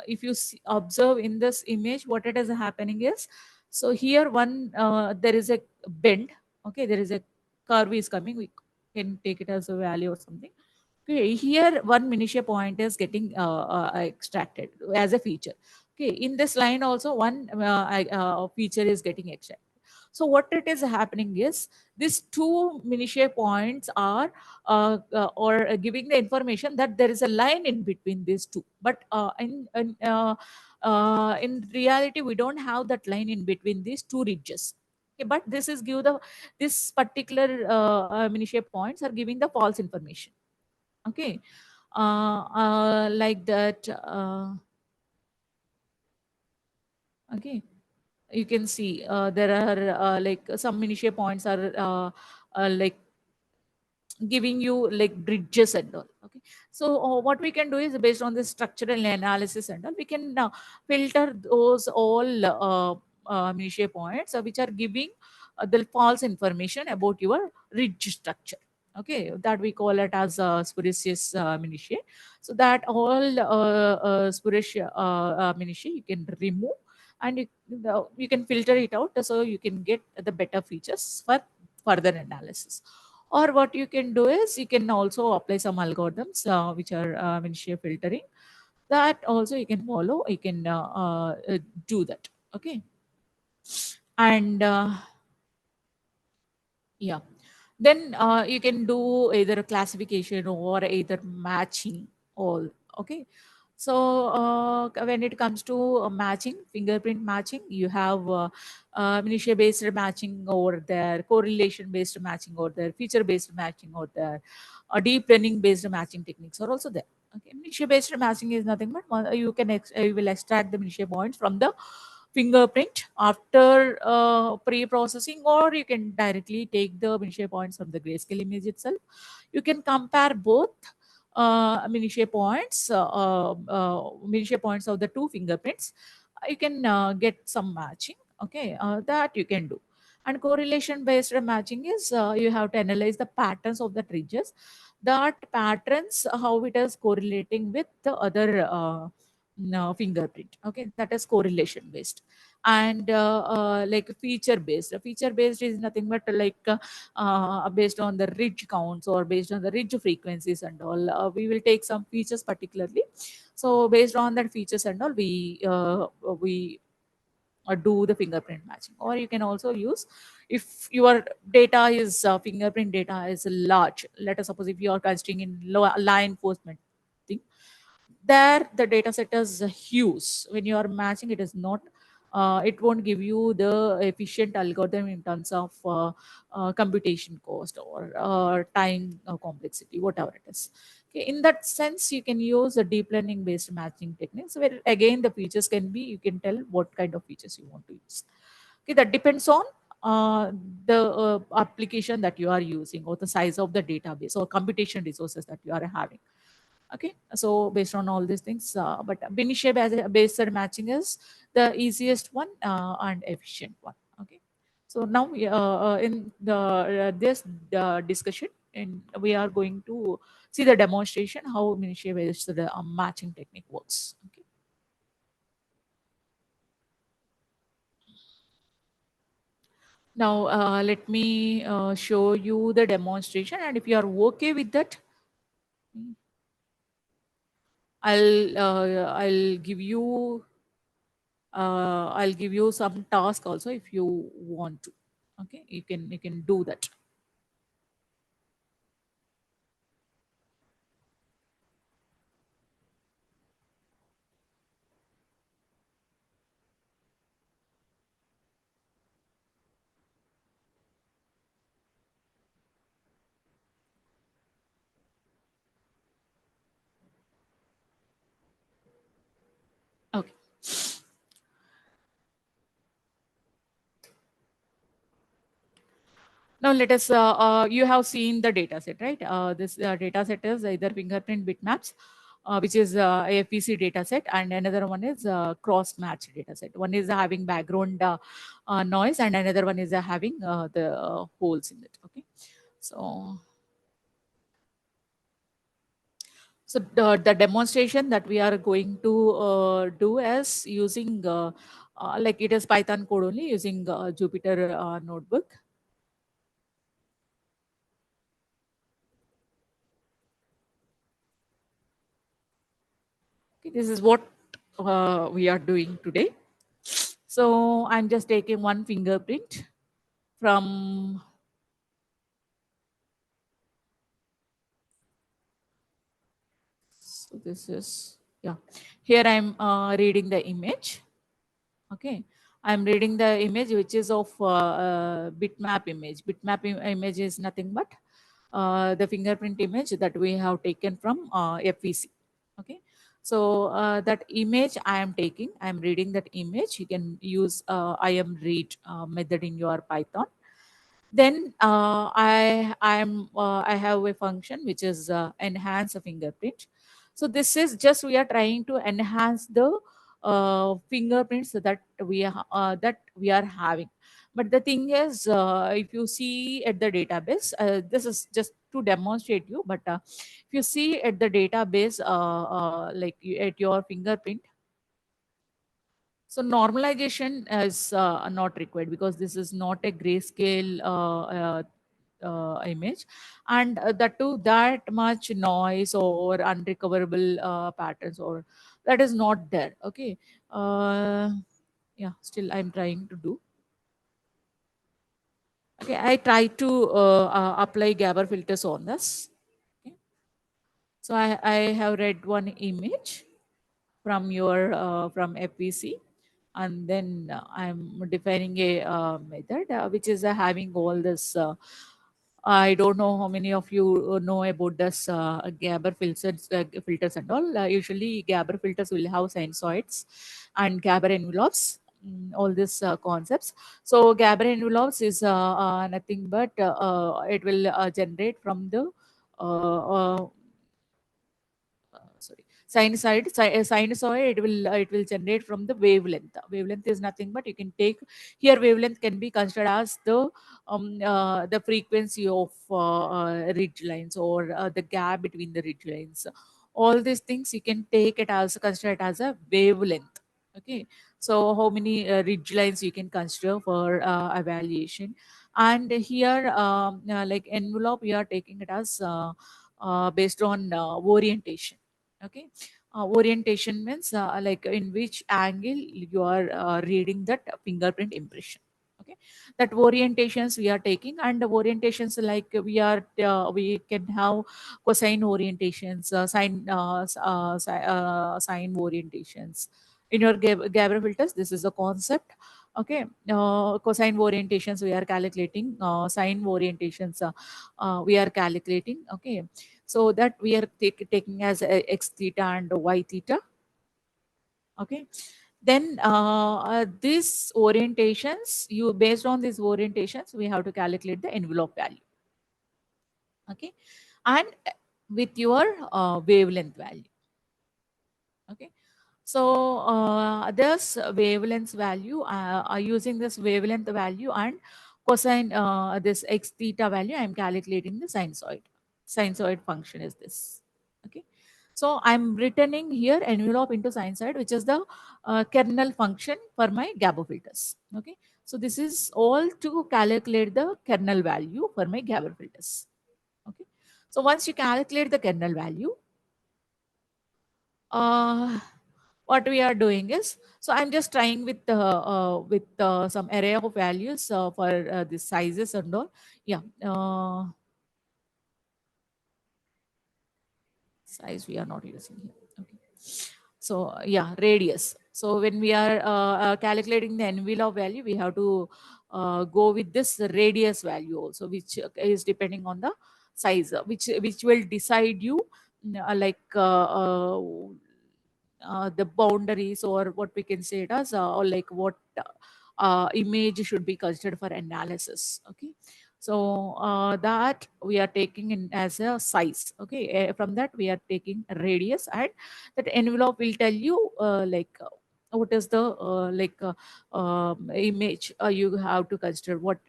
if you observe in this image, what it is happening is, so here one there is a bend. Okay, there is a curve is coming. We can take it as a value or something. Okay, here one minutiae point is getting extracted as a feature. Okay, in this line also one feature is getting extracted. So what it is happening is, these two minutiae points are or giving the information that there is a line in between these two. But in reality, we don't have that line in between these two ridges. Okay, but this is give the this particular minutiae points are giving the false information. Okay, like that. Okay, you can see there are like some minutiae points are like giving you like bridges and all. Okay, so what we can do is, based on this structural analysis and all, we can filter those all minutiae points which are giving the false information about your ridge structure. Okay, that we call it as spurious minutiae. So that all spurious minutiae you can remove, and you can filter it out, so you can get the better features for further analysis. Or what you can do is, you can also apply some algorithms which are minutiae filtering. That also you can follow. You can do that. Okay, and yeah, then you can do either a classification or either matching all. Okay, so when it comes to matching, fingerprint matching, you have minutiae based matching over there, correlation based matching over there, feature based matching over there, deep learning based matching techniques are also there. Okay, minutiae based matching is nothing but you can you will extract the minutiae points from the fingerprint after pre-processing, or you can directly take the minutiae points from the grayscale image itself. You can compare both minutiae points of the two fingerprints. You can get some matching. Okay, that you can do. And correlation based matching is you have to analyze the patterns of the ridges, that patterns how it is correlating with the other no, fingerprint. Okay, that is correlation based. And like feature based, feature based is nothing but like based on the ridge counts or based on the ridge frequencies and all. We will take some features particularly. So based on that features and all, we do the fingerprint matching. Or you can also use, if your data is fingerprint data is large, let us suppose if you are considering in law enforcement thing, there the data set is huge. When you are matching, it is not it won't give you the efficient algorithm in terms of computation cost or time complexity, whatever it is. Okay, in that sense, you can use a deep learning based matching techniques, where again the features can be, you can tell what kind of features you want to use. Okay, that depends on the application that you are using, or the size of the database or computation resources that you are having. Okay, so based on all these things, but minutiae based matching is the easiest one and efficient one. Okay, so now in the this discussion, and we are going to see the demonstration how minutiae based matching technique works. Okay, now let me show you the demonstration, and if you are okay with that, I'll give you I'll give you some task also if you want to. Okay, you can do that. Okay. Now let us, you have seen the data set, right? This data set is either fingerprint bitmaps, which is AFPC data set, and another one is cross match data set. One is having background noise, and another one is having the holes in it. Okay. So the demonstration that we are going to do is using like it is Python code only, using Jupyter notebook. Okay, this is what we are doing today. So I'm just taking one fingerprint from so this is, yeah, here I'm reading the image. Okay, I'm reading the image which is of bitmap image. Bitmap image is nothing but the fingerprint image that we have taken from FVC. Okay, so that image I am taking, I am reading that image. You can use I am read method in your Python. Then I have a function which is enhance a fingerprint. So this is just we are trying to enhance the fingerprints that we are having. But the thing is, if you see at the database, this is just to demonstrate you. But if you see at the database, at your fingerprint, so normalization is not required because this is not a grayscale image, and that too that much noise or unrecoverable patterns or that is not there. Okay, yeah, still I'm trying to do. Okay, I try to apply Gabber filters on this. Okay, so I have read one image from your from FVC, and then I'm defining a method which is having all this. I don't know how many of you know about this filters and all. Usually, Gabber filters will have sinusoids and Gabber envelopes. All these concepts. So Gabber envelopes is nothing but it will generate from the sorry, sinusoid. It will generate from the wavelength. Wavelength is nothing but you can take here. Wavelength can be considered as the frequency of ridge lines or the gap between the ridge lines. All these things you can take it as consider it as a wavelength. Okay, so how many ridge lines you can consider for evaluation. And here like envelope we are taking it as based on orientation. Okay, orientation means like in which angle you are reading that fingerprint impression. Okay, that orientations we are taking, and the orientations like we can have cosine orientations, sine orientations in your Gabber filters. This is the concept. Okay, cosine orientations we are calculating, sine orientations we are calculating. Okay, so that we are taking as x theta and y theta. Okay, then these orientations, you based on these orientations we have to calculate the envelope value. Okay, and with your wavelength value. Okay, so this wavelength value are using this wavelength value and cosine this x theta value, I am calculating the sinusoid function is this. Okay, so I'm returning here envelope into sinusoid, which is the kernel function for my Gabber filters. Okay, so this is all to calculate the kernel value for my Gabber filters. Okay, so once you calculate the kernel value, what we are doing is, so I'm just trying with some array of values for the sizes and all. Yeah, size we are not using here. Okay, so yeah, radius. So when we are calculating the envelope value, we have to go with this radius value also, which is depending on the size, which will decide you like the boundaries, or what we can say it as, or like what image should be considered for analysis. Okay, so that we are taking in as a size. Okay, from that we are taking a radius, and that envelope will tell you what is the image you have to consider, what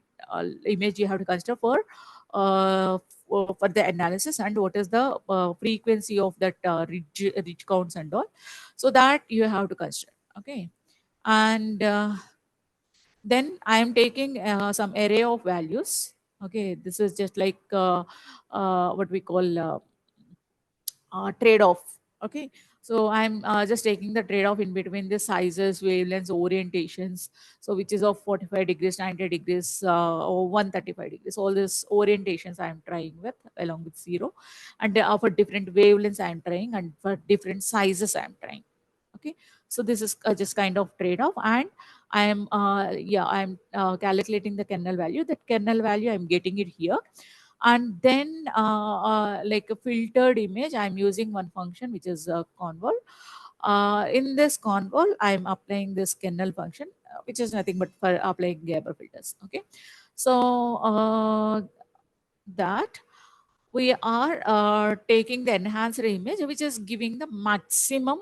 image you have to consider for the analysis, and what is the frequency of that ridge counts and all, so that you have to consider. Okay, and then I am taking some array of values. Okay, this is just like what we call trade-off. Okay, so I'm just taking the trade-off in between the sizes, wavelengths, orientations, so which is of 45 degrees, 90 degrees, or 135 degrees. All these orientations I'm trying with along with zero, and for different wavelengths I'm trying, and for different sizes I'm trying. Okay, so this is just kind of trade-off, and I'm calculating the kernel value. That kernel value I'm getting it here, and then like a filtered image, I'm using one function which is convol. In this convol, I'm applying this kernel function, which is nothing but for applying Gabor filters. Okay, so that we are taking the enhancer image, which is giving the maximum,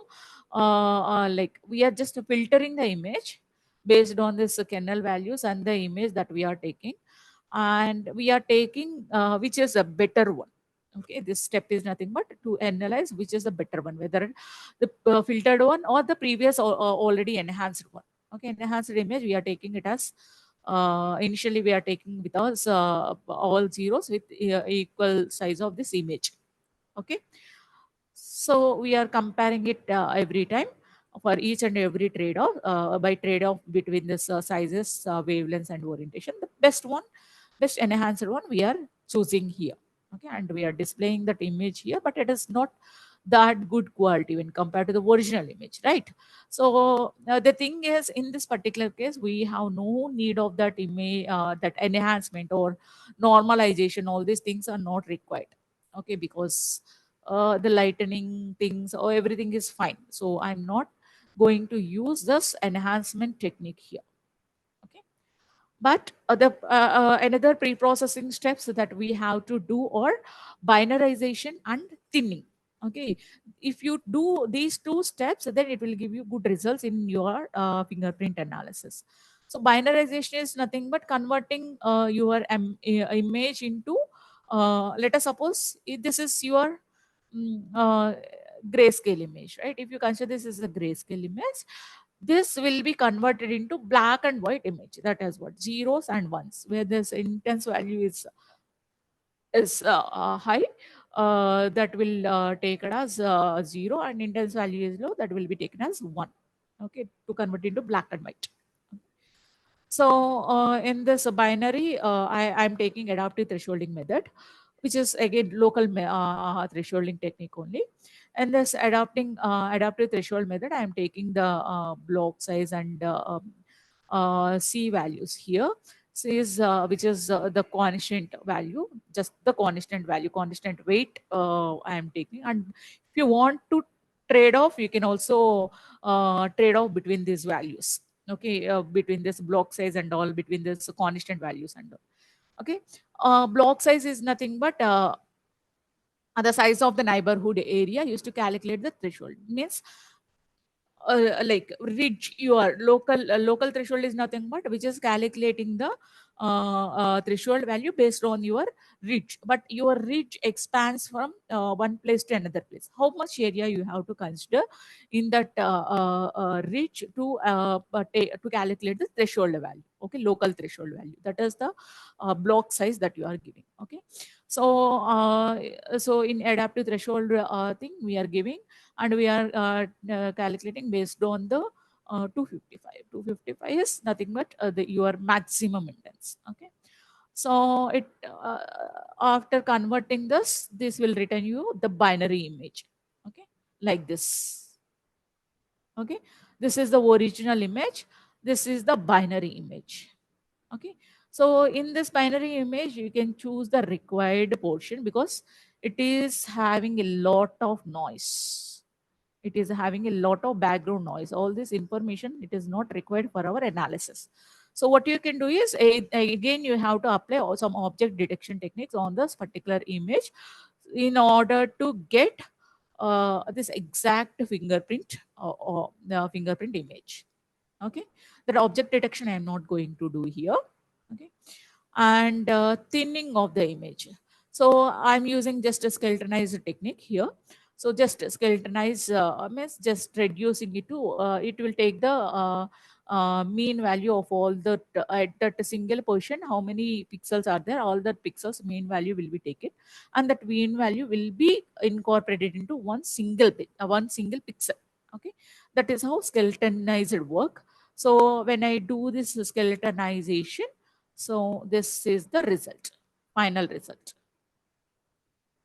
like we are just filtering the image based on this kernel values and the image that we are taking, and we are taking which is a better one. Okay, this step is nothing but to analyze which is the better one, whether the filtered one or the previous already enhanced one. Okay, enhanced image, we are taking it as initially we are taking with us all zeros with equal size of this image. Okay, so we are comparing it every time for each and every trade-off, by trade-off between this sizes, wavelengths, and orientation. The best enhancer one we are choosing here. Okay, and we are displaying that image here, but it is not that good quality when compared to the original image, right? So the thing is, in this particular case, we have no need of that image, that enhancement or normalization. All these things are not required. Okay, because the lightening things or everything is fine. So I'm not going to use this enhancement technique here. Okay, but the another pre-processing steps that we have to do are binarization and thinning. Okay, if you do these two steps, then it will give you good results in your fingerprint analysis. So binarization is nothing but converting your image into, let us suppose this is your grayscale image, right? If you consider this is a grayscale image, this will be converted into black and white image. That is what zeros and ones, where this intense value is high. That will take it as 0, and intense value is low. That will be taken as 1. Okay, to convert into black and white. So in this binary, I'm taking adaptive thresholding method, which is again local thresholding technique only. And this adaptive threshold method, I'm taking the block size and C values here. C is which is the constant value, just the constant value, constant weight I am taking. And if you want to trade off, you can also trade off between these values. Okay, between this block size and all, between this constant values and all. Okay, block size is nothing but the size of the neighborhood area used to calculate the threshold. Means like ridge, your local threshold is nothing but which is calculating the threshold value based on your ridge, but your ridge expands from one place to another place. How much area you have to consider in that ridge to calculate the threshold value. Okay, local threshold value, that is the block size that you are giving. Okay, so so in adaptive threshold thing we are giving, and we are calculating based on the 255. 255 is nothing but your maximum index. Okay, so it after converting this will return you the binary image. Okay, like this. Okay, this is the original image, this is the binary image. Okay, so in this binary image you can choose the required portion because it is having a lot of noise. it is having a lot of background noise. All this information, it is not required for our analysis. So what you can do is, again, you have to apply some object detection techniques on this particular image in order to get this exact fingerprint or the fingerprint image. Okay, that object detection I am not going to do here. Okay, and thinning of the image. So I'm using just a skeletonized technique here. So just skeletonize means just reducing it to it will take the mean value of all the at that single position, how many pixels are there, all that pixels mean value will be taken, and that mean value will be incorporated into one single pixel. Okay, that is how skeletonized work. So when I do this skeletonization, so this is the result, final result.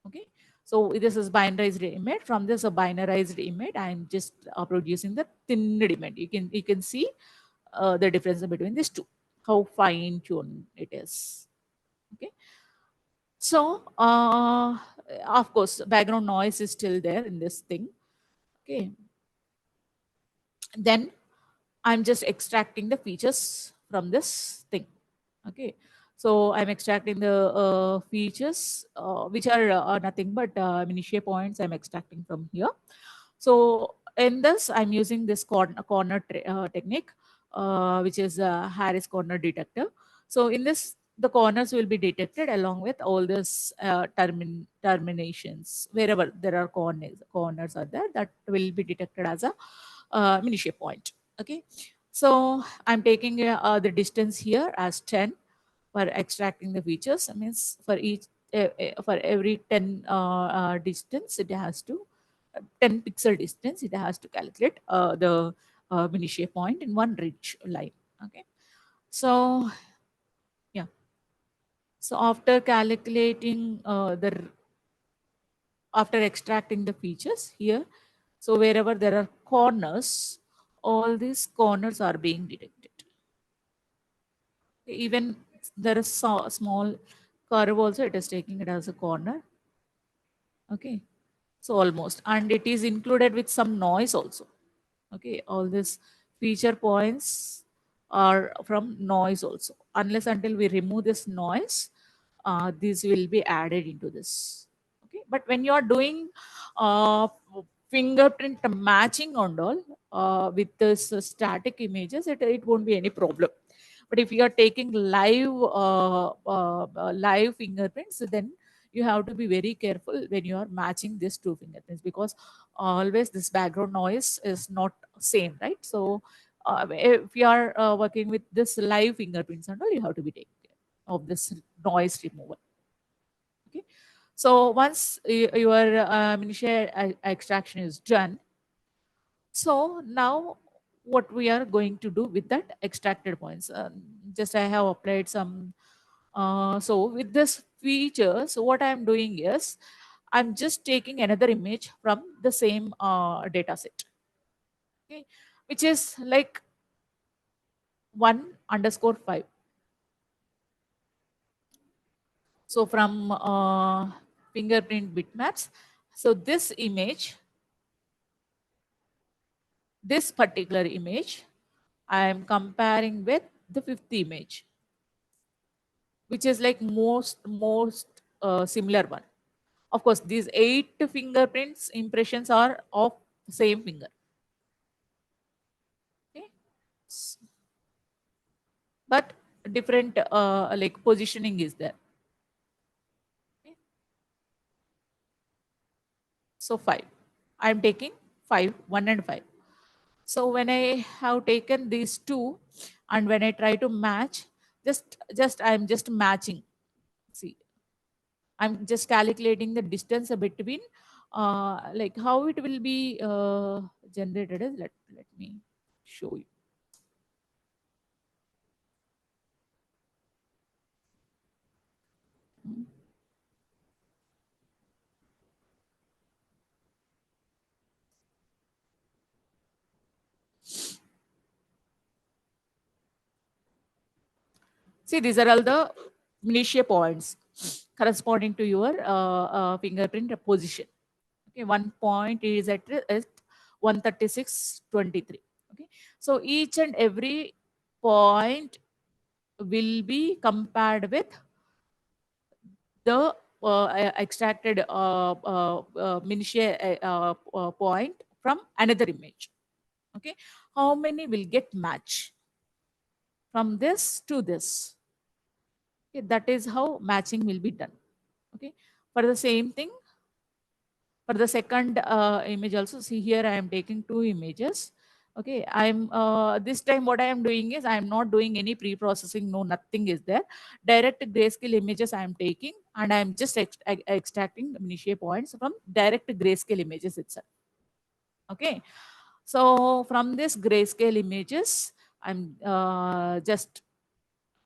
Okay, so this is binarized image. From this a binarized image, I am just producing the thinned image. You can see the difference between these two, how fine tuned it is. Okay, so of course background noise is still there in this thing. Okay, then I'm just extracting the features from this thing. Okay, so I'm extracting the features which are nothing but minutiae points I'm extracting from here. So in this, I'm using this corner technique, which is Harris corner detector. So in this, the corners will be detected along with all this terminations. Wherever there are corners are there, that will be detected as a minutiae point. Okay, so I'm taking the distance here as 10 for extracting the features. That means for each for every 10 distance, it has to 10 pixel distance, it has to calculate the minutiae point in one ridge line. Okay, so yeah, so after calculating after extracting the features here, so wherever there are corners, all these corners are being detected. Even there is small curve also, it is taking it as a corner. Okay, so almost, and it is included with some noise also. Okay, all these feature points are from noise also. Unless until we remove this noise, these will be added into this. Okay, but when you are doing uh, fingerprint matching and all with this static images, it won't be any problem. But if you are taking live fingerprints, then you have to be very careful when you are matching these two fingerprints, because always this background noise is not same, right? So if you are working with this live fingerprints and all, you have to be taking care of this noise removal. Okay, so once your minutiae extraction is done, so now what we are going to do with that extracted points, just I have applied some so with this feature, so what I'm doing is I'm just taking another image from the same data set. Okay, which is like 1_5. So from fingerprint bitmaps, so this image, this particular image, I am comparing with the fifth image, which is like most similar one. Of course, these 8 fingerprints impressions are of same finger. Okay, but different like positioning is there. Okay. So 5, I'm taking 5, 1 and 5. So when I have taken these two, and when I try to match, just I'm just matching. See, I'm just calculating the distance between like how it will be generated is, let me show you. See, these are all the minutiae points corresponding to your fingerprint position. Okay, 1 point is at 136.23. Okay, so each and every point will be compared with the extracted minutiae point from another image. Okay, how many will get match from this to this? Okay, that is how matching will be done. Okay, for the same thing, for the second image also, see here I am taking two images. Okay, I'm this time what I am doing is I am not doing any pre-processing, no, nothing is there. Direct grayscale images I am taking, and I am just extracting minutiae points from direct grayscale images itself. Okay, so from this grayscale images, I'm just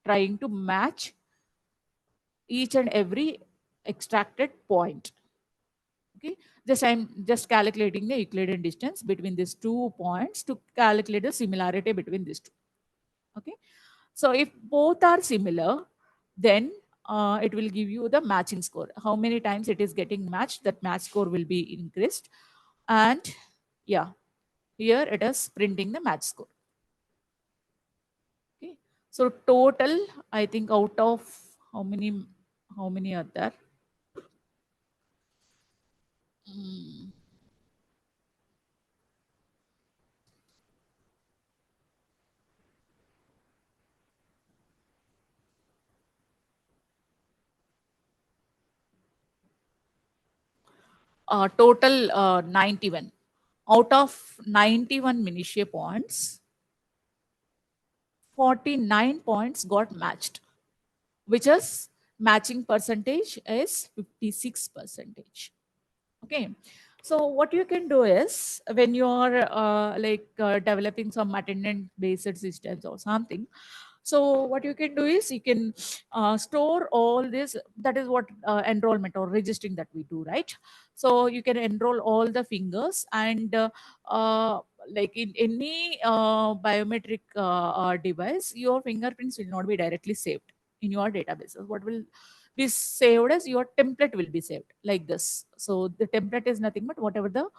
trying to match each and every extracted point. Okay, just I'm just calculating the Euclidean distance between these 2 points to calculate the similarity between these two. Okay, so if both are similar, then it will give you the matching score. How many times it is getting matched, that match score will be increased. And yeah, here it is printing the match score. Okay, so total, I think out of how many are there? Total 91. Out of 91 minutiae points, 49 points got matched, which is matching percentage is 56 percentage. Okay, so what you can do is when you are developing some attendant based systems or something, so what you can do is you can store all this. That is what enrollment or registering that we do, right? So you can enroll all the fingers, and like in any biometric device, your fingerprints will not be directly saved in your databases. What will be saved as your template will be saved like this. So the template is nothing but whatever the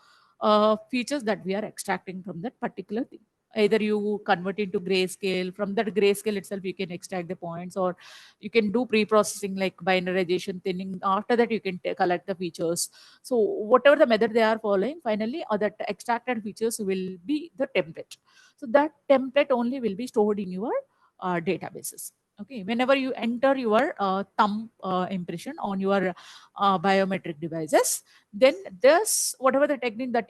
features that we are extracting from that particular thing. Either you convert into grayscale, from that grayscale itself you can extract the points, or you can do pre-processing like binarization, thinning. After that you can collect the features. So whatever the method they are following, finally that extracted features will be the template. So that template only will be stored in your databases. Okay, whenever you enter your thumb impression on your biometric devices, then this whatever the technique that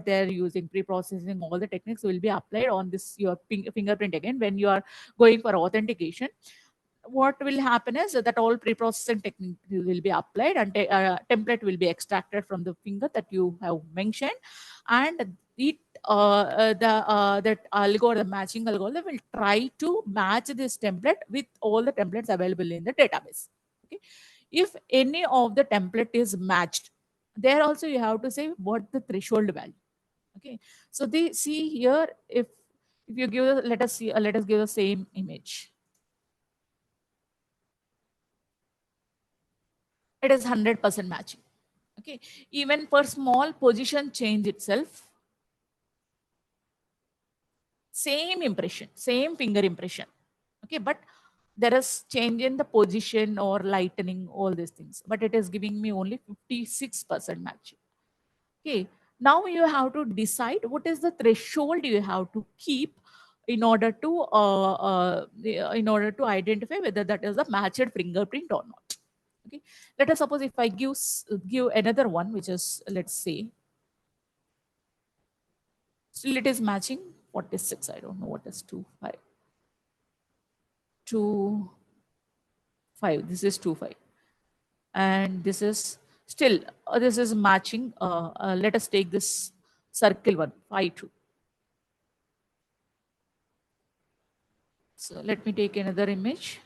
they are using, pre-processing, all the techniques will be applied on this your fingerprint again when you are going for authentication. What will happen is that all pre-processing technique will be applied, and template will be extracted from the finger that you have mentioned, and it that algorithm, matching algorithm, will try to match this template with all the templates available in the database. Okay, if any of the template is matched, there also you have to say what the threshold value. Okay, so they see here, if you give, let us see, let us give the same image. It is 100% matching. Okay, even for small position change itself, same impression, same finger impression. Okay, but there is change in the position or lightening, all these things, but it is giving me only 56% matching. Okay, now you have to decide what is the threshold you have to keep in order to identify whether that is a matched fingerprint or not. Okay, let us suppose if I give another one, which is, let's say, still it is matching 46. I don't know what is 25. 25. This is 25, and this is still this is matching. Let us take this circle one, 52. So let me take another image.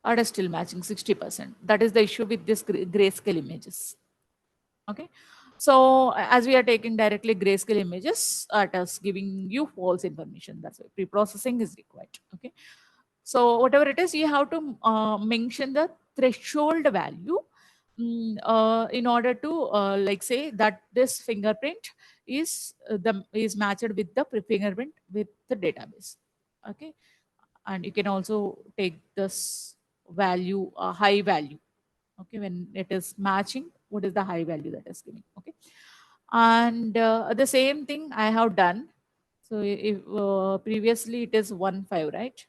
Are still matching 60%. That is the issue with this grayscale images. Okay, so as we are taking directly grayscale images, it is giving you false information. That's why pre-processing is required. Okay, So whatever it is, you have to mention the threshold value in order to like say that this fingerprint is matched with the fingerprint with the database. Okay, and you can also take this value a high value. Okay, when it is matching, what is the high value that is giving? Okay, and the same thing I have done. So if previously it is 1.5, right?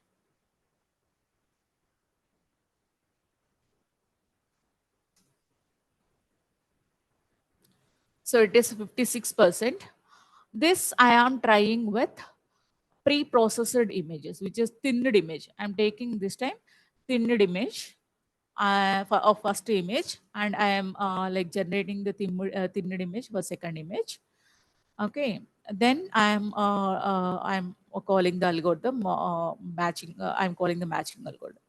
So it is 56%. This I am trying with pre-processed images, which is thinned image. I'm taking this time thinned image for a first image, and I am like generating the thinned image for second image. Okay, then I'm calling the algorithm matching. I'm calling the matching algorithm.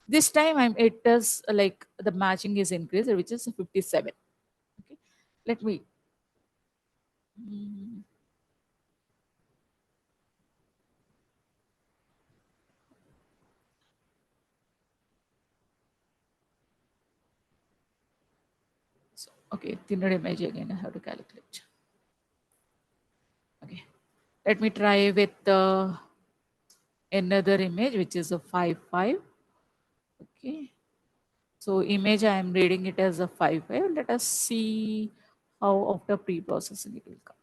This time it is like the matching is increased, which is 57. Okay, let me. mm, So, okay, thinner image again, I have to calculate. Okay, let me try with another image, which is a 5.5. Okay, so image, I am reading it as a 5.5. Let us see how after pre-processing it will come.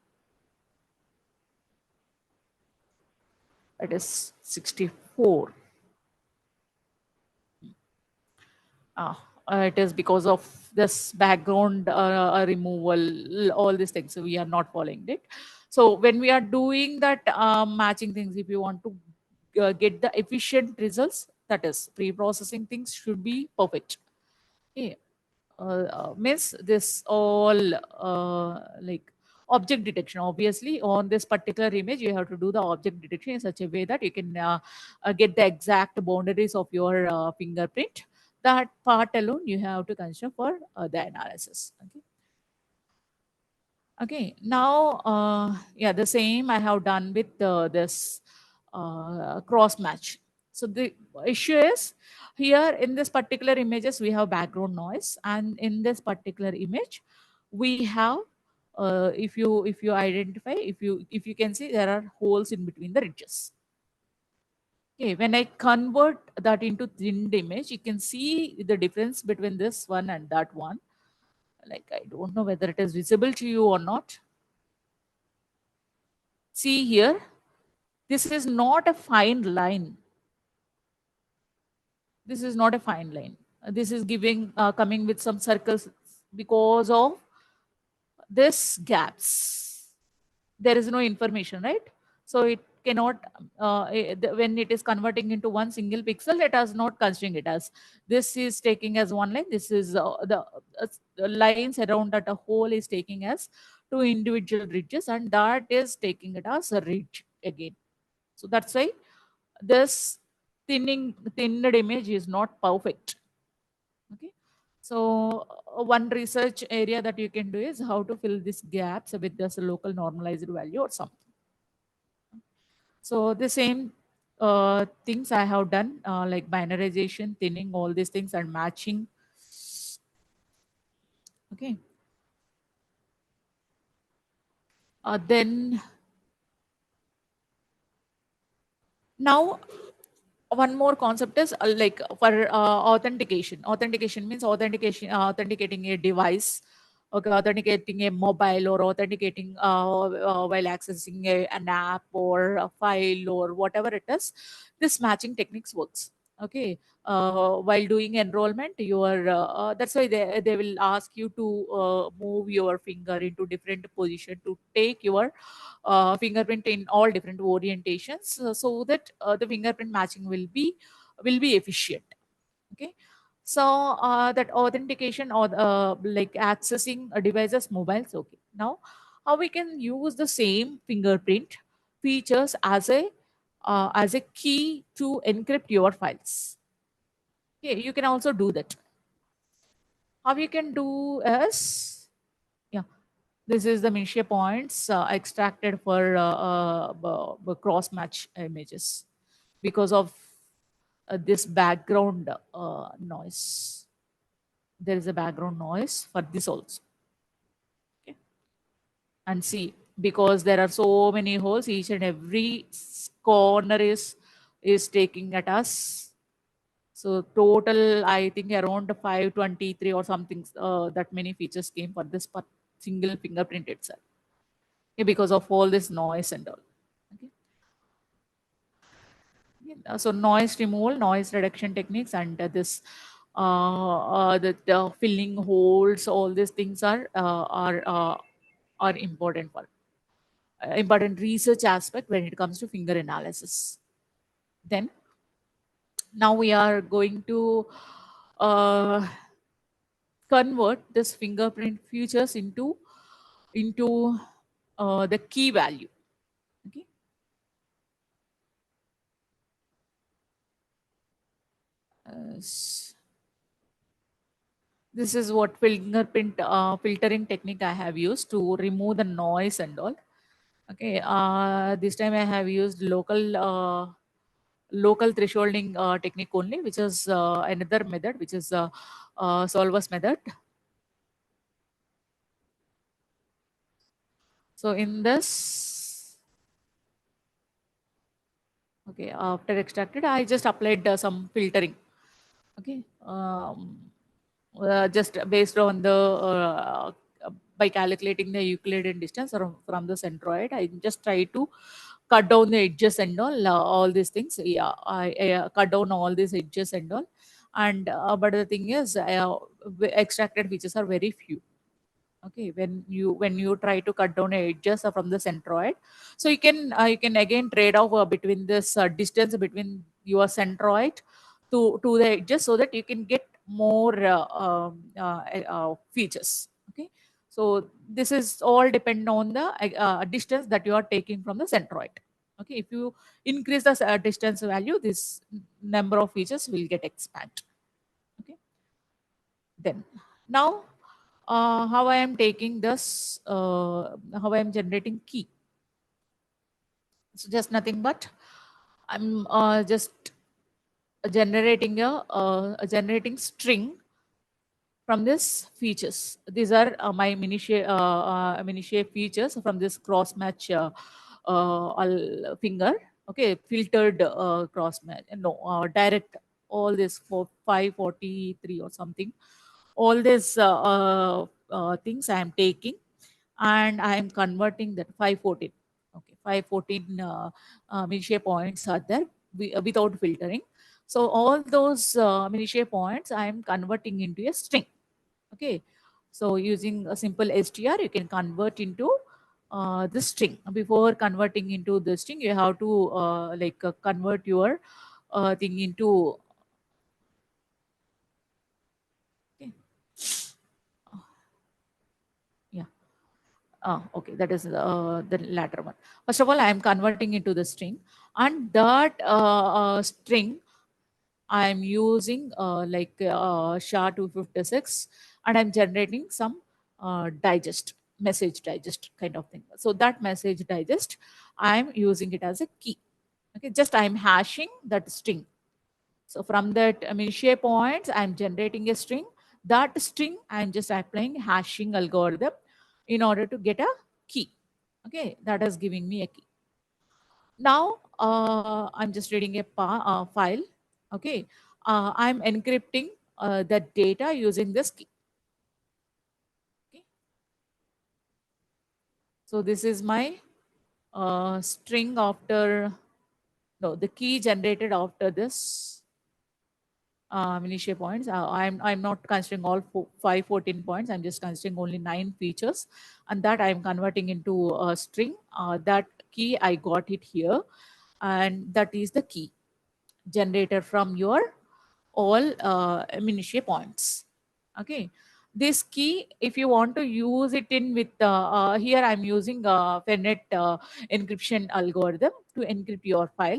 It is 64. It is because of this background removal, all these things. So we are not following it. So when we are doing that matching things, if you want to get the efficient results, that is pre-processing things should be perfect. Okay. Means this all like object detection. Obviously, on this particular image, you have to do the object detection in such a way that you can get the exact boundaries of your fingerprint. That part alone you have to consider for the analysis. Okay. Okay. Now, yeah, the same I have done with this cross match. So the issue is here in this particular images we have background noise, and in this particular image we have if you identify, if you can see, there are holes in between the ridges. Okay, when I convert that into thinned image, you can see the difference between this one and that one. Like, I don't know whether it is visible to you or not. See here, this is not a fine line. This is not a fine line. This is giving coming with some circles because of this gaps. There is no information, right? So it cannot when it is converting into one single pixel, it is not considering it as this is taking as one line. This is the lines around that a whole is taking as two individual ridges, and that is taking it as a ridge again. So that's why this thinned image is not perfect. Okay, so one research area that you can do is how to fill these gaps with this local normalized value or something. So the same things I have done, like binarization, thinning, all these things, and matching. Okay, then now one more concept is like for authentication means authenticating a device. Okay, authenticating a mobile or authenticating while accessing an app or a file or whatever it is, this matching techniques works. Okay, while doing enrollment, your that's why they will ask you to move your finger into different position to take your fingerprint in all different orientations, so that the fingerprint matching will be efficient. Okay, so that authentication or like accessing devices, mobiles. Okay, now how we can use the same fingerprint features as a key to encrypt your files. Okay, you can also do that. How you can do is, yeah, this is the Mincia points extracted for cross match images because of this background noise. There is a background noise for this also. Okay. And see, because there are so many holes, each and every corner is taking at us. So total, I think around 523 or something, that many features came for this single fingerprint itself. Okay, because of all this noise and all. Okay. So noise removal, noise reduction techniques, and this the filling holes, all these things are important for important research aspect when it comes to finger analysis. Then now we are going to uh, convert this fingerprint features into the key value. Okay. This is what fingerprint filtering technique I have used to remove the noise and all. Okay, this time I have used local thresholding technique only, which is another method, which is Solver's method. So in this, okay, after extracted, I just applied some filtering. Okay, just based on the by calculating the Euclidean distance from the centroid, I just try to cut down the edges and all these things. Yeah, I cut down all these edges and all. And but the thing is, extracted features are very few. Okay, when you try to cut down edges from the centroid, so you can again trade off between this distance between your centroid to the edges, so that you can get more features. Okay, so this is all depend on the distance that you are taking from the centroid. Okay, if you increase the distance value, this number of features will get expand. Okay, then now how I am taking this, how I am generating key. So just nothing but I'm just generating a generating string from this features. These are my mini shape features from this cross match finger. Okay, filtered cross match. No, direct. All this for 543 or something. All these things I am taking, and I am converting that 514. Okay, 514 mini-shape points are there without filtering. So all those mini-shape points I am converting into a string. Okay, so using a simple str, you can convert into the string. Before converting into the string, you have to convert your thing into. Okay. Yeah. Okay, that is the latter one. First of all, I am converting into the string, and that string I am using SHA-256, and I'm generating some digest, message digest kind of thing. So that message digest, I'm using it as a key. Okay, just I'm hashing that string. So from that shape points, I'm generating a string. That string, I'm just applying hashing algorithm in order to get a key. Okay, that is giving me a key. Now I'm just reading a file. Okay, I'm encrypting the data using this key. Okay. So this is my string after, no, the key generated after this shape points. I'm not considering all 514 points. I'm just considering only 9 features, and that I'm converting into a string. That key I got it here, and that is the key generated from your all shape points. Okay, this key, if you want to use it in with here I'm using Fernet encryption algorithm to encrypt your file.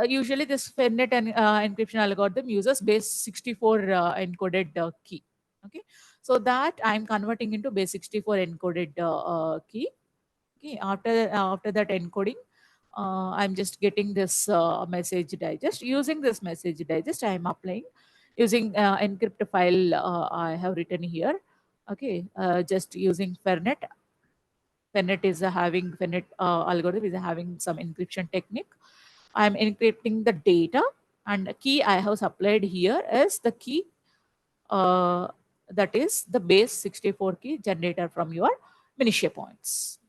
Usually this Fernet encryption algorithm uses base 64 encoded key. Okay, so that I'm converting into base 64 encoded key. Okay, after that encoding, I'm just getting this message digest. Using this message digest, I am applying using encrypt file I have written here. Okay, just using Fernet. Fernet is having Fernet algorithm is having some encryption technique. I'm encrypting the data, and the key I have supplied here is the key uh, that is the base 64 key generator from your Minicia points.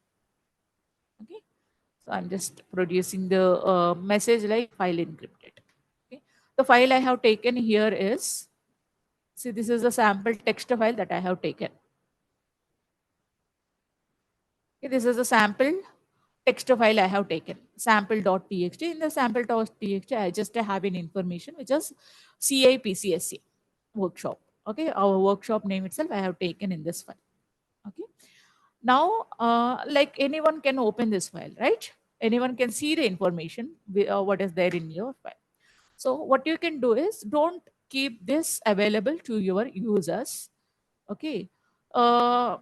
Okay, so I'm just producing the message like file encrypted. Okay, the file I have taken here is, see, this is a sample text file that I have taken. Okay, this is a sample text file I have taken, sample.txt. In the sample.txt, I just have an information which is CIPCSA workshop. Okay, our workshop name itself I have taken in this file. Okay, now like anyone can open this file, right? Anyone can see the information what is there in your file. So what you can do is, don't keep this available to your users. Okay, uh,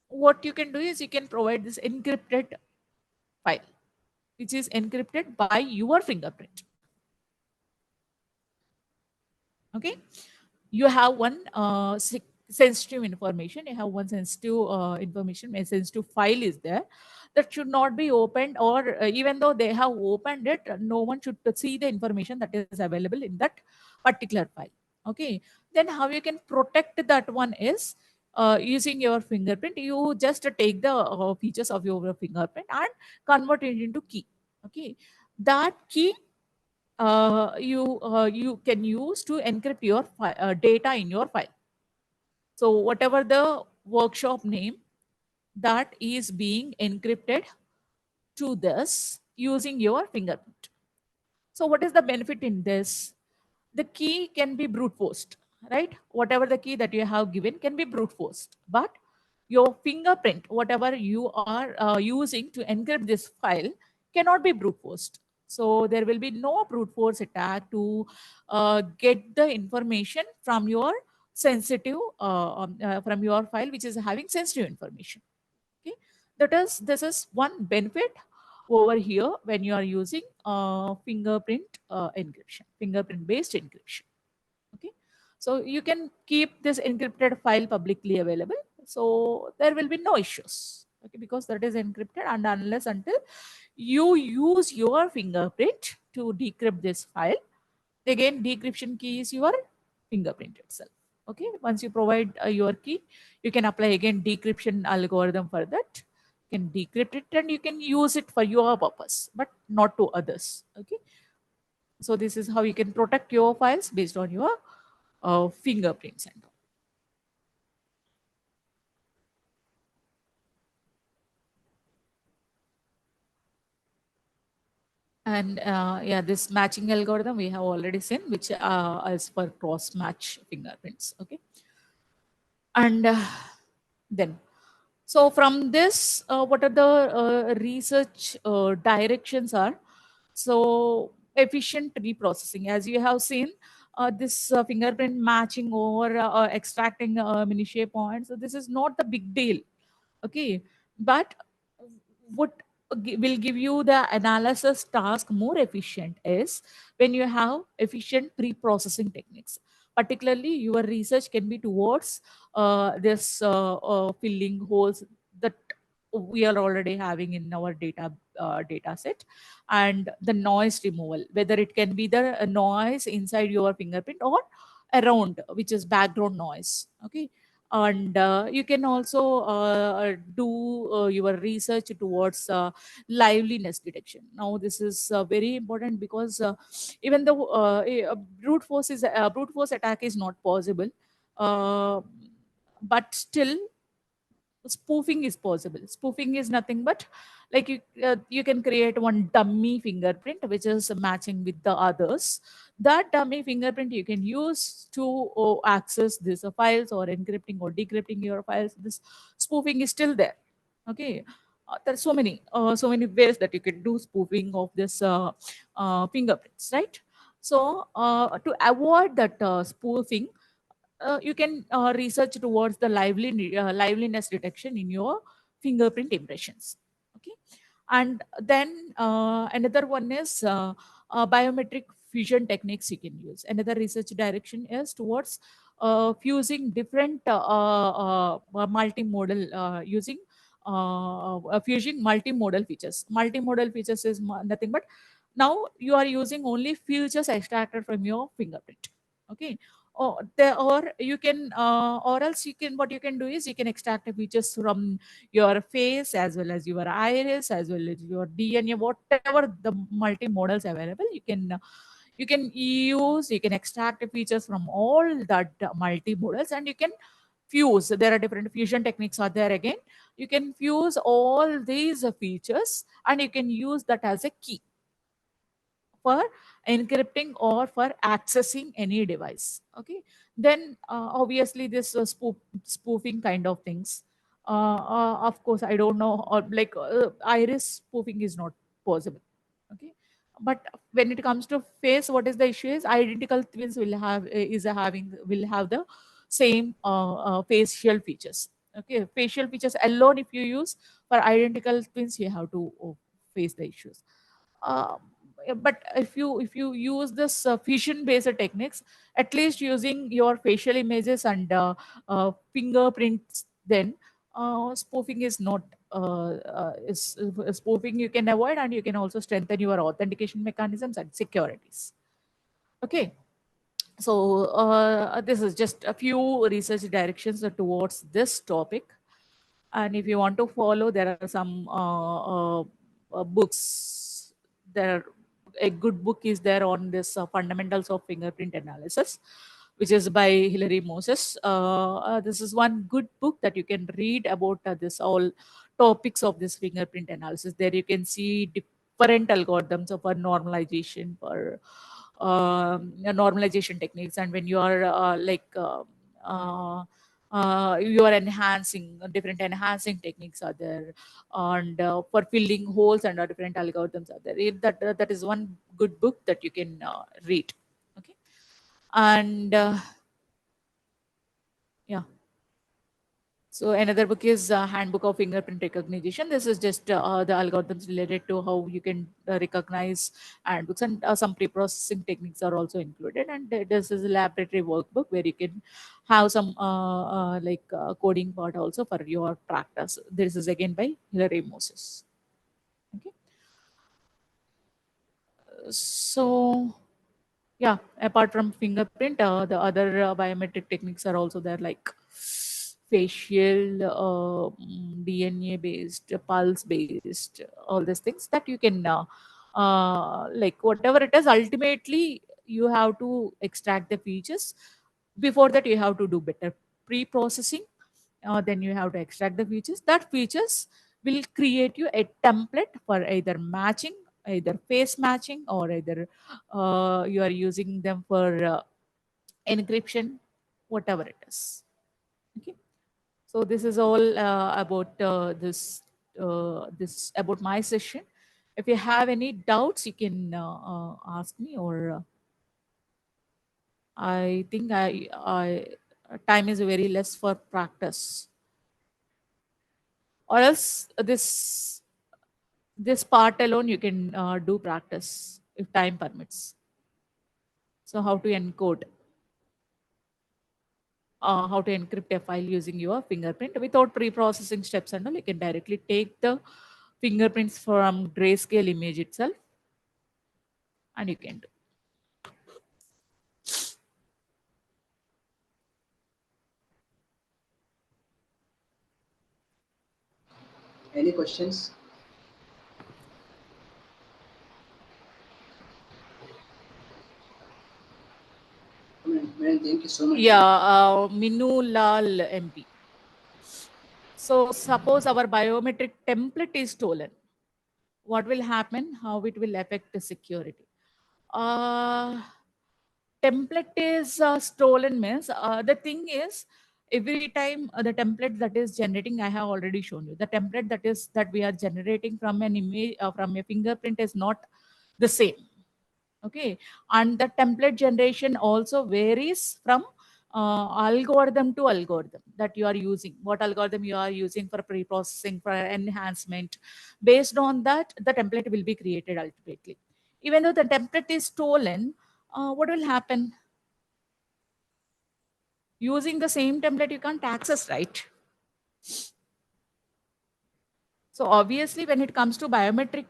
what you can do is, you can provide this encrypted file which is encrypted by your fingerprint. Okay, you have one sensitive information, you have one sensitive information, a sensitive file is there that should not be opened, or even though they have opened it, no one should see the information that is available in that particular file. Okay, then how you can protect that one is, using your fingerprint. You just take the features of your fingerprint and convert it into key. Okay, that key you can use to encrypt your data in your file. So whatever the workshop name, that is being encrypted to this using your fingerprint. So what is the benefit in this? The key can be brute forced, right? Whatever the key that you have given can be brute forced, but your fingerprint, whatever you are using to encrypt this file, cannot be brute forced. So there will be no brute force attack to get the information from your sensitive from your file which is having sensitive information. Okay, this is one benefit over here when you are using fingerprint encryption, fingerprint based encryption. Okay, so you can keep this encrypted file publicly available, so there will be no issues. Okay, because that is encrypted, and unless until you use your fingerprint to decrypt this file, again decryption key is your fingerprint itself. Okay, once you provide your key, you can apply again decryption algorithm for that. You can decrypt it and you can use it for your purpose, but not to others. Okay, so this is how you can protect your files based on your fingerprints and all. And yeah, this matching algorithm we have already seen, which is for cross match fingerprints. Okay, and then, so from this, what are the research directions are? So efficient reprocessing, as you have seen, this fingerprint matching or extracting minutiae points. So this is not the big deal. Okay, but what will give you the analysis task more efficient is when you have efficient pre-processing techniques. Particularly, your research can be towards this filling holes that we are already having in our data set, and the noise removal, whether it can be the noise inside your fingerprint or around, which is background noise. Okay, and you can also do your research towards liveliness detection. Now this is very important, because even though brute force attack is not possible, uh, but still spoofing is possible. Spoofing is nothing but, like, you can create one dummy fingerprint which is matching with the others. That dummy fingerprint you can use to access these files, or encrypting or decrypting your files. This spoofing is still there. Okay, there's so many ways that you can do spoofing of this fingerprints, right? So to avoid that spoofing, you can research towards the liveliness detection in your fingerprint impressions. Okay, And then another one is biometric fusion techniques you can use. Another research direction is towards fusing different multimodal using fusing multimodal features. Multimodal features is nothing but now you are using only features extracted from your fingerprint. Okay. Or you can or else you can, what you can do is you can extract the features from your face as well as your iris as well as your DNA, whatever the multimodals available, you can extract the features from all that multimodals, and you can fuse. There are different fusion techniques are there again. You can fuse all these features and you can use that as a key for encrypting or for accessing any device. Okay. Then obviously this spoofing kind of things, of course I don't know, or like iris spoofing is not possible. Okay. But when it comes to face, what is the issue is identical twins will have the same facial features. Okay. Facial features alone, if you use for identical twins, you have to face the issues. um, but if you use this fusion based techniques, at least using your facial images and fingerprints, then spoofing is not spoofing you can avoid, and you can also strengthen your authentication mechanisms and securities. Okay. So this is just a few research directions towards this topic. And if you want to follow, there are some books there. A good book is there on this fundamentals of fingerprint analysis, which is by Hilary Moses. This is one good book that you can read about this all topics of this fingerprint analysis. There you can see different algorithms of normalization for normalization techniques, and when you are you are enhancing different enhancing techniques are there, and for filling holes and different algorithms are there. That is one good book that you can read. Okay. And yeah. So another book is Handbook of Fingerprint Recognition. This is just the algorithms related to how you can recognize handbooks, and some pre-processing techniques are also included. And this is a laboratory workbook where you can have some coding part also for your practice. This is again by Hilary Moses. Okay. So yeah, apart from fingerprint, the other biometric techniques are also there, like facial, DNA based, pulse based, all these things that you can like whatever it is, ultimately you have to extract the features. Before that you have to do better pre-processing, then you have to extract the features. That features will create you a template for either matching, either face matching, or either you are using them for encryption, whatever it is. Okay. So this is all about this about my session. If you have any doubts, you can ask me, or I think I time is very less for practice, or else this part alone you can do practice if time permits. So how to encrypt a file using your fingerprint without pre-processing steps and all. You can directly take the fingerprints from grayscale image itself, and you can do. Any questions? Madam, thank you so much. Yeah, Minu Lal MP. So suppose our biometric template is stolen, what will happen? How it will affect the security? Uh, Template is stolen means the thing is, every time the template that is generating, I have already shown you the template that we are generating from an image from a fingerprint is not the same. Okay. And the template generation also varies from algorithm to algorithm that you are using, what algorithm you are using for pre-processing, for enhancement. Based on that, the template will be created ultimately. Even though the template is stolen, what will happen? Using the same template, you can't access, right? So obviously, when it comes to biometric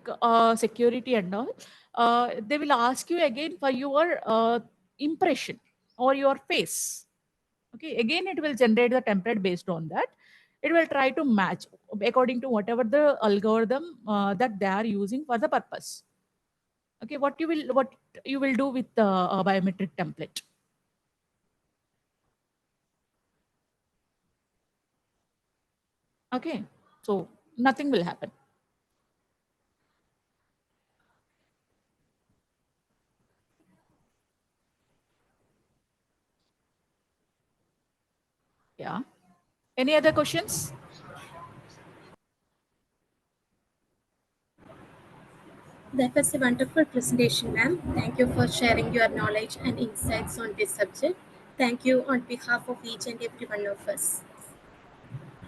security and all, they will ask you again for your impression or your face. Okay, again, it will generate the template based on that. It will try to match according to whatever the algorithm that they are using for the purpose. Okay, what you will do with the biometric template? Okay, so nothing will happen. Yeah. Any other questions? That was a wonderful presentation, ma'am. Thank you for sharing your knowledge and insights on this subject. Thank you on behalf of each and every one of us.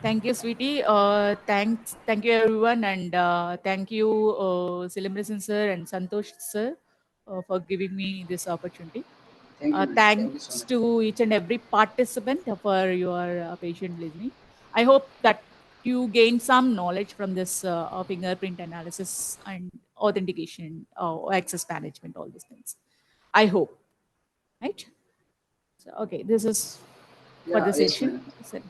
Thank you, sweetie. Thank you, everyone, and thank you, Silimrasan sir and Santosh sir, for giving me this opportunity. Thank you, madam. Thank you so Thanks much. to each and every participant for your patient listening. I hope that you gain some knowledge from this fingerprint analysis and authentication, access management, all these things. I hope, right? So, okay, this is for the Yeah, yes, session. madam.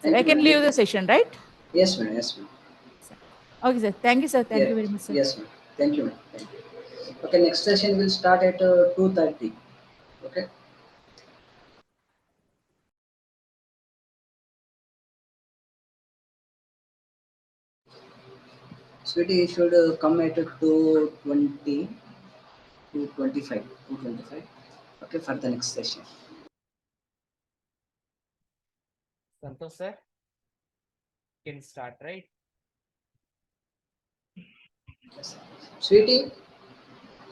So Thank I you, can madam. leave the session, right? Yes, madam. Yes, madam. Okay, sir. Thank you, sir. Thank Yeah, you very much, sir. yes, madam. Thank you, madam. Thank you. Okay, next session will start at 2:30. Okay. Sweetie, you should come at 2:20, 2:25, 2:25. Okay, for the next session. Santosh sir, can start, right? Yes. Sweetie,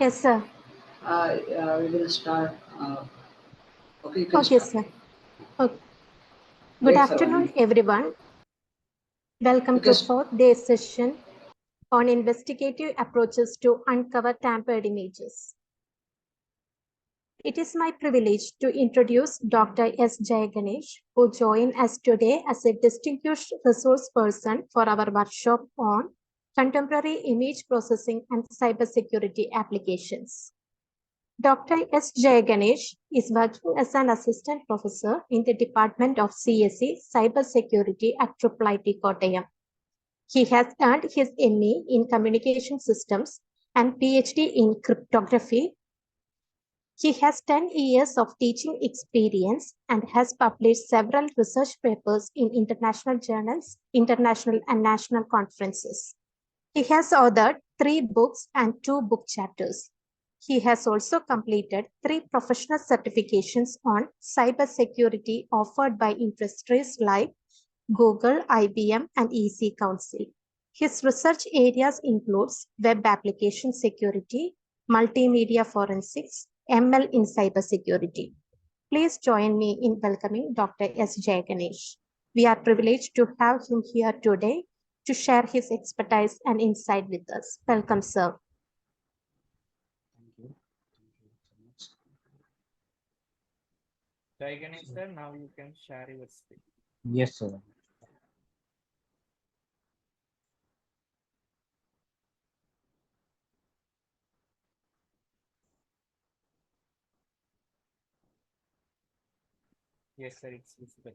Yes, sir. we will start. Okay, you can Okay, start. sir. Okay. Good Wait for 1 afternoon, minute. everyone. Welcome You can. to fourth day session on investigative approaches to uncover tampered images. It is my privilege to introduce Dr. S. Jayaganesh, who joined us today as a distinguished resource person for our workshop on contemporary image processing and cybersecurity applications. Dr. S. Jayaganesh is working as an assistant professor in the Department of CSE Cybersecurity at IIIT Kottayam. He has earned his MA in Communication Systems and PhD in Cryptography. He has 10 years of teaching experience and has published several research papers in international journals, international and national conferences. He has authored 3 books and 2 book chapters. He has also completed 3 professional certifications on cybersecurity offered by industries like Google, IBM, and EC Council. His research areas includes web application security, multimedia forensics, ML in cybersecurity. Please join me in welcoming Dr. S. Jayaganesh. We are privileged to have him here today to share his expertise and insight with us. Welcome, sir. Thank you. Thank you so much. Jayaganesh sir, now you can share your screen. Yes, sir. Yes, sir, it's visible.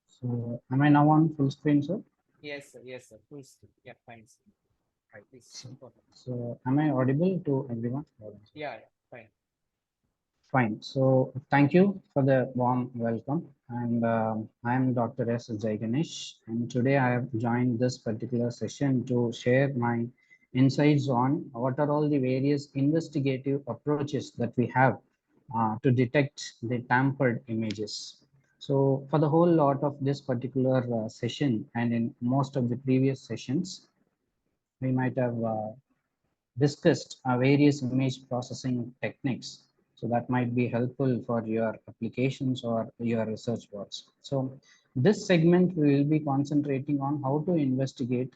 So, am I now on full screen, sir? Yes, sir. Please, yeah, fine. Sir. Right, please. Go ahead. So, am I audible to everyone? Yeah, fine. Fine. So, thank you for the warm welcome. And I am Dr. S. Jayaganesh. And today I have joined this particular session to share my insights on what are all the various investigative approaches that we have to detect the tampered images. So, for the whole lot of this particular session and in most of the previous sessions, we might have discussed various image processing techniques. So that might be helpful for your applications or your research works. So this segment we will be concentrating on how to investigate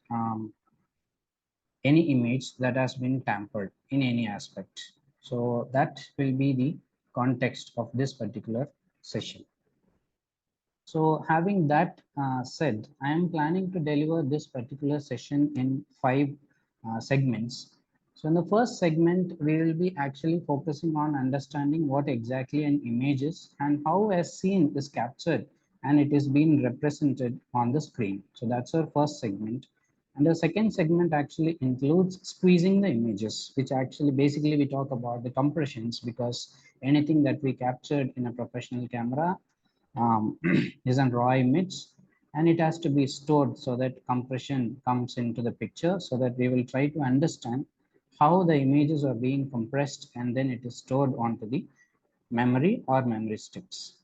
any image that has been tampered in any aspect. So that will be the context of this particular session. So having that said, I am planning to deliver this particular session in 5 segments. So in the first segment, we will be actually focusing on understanding what exactly an image is and how a scene is captured and it is being represented on the screen. So that's our first segment. And the second segment actually includes squeezing the images, which actually basically we talk about the compressions, because anything that we captured in a professional camera is a raw image, and it has to be stored so that compression comes into the picture, so that we will try to understand how the images are being compressed and then it is stored onto the memory or memory sticks.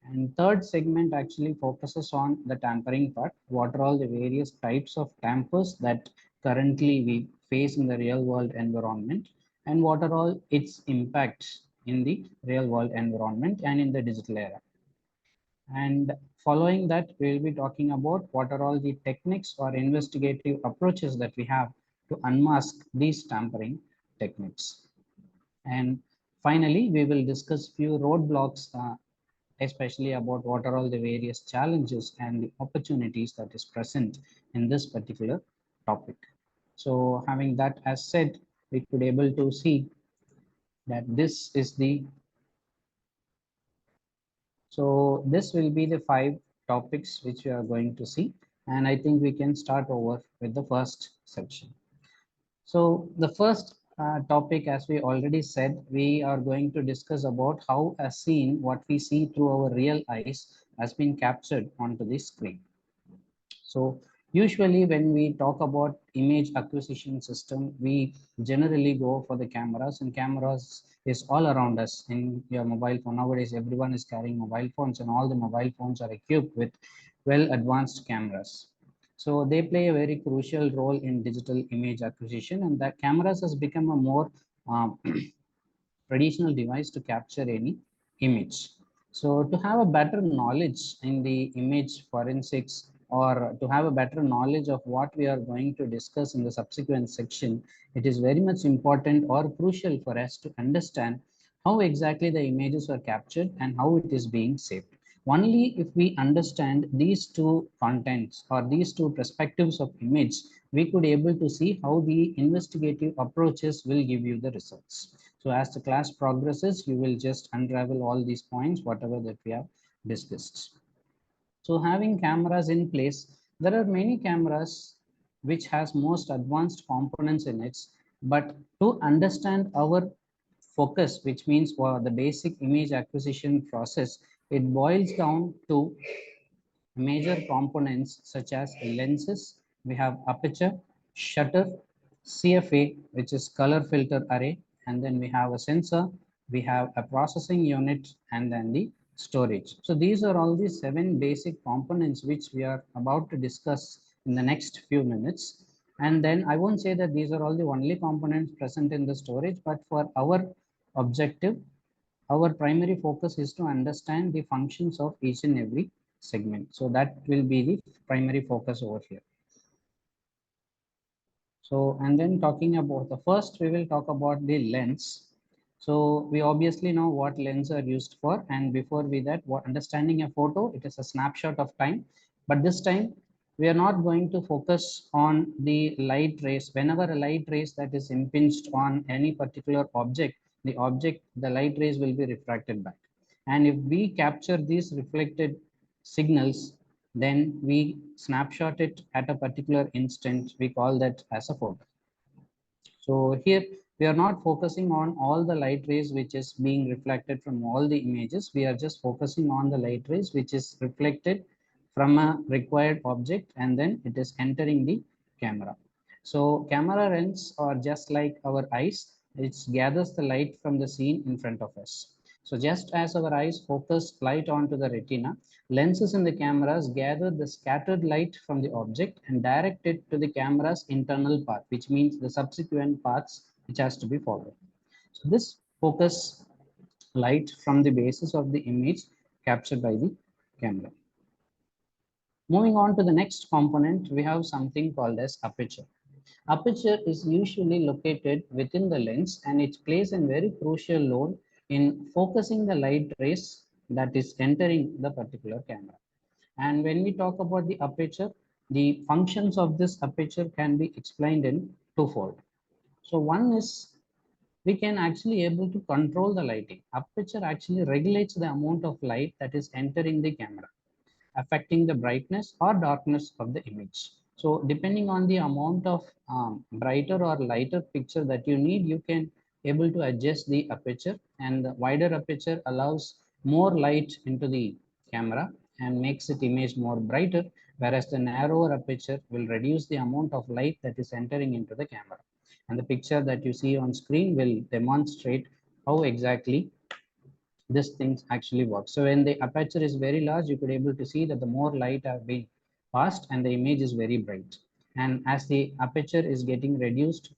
And third segment actually focuses on the tampering part. What are all the various types of tampers that currently we face in the real world environment, and what are all its impacts in the real world environment and in the digital era. And following that, we'll be talking about what are all the techniques or investigative approaches that we have to unmask these tampering techniques. And finally, we will discuss few roadblocks, especially about what are all the various challenges and the opportunities that is present in this particular topic. So having that as said, we could able to see that this is the So this will be the 5 topics which we are going to see, and I think we can start over with the first section. So the first topic, as we already said, we are going to discuss about how a scene, what we see through our real eyes, has been captured onto the screen. So usually when we talk about image acquisition system, we generally go for the cameras, and cameras is all around us in your mobile phone. Nowadays, everyone is carrying mobile phones, and all the mobile phones are equipped with well advanced cameras. So they play a very crucial role in digital image acquisition, and that cameras has become a more traditional device to capture any image. So to have a better knowledge in the image forensics, or to have a better knowledge of what we are going to discuss in the subsequent section, it is very much important or crucial for us to understand how exactly the images are captured and how it is being saved. Only if we understand these two contents or these two perspectives of image, we could able to see how the investigative approaches will give you the results. So as the class progresses, you will just unravel all these points, whatever that we have discussed. So having cameras in place, there are many cameras which has most advanced components in it, but to understand our focus, which means for the basic image acquisition process, it boils down to major components such as lenses, we have aperture, shutter, CFA, which is color filter array, and then we have a sensor, we have a processing unit, and then the storage. So these are all the 7 basic components which we are about to discuss in the next few minutes. And then I won't say that these are all the only components present in the storage, but for our objective, our primary focus is to understand the functions of each and every segment. So that will be the primary focus over here. So, and then talking about the first, we will talk about the lens. So we obviously know what lenses are used for, and before we that, understanding a photo, it is a snapshot of time. But this time, we are not going to focus on the light rays. Whenever a light rays that is impinged on any particular object, the light rays will be refracted back. And if we capture these reflected signals, then we snapshot it at a particular instant. We call that as a photo. So here we are not focusing on all the light rays which is being reflected from all the images. We are just focusing on the light rays which is reflected from a required object, and then it is entering the camera. So camera lens are just like our eyes. It gathers the light from the scene in front of us. So just as our eyes focus light onto the retina, lenses in the cameras gather the scattered light from the object and direct it to the camera's internal path, which means the subsequent paths which has to be followed. So this focus light from the basis of the image captured by the camera. Moving on to the next component, we have something called as aperture. Aperture is usually located within the lens and it plays a very crucial role in focusing the light rays that is entering the particular camera. And when we talk about the aperture, the functions of this aperture can be explained in twofold. So one is we can actually able to control the lighting. Aperture actually regulates the amount of light that is entering the camera, affecting the brightness or darkness of the image. So depending on the amount of brighter or lighter picture that you need, you can able to adjust the aperture, and the wider aperture allows more light into the camera and makes it image more brighter, whereas the narrower aperture will reduce the amount of light that is entering into the camera. And the picture that you see on screen will demonstrate how exactly this thing actually works. So when the aperture is very large, you could able to see that the more light have been passed and the image is very bright. And as the aperture is getting reduced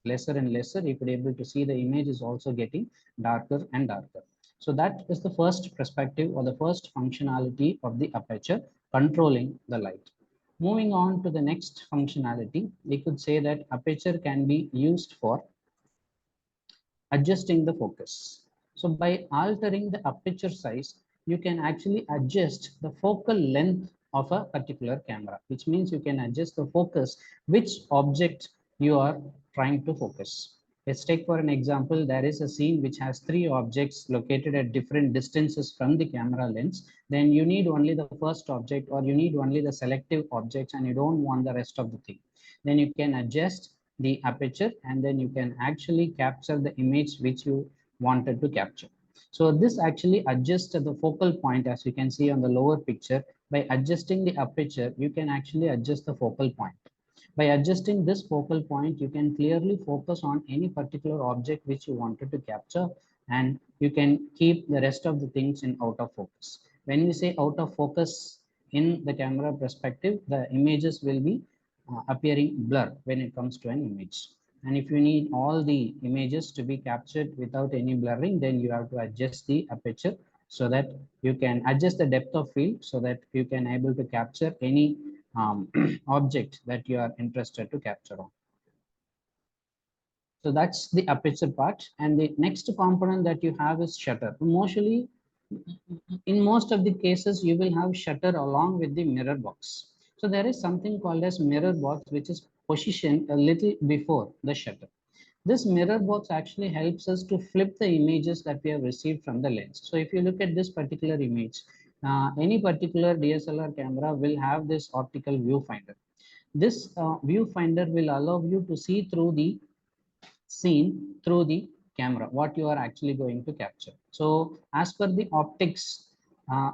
lesser and lesser, you could able to see the image is also getting darker and darker. So that is the first perspective or the first functionality of the aperture, controlling the light. Moving on to the next functionality, we could say that aperture can be used for adjusting the focus. So by altering the aperture size, you can actually adjust the focal length of a particular camera, which means you can adjust the focus, which object you are trying to focus. Let's take for an example, there is a scene which has three objects located at different distances from the camera lens. Then you need only the first object, or you need only the selective objects, and you don't want the rest of the thing. Then you can adjust the aperture and then you can actually capture the image which you wanted to capture. So this actually adjusts the focal point, as you can see on the lower picture. By adjusting the aperture, you can actually adjust the focal point. By adjusting this focal point, you can clearly focus on any particular object which you wanted to capture, and you can keep the rest of the things in out of focus. When we say out of focus in the camera perspective, the images will be appearing blur when it comes to an image. And if you need all the images to be captured without any blurring, then you have to adjust the aperture so that you can adjust the depth of field so that you can able to capture any object that you are interested to capture on. So that's the aperture part. And the next component that you have is shutter. Mostly, in most of the cases, you will have shutter along with the mirror box. So there is something called as mirror box, which is positioned a little before the shutter. This mirror box actually helps us to flip the images that we have received from the lens. So if you look at this particular image, any particular DSLR camera will have this optical viewfinder. This viewfinder will allow you to see through the scene through the camera what you are actually going to capture. So as per the optics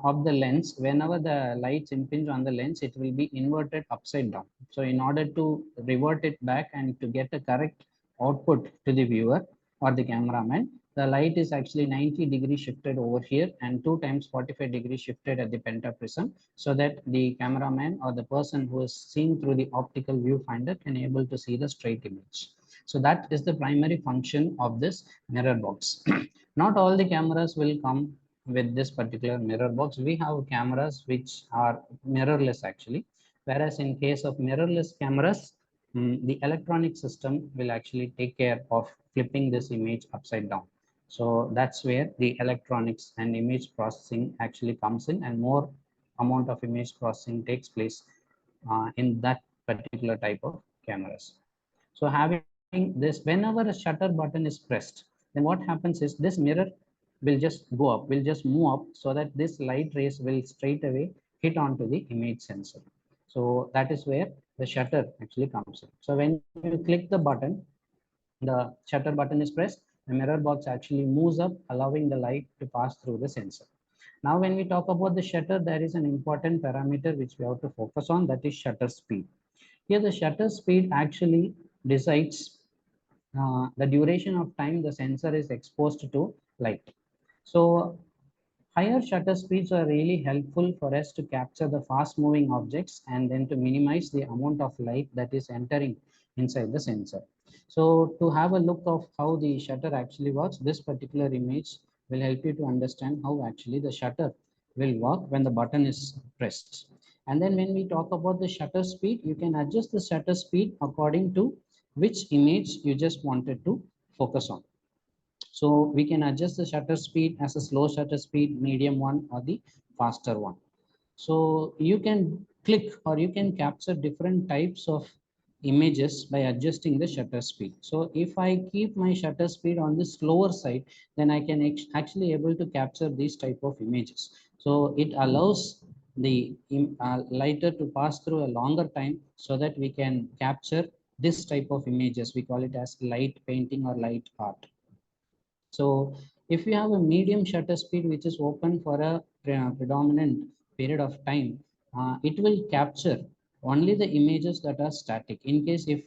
of the lens, whenever the lights impinge on the lens, it will be inverted upside down. So in order to revert it back and to get a correct output to the viewer or the cameraman, the light is actually 90 degrees shifted over here and 2 times 45 degrees shifted at the pentaprism, so that the cameraman or the person who is seeing through the optical viewfinder can able to see the straight image. So that is the primary function of this mirror box. Not all the cameras will come with this particular mirror box. We have cameras which are mirrorless actually, whereas in case of mirrorless cameras, the electronic system will actually take care of flipping this image upside down. So that's where the electronics and image processing actually comes in, and more amount of image processing takes place in that particular type of cameras. So having this, whenever a shutter button is pressed, then what happens is this mirror will just go up, will just move up, so that this light rays will straight away hit onto the image sensor. So that is where the shutter actually comes in. So when you click the button, the shutter button is pressed, the mirror box actually moves up, allowing the light to pass through the sensor. Now, when we talk about the shutter, there is an important parameter which we have to focus on, that is shutter speed. Here, the shutter speed actually decides the duration of time the sensor is exposed to light. So higher shutter speeds are really helpful for us to capture the fast moving objects and then to minimize the amount of light that is entering inside the sensor. So to have a look of how the shutter actually works, this particular image will help you to understand how actually the shutter will work when the button is pressed. And then when we talk about the shutter speed, you can adjust the shutter speed according to which image you just wanted to focus on. So we can adjust the shutter speed as a slow shutter speed, medium one, or the faster one. So you can click or you can capture different types of images by adjusting the shutter speed. So if I keep my shutter speed on the slower side, then I can actually able to capture these type of images. So it allows the lighter to pass through a longer time so that we can capture this type of images. We call it as light painting or light art. So if you have a medium shutter speed which is open for a predominant period of time, it will capture only the images that are static. In case if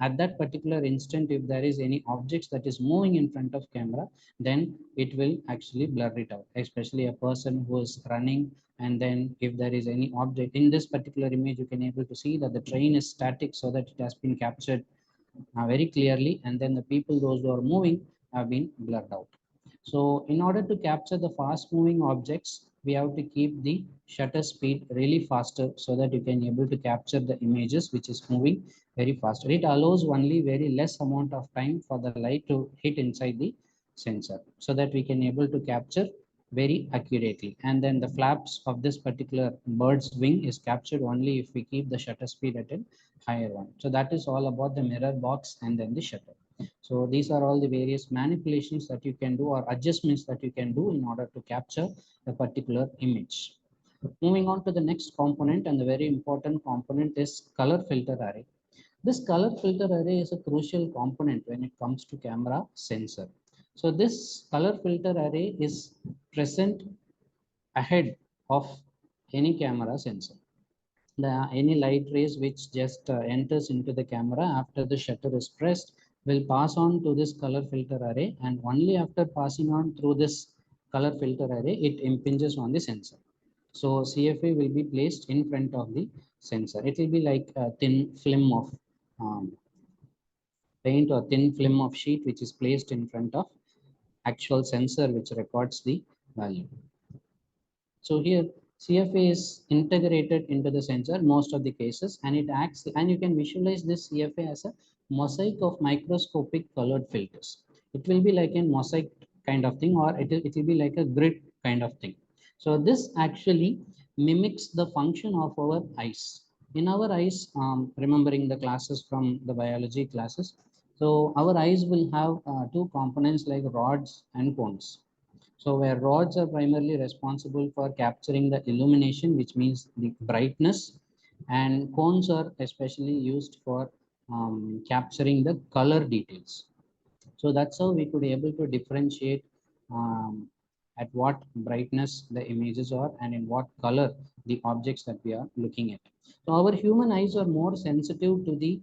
at that particular instant, if there is any objects that is moving in front of camera, then it will actually blur it out, especially a person who is running. And then if there is any object in this particular image, you can able to see that the train is static so that it has been captured very clearly, and then the people, those who are moving, have been blurred out. So in order to capture the fast moving objects, we have to keep the shutter speed really faster so that you can able to capture the images which is moving very fast. It allows only very less amount of time for the light to hit inside the sensor so that we can able to capture very accurately. And then the flaps of this particular bird's wing is captured only if we keep the shutter speed at a higher one. So that is all about the mirror box and then the shutter. So these are all the various manipulations that you can do or adjustments that you can do in order to capture a particular image. Moving on to the next component, and the very important component is color filter array. This color filter array is a crucial component when it comes to camera sensor. So this color filter array is present ahead of any camera sensor. Any light rays which just enters into the camera after the shutter is pressed will pass on to this color filter array, and only after passing on through this color filter array it impinges on the sensor. So CFA will be placed in front of the sensor. It will be like a thin film of paint or thin film of sheet which is placed in front of actual sensor which records the value. So here CFA is integrated into the sensor most of the cases, and it acts, and you can visualize this CFA as a mosaic of microscopic colored filters. It will be like a mosaic kind of thing, or it will be like a grid kind of thing. So this actually mimics the function of our eyes. In our eyes, remembering the classes from the biology classes, so our eyes will have two components like rods and cones. So where rods are primarily responsible for capturing the illumination, which means the brightness, and cones are especially used for capturing the color details. So that's how we could able to differentiate at what brightness the images are and in what color the objects that we are looking at. So our human eyes are more sensitive to the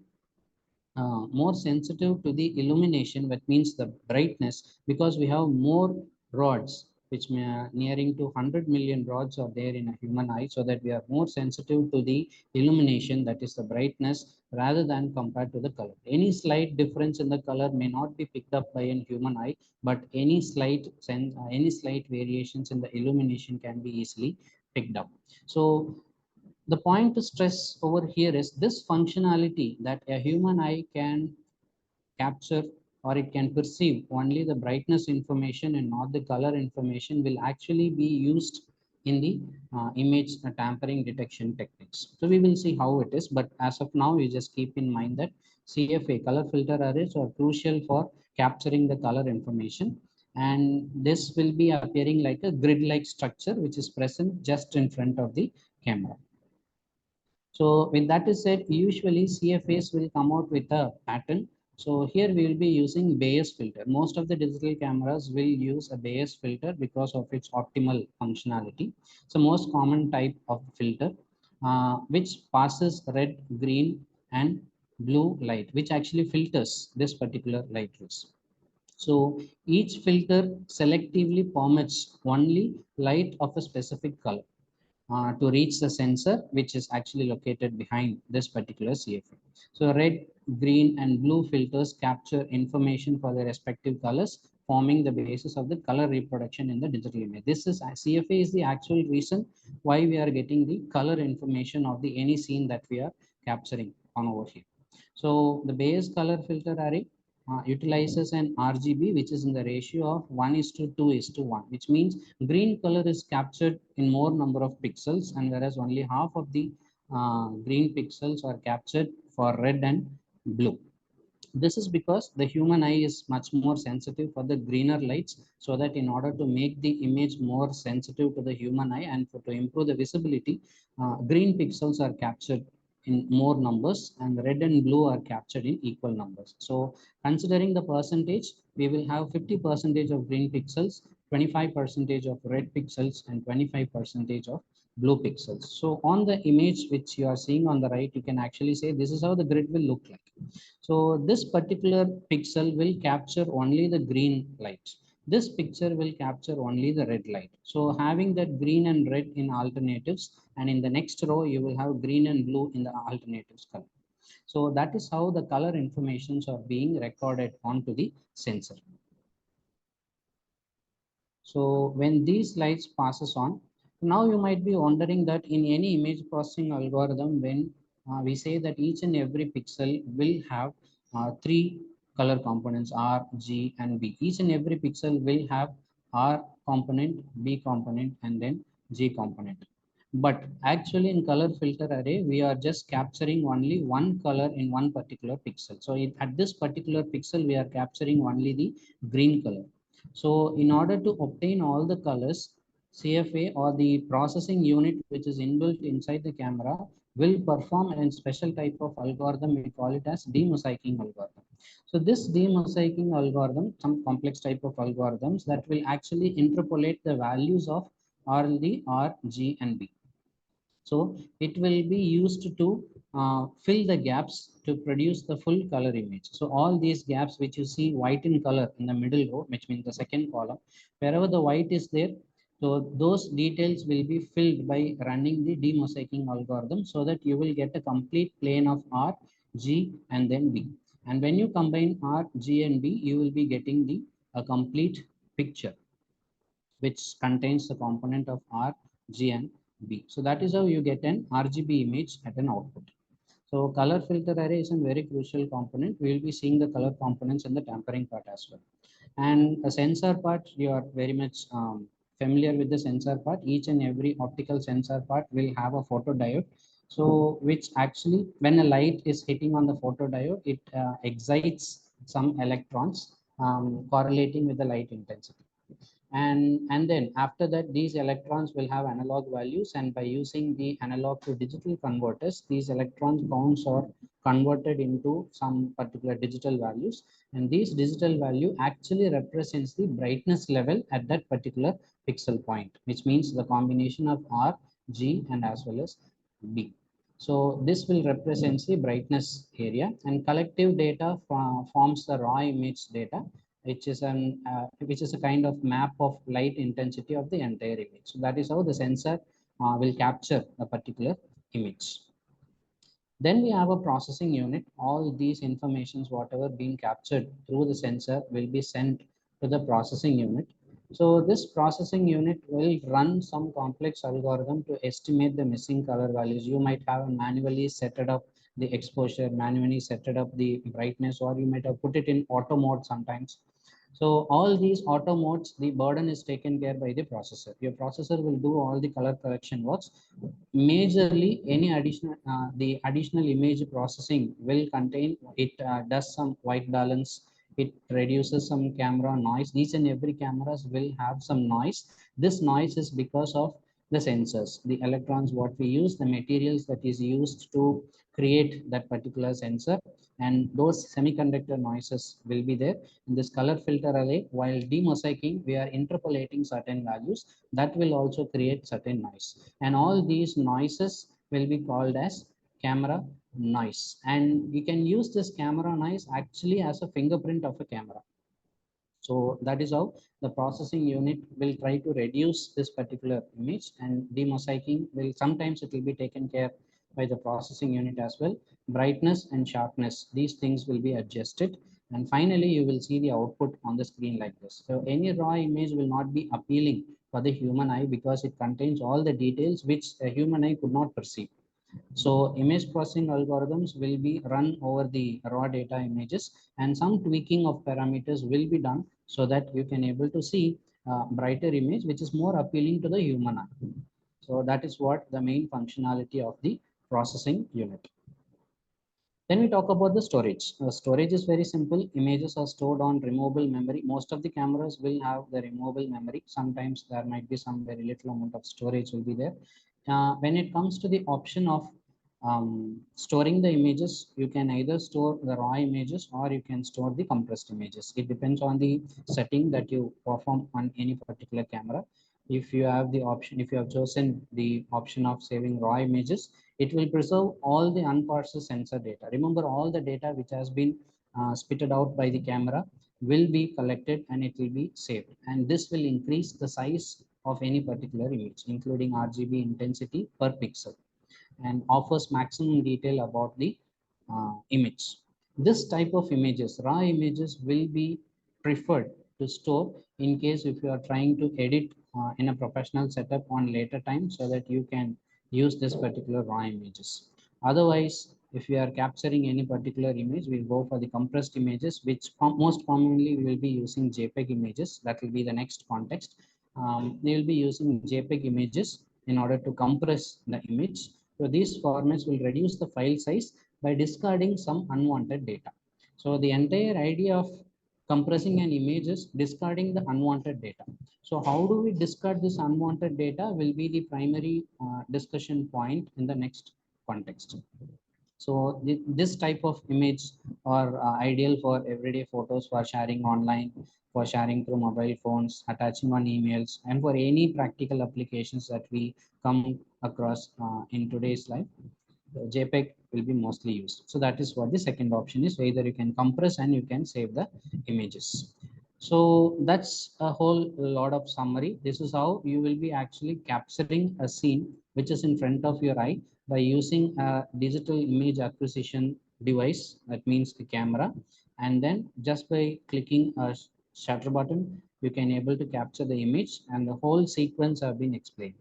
illumination, that means the brightness, because we have more rods, which nearing to 100 million rods are there in a human eye, so that we are more sensitive to the illumination, that is the brightness, rather than compared to the color. Any slight difference in the color may not be picked up by a human eye, but any slight variations in the illumination can be easily picked up. So the point to stress over here is this functionality, that a human eye can capture or it can perceive only the brightness information and not the color information, will actually be used in the image tampering detection techniques. So we will see how it is, but as of now, you just keep in mind that CFA, color filter arrays, are crucial for capturing the color information, and this will be appearing like a grid-like structure which is present just in front of the camera. So with that is said, usually CFAs will come out with a pattern. So here we will be using Bayes filter. Most of the digital cameras will use a Bayes filter because of its optimal functionality. So most common type of filter, which passes red, green, and blue light, which actually filters this particular light rays. So each filter selectively permits only light of a specific color. to reach the sensor, which is actually located behind this particular CFA. So red, green, and blue filters capture information for the respective colors, forming the basis of the color reproduction in the digital image. This is CFA is the actual reason why we are getting the color information of the any scene that we are capturing on over here. So the base color filter array utilizes an RGB, which is in the ratio of 1:2:1, which means green color is captured in more number of pixels, and whereas only half of the green pixels are captured for red and blue. This is because the human eye is much more sensitive for the greener lights, so that in order to make the image more sensitive to the human eye and to improve the visibility, green pixels are captured in more numbers and red and blue are captured in equal numbers. So considering the percentage, we will have 50% of green pixels, 25% of red pixels, and 25% of blue pixels. So on the image which you are seeing on the right, you can actually say this is how the grid will look like. So this particular pixel will capture only the green light. This picture will capture only the red light. So having that green and red in alternatives, and in the next row, you will have green and blue in the alternatives color. So that is how the color informations are being recorded onto the sensor. So when these lights passes on, now you might be wondering that in any image processing algorithm, when we say that each and every pixel will have three color components, R, G, and B. Each and every pixel will have R component, B component, and then G component. But actually in color filter array, we are just capturing only one color in one particular pixel. So at this particular pixel, we are capturing only the green color. So in order to obtain all the colors, CFA or the processing unit which is inbuilt inside the camera will perform a special type of algorithm. We call it as demosaicing algorithm. So this demosaicing algorithm, some complex type of algorithms that will actually interpolate the values of the R, G, and B. So it will be used to fill the gaps to produce the full color image. So all these gaps which you see white in color in the middle row, which means the second column, wherever the white is there, so those details will be filled by running the demosaicing algorithm, so that you will get a complete plane of R, G, and then B. And when you combine R, G, and B, you will be getting a complete picture which contains the component of R, G, and B. So that is how you get an RGB image at an output. So color filter array is a very crucial component. We will be seeing the color components in the tampering part as well. And the sensor part, you are very much familiar with the sensor part. Each and every optical sensor part will have a photodiode. So which actually, when a light is hitting on the photodiode, it excites some electrons correlating with the light intensity. And then after that, these electrons will have analog values, and by using the analog to digital converters, these electrons counts are converted into some particular digital values, and these digital value actually represents the brightness level at that particular pixel point, which means the combination of R, G, and as well as B. So this will represent the brightness area, and collective data forms the raw image data, which is a kind of map of light intensity of the entire image. So that is how the sensor will capture a particular image. Then we have a processing unit. All these informations, whatever being captured through the sensor, will be sent to the processing unit. So this processing unit will run some complex algorithm to estimate the missing color values. You might have manually set it up the exposure, manually set it up the brightness, or you might have put it in auto mode sometimes. So all these auto modes, the burden is taken care by the processor. Your processor will do all the color correction works. Majorly, any additional the additional image processing will contain, it does some white balance, it reduces some camera noise. Each and every cameras will have some noise. This noise is because of the sensors, the electrons what we use, the materials that is used to create that particular sensor, and those semiconductor noises will be there. In this color filter array, while demosaicing, we are interpolating certain values that will also create certain noise, and all these noises will be called as camera noise. And you can use this camera noise actually as a fingerprint of a camera. So that is how the processing unit will try to reduce this particular image, and demosaicing will sometimes it will be taken care by the processing unit as well. Brightness and sharpness, these things will be adjusted, and finally you will see the output on the screen like this. So any raw image will not be appealing for the human eye because it contains all the details which a human eye could not perceive. So image processing algorithms will be run over the raw data images, and some tweaking of parameters will be done so that you can able to see brighter image which is more appealing to the human eye. So that is what the main functionality of the processing unit. Then we talk about the storage. Storage is very simple. Images are stored on removable memory. Most of the cameras will have the removable memory. Sometimes there might be some very little amount of storage will be there. When it comes to the option of storing the images, you can either store the raw images or you can store the compressed images. It depends on the setting that you perform on any particular camera. If you have the option, if you have chosen the option of saving raw images, it will preserve all the unparsed sensor data. Remember, all the data which has been spitted out by the camera will be collected and it will be saved. And this will increase the size of any particular image, including RGB intensity per pixel, and offers maximum detail about the image. This type of images, raw images, will be preferred to store in case if you are trying to edit in a professional setup on later time, so that you can use this particular raw images. Otherwise, if you are capturing any particular image, we'll go for the compressed images, which most commonly we will be using JPEG images. That will be the next context. They will be using JPEG images in order to compress the image. So these formats will reduce the file size by discarding some unwanted data. So the entire idea of compressing an image is discarding the unwanted data. So how do we discard this unwanted data will be the primary discussion point in the next context. So this type of image are ideal for everyday photos, for sharing online, for sharing through mobile phones, attaching on emails, and for any practical applications that we come across in today's life. JPEG will be mostly used. So that is what the second option is. Either you can compress and you can save the images. So that's a whole lot of summary. This is how you will be actually capturing a scene which is in front of your eye by using a digital image acquisition device, that means the camera, and then just by clicking a shutter button, you can able to capture the image, and the whole sequence have been explained.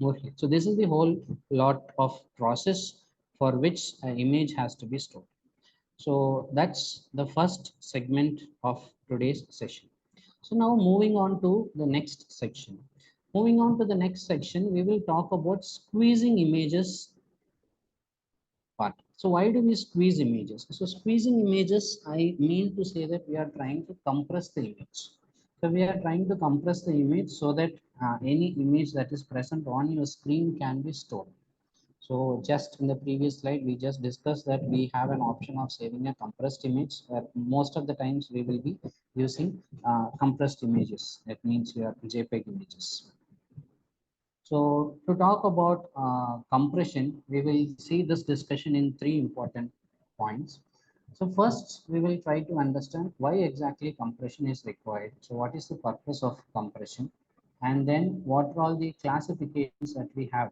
Okay, so this is the whole lot of process for which an image has to be stored. So that's the first segment of today's session. So now moving on to the next section. Moving on to the next section, we will talk about squeezing images part. So why do we squeeze images? So squeezing images, I mean to say that we are trying to compress the image. So we are trying to compress the image so that any image that is present on your screen can be stored. So just in the previous slide, we just discussed that we have an option of saving a compressed image, where most of the times we will be using compressed images. That means your JPEG images. So to talk about compression, we will see this discussion in three important points. So first, we will try to understand why exactly compression is required. So what is the purpose of compression? And then what are all the classifications that we have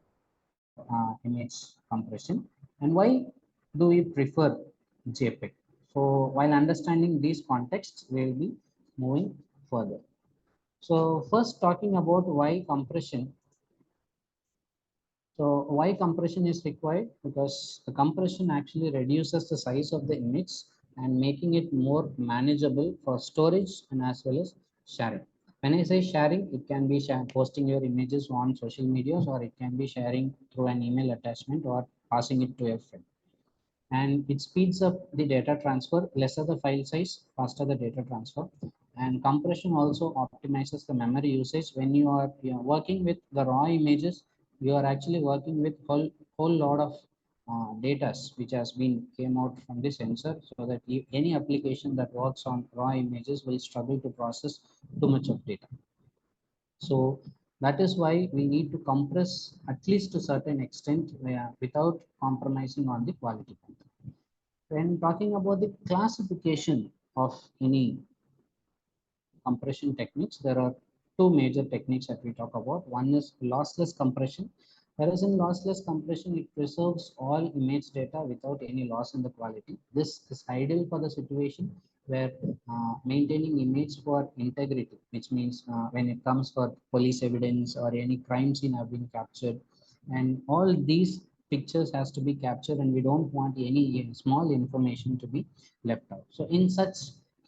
for image compression? And why do we prefer JPEG? So while understanding these contexts, we will be moving further. So first, talking about why compression. So why compression is required? Because the compression actually reduces the size of the image and making it more manageable for storage and as well as sharing. When I say sharing, it can be posting your images on social medias, or it can be sharing through an email attachment or passing it to a friend. And it speeds up the data transfer, lesser the file size, faster the data transfer. And compression also optimizes the memory usage. When you are working with the raw images, you are actually working with whole lot of data which has been came out from the sensor, so that any application that works on raw images will struggle to process too much of data. So that is why we need to compress at least to a certain extent without compromising on the quality. When talking about the classification of any compression techniques, there are two major techniques that we talk about. One is lossless compression. Whereas in lossless compression, it preserves all image data without any loss in the quality. This is ideal for the situation where maintaining image for integrity, which means when it comes for police evidence or any crime scene have been captured, and all these pictures has to be captured, and we don't want any small information to be left out. So in such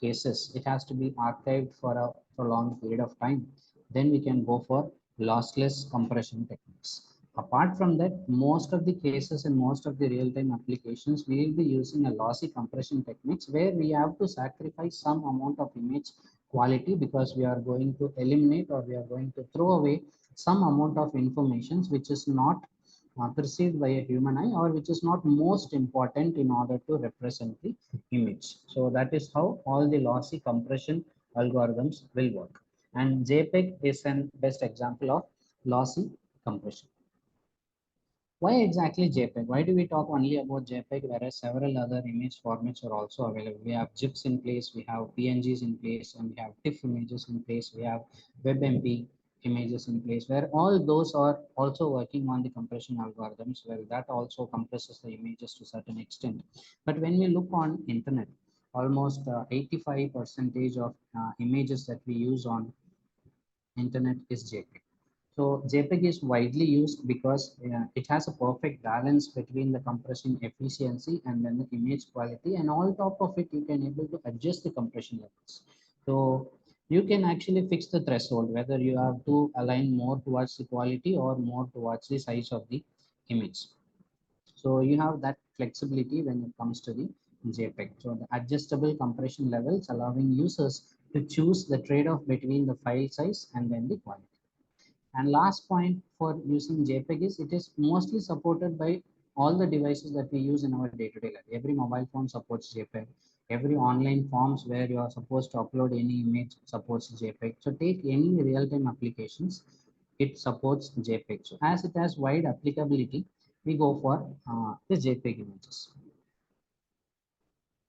cases, it has to be archived for a prolonged period of time. Then we can go for lossless compression techniques. Apart from that, most of the cases and most of the real-time applications, we will be using a lossy compression techniques where we have to sacrifice some amount of image quality because we are going to eliminate or we are going to throw away some amount of information which is not perceived by a human eye or which is not most important in order to represent the image. So that is how all the lossy compression algorithms will work. And JPEG is an best example of lossy compression. Why exactly JPEG? Why do we talk only about JPEG whereas several other image formats are also available? We have GIFs in place, we have PNGs in place, and we have TIFF images in place, we have WebMP images in place, where all those are also working on the compression algorithms, where that also compresses the images to a certain extent. But when we look on internet, almost 85% of images that we use on internet is JPEG. So JPEG is widely used because it has a perfect balance between the compression efficiency and then the image quality, and on top of it, you can able to adjust the compression levels. So you can actually fix the threshold, whether you have to align more towards the quality or more towards the size of the image. So you have that flexibility when it comes to the JPEG. So the adjustable compression levels allowing users to choose the trade-off between the file size and then the quality. And last point for using JPEG is it is mostly supported by all the devices that we use in our day-to-day life. Every mobile phone supports JPEG. Every online forms where you are supposed to upload any image supports JPEG. So take any real-time applications, it supports JPEG. So as it has wide applicability, we go for the JPEG images.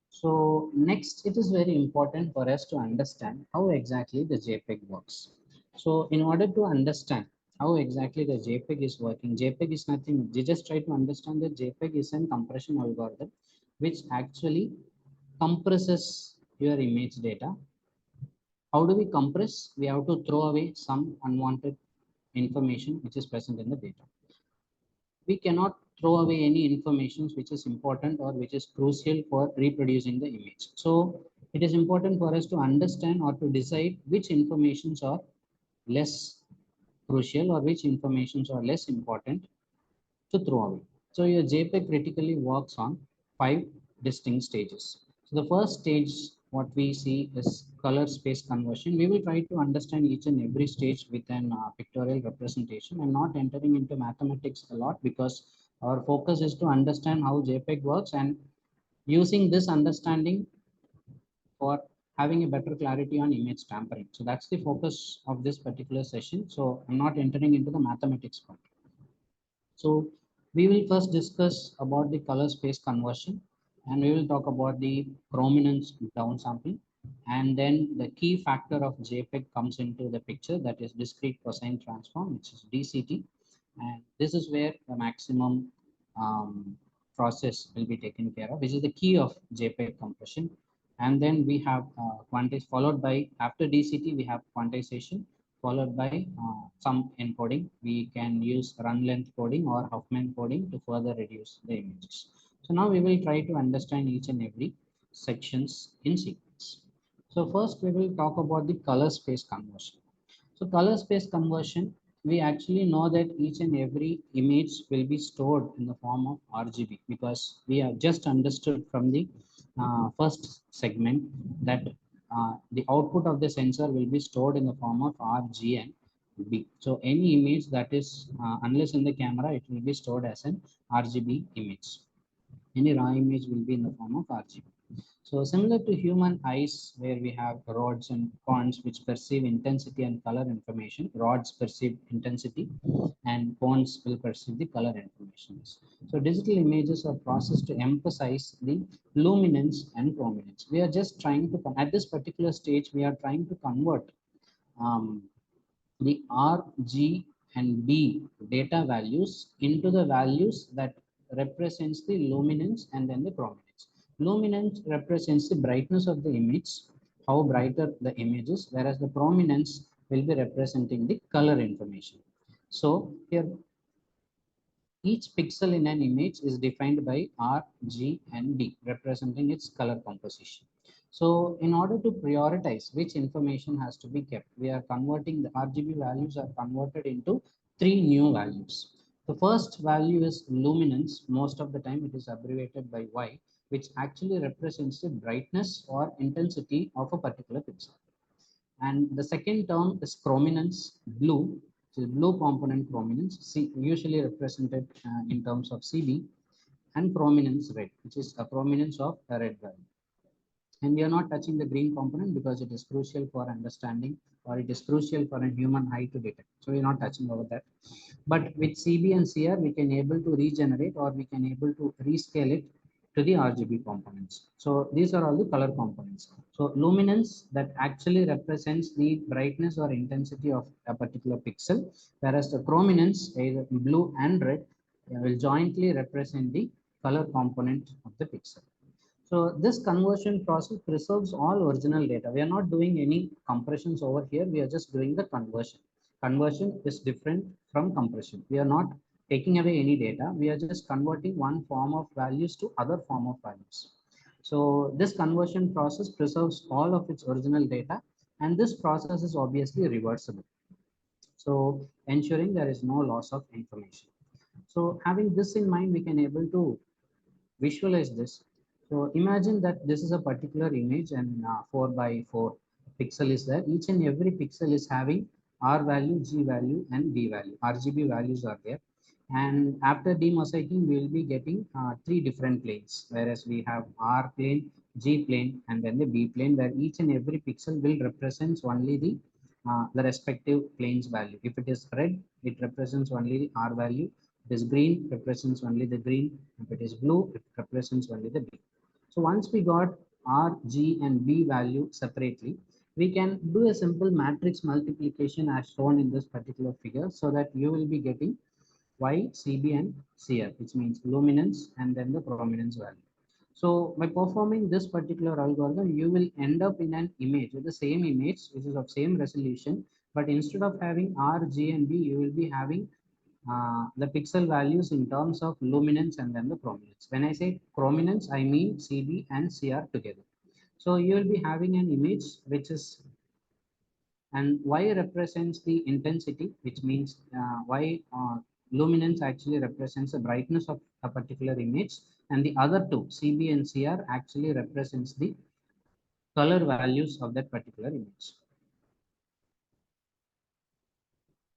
So next, it is very important for us to understand how exactly the JPEG works. So in order to understand how exactly the JPEG is working, JPEG is nothing. You just try to understand that JPEG is an compression algorithm which actually compresses your image data. How do we compress? We have to throw away some unwanted information which is present in the data. We cannot throw away any information which is important or which is crucial for reproducing the image. So it is important for us to understand or to decide which informations are less crucial or which informations are less important to throw away. So your JPEG critically works on 5 distinct stages. So the first stage, what we see is color space conversion. We will try to understand each and every stage with an pictorial representation and not entering into mathematics a lot because our focus is to understand how JPEG works and using this understanding for having a better clarity on image tampering. So that's the focus of this particular session. So I'm not entering into the mathematics part. So we will first discuss about the color space conversion, and we will talk about the chrominance downsampling, and then the key factor of JPEG comes into the picture, that is discrete cosine transform, which is DCT, and this is where the maximum process will be taken care of, which is the key of JPEG compression. And then we have quantize followed by, after DCT we have quantization followed by some encoding. We can use run length coding or Huffman coding to further reduce the images. So now we will try to understand each and every sections in sequence. So first we will talk about the color space conversion. So color space conversion, we actually know that each and every image will be stored in the form of RGB because we have just understood from the first segment that the output of the sensor will be stored in the form of RG and B. So any image that is, unless in the camera, it will be stored as an RGB image. Any raw image will be in the form of RGB. So similar to human eyes, where we have rods and cones which perceive intensity and color information, rods perceive intensity and cones will perceive the color information. information is. So digital images are processed to emphasize the luminance and prominence. We are just trying to, at this particular stage, we are trying to convert um, the R, G, and B data values into the values that represents the luminance and then the prominence. Luminance represents the brightness of the image, how brighter the image is, whereas the prominence will be representing the color information. So here each pixel in an image is defined by R, G, and D, representing its color composition. So in order to prioritize which information has to be kept, we are converting the RGB values are converted into three new values. The first value is luminance. Most of the time it is abbreviated by Y, which actually represents the brightness or intensity of a particular pixel. And the second term is prominence, blue, which is blue component prominence, usually represented in terms of CB, and prominence red, which is a prominence of a red value. And we are not touching the green component because it is crucial for understanding, or it is crucial for a human eye to detect. So we're not touching over that. But with CB and CR, we can able to regenerate, or we can able to rescale it to the RGB components. So these are all the color components. So luminance, that actually represents the brightness or intensity of a particular pixel, whereas the prominence, either blue and red, will jointly represent the color component of the pixel. So this conversion process preserves all original data. We are not doing any compressions over here. We are just doing the conversion. Conversion is different from compression. We are not taking away any data. We are just converting one form of values to other form of values. So this conversion process preserves all of its original data, and this process is obviously reversible. So ensuring there is no loss of information. So having this in mind, we can able to visualize this. So imagine that this is a particular image, and 4 by 4 pixel is there. Each and every pixel is having R value, G value, and B value. RGB values are there. And after demosaicing, we will be getting three different planes, whereas we have R plane, G plane, and then the B plane, where each and every pixel will represent only the respective planes value. If it is red, it represents only the R value. If it is green, represents only the green. If it is blue, it represents only the B. So once we got R, G, and B value separately, we can do a simple matrix multiplication as shown in this particular figure, so that you will be getting Y, CB, and CR, which means luminance and then the prominence value. So by performing this particular algorithm, you will end up in an image with the same image, which is of same resolution, but instead of having R, G, and B, you will be having the pixel values in terms of luminance and then the prominence. When I say prominence, I mean CB and CR together. So you will be having an image which is, and Y represents the intensity, which means luminance actually represents the brightness of a particular image, and the other two, CB and CR, actually represents the color values of that particular image.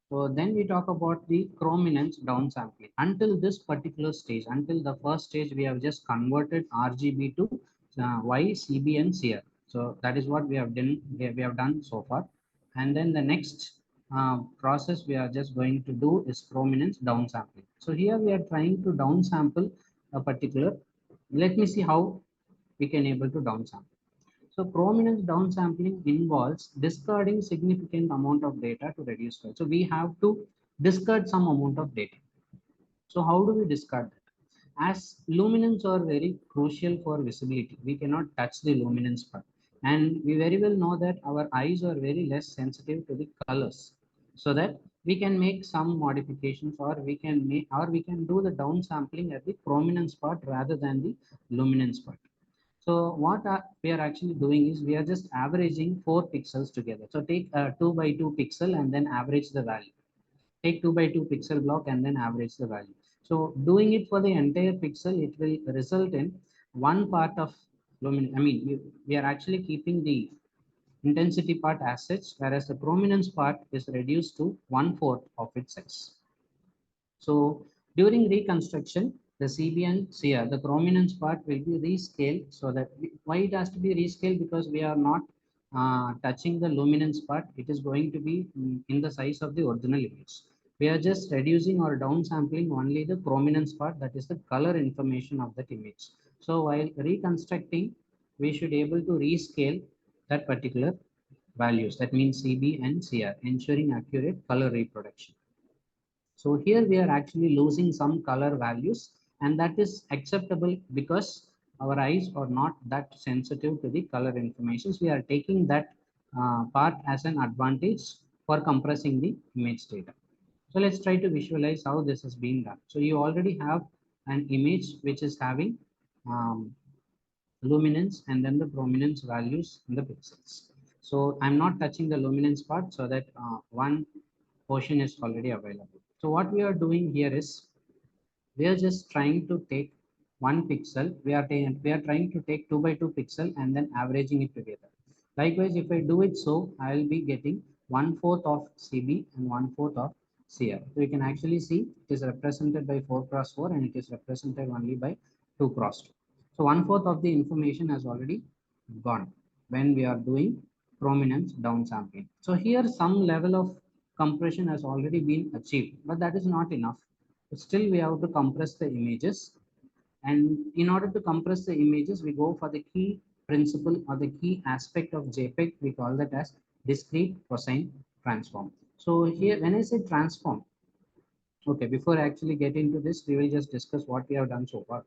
So then we talk about the chrominance downsampling. Until this particular stage, until the first stage, we have just converted RGB to Y, CB, and CR. So that is what we have done. We have done so far. And then the next process we are just going to do is chrominance downsampling. So here we are trying to downsample a particular. Let me see how we can able to downsample. So prominence downsampling involves discarding significant amount of data to reduce noise. So we have to discard some amount of data. So how do we discard that? As luminance are very crucial for visibility, we cannot touch the luminance part. And we very well know that our eyes are very less sensitive to the colors. So that we can make some modifications, or we can do the downsampling at the prominence part rather than the luminance part. So what we are actually doing is we are just averaging 4 pixels together. So take a 2 by 2 pixel and then average the value. Take 2 by 2 pixel block and then average the value. So doing it for the entire pixel, it will result in one part of luminance. I mean, we are actually keeping the intensity part as such, whereas the prominence part is reduced to 1/4 of its size. So during reconstruction, the CB and CR, the prominence part will be rescaled, so that why it has to be rescaled, because we are not touching the luminance part. It is going to be in the size of the original image. We are just reducing or downsampling only the prominence part, that is the color information of that image. So while reconstructing, we should able to rescale that particular values, that means CB and CR, ensuring accurate color reproduction. So here we are actually losing some color values, and that is acceptable because our eyes are not that sensitive to the color information. So we are taking that part as an advantage for compressing the image data. So let's try to visualize how this has been done. So you already have an image which is having luminance and then the prominence values in the pixels. So I'm not touching the luminance part so that one portion is already available. So what we are doing here is we are just trying to take one pixel. We are trying to take 2 by 2 pixel and then averaging it together. Likewise, if I do it so, I will be getting 1/4 of CB and 1/4 of CR. So you can actually see it is represented by 4 cross 4 and it is represented only by 2 cross 2. So 1/4 of the information has already gone when we are doing prominence downsampling. So here some level of compression has already been achieved, but that is not enough. Still, we have to compress the images. And in order to compress the images, we go for the key principle or the key aspect of JPEG. We call that as discrete cosine transform. So here, when I say transform, okay, before I actually get into this, we will just discuss what we have done so far.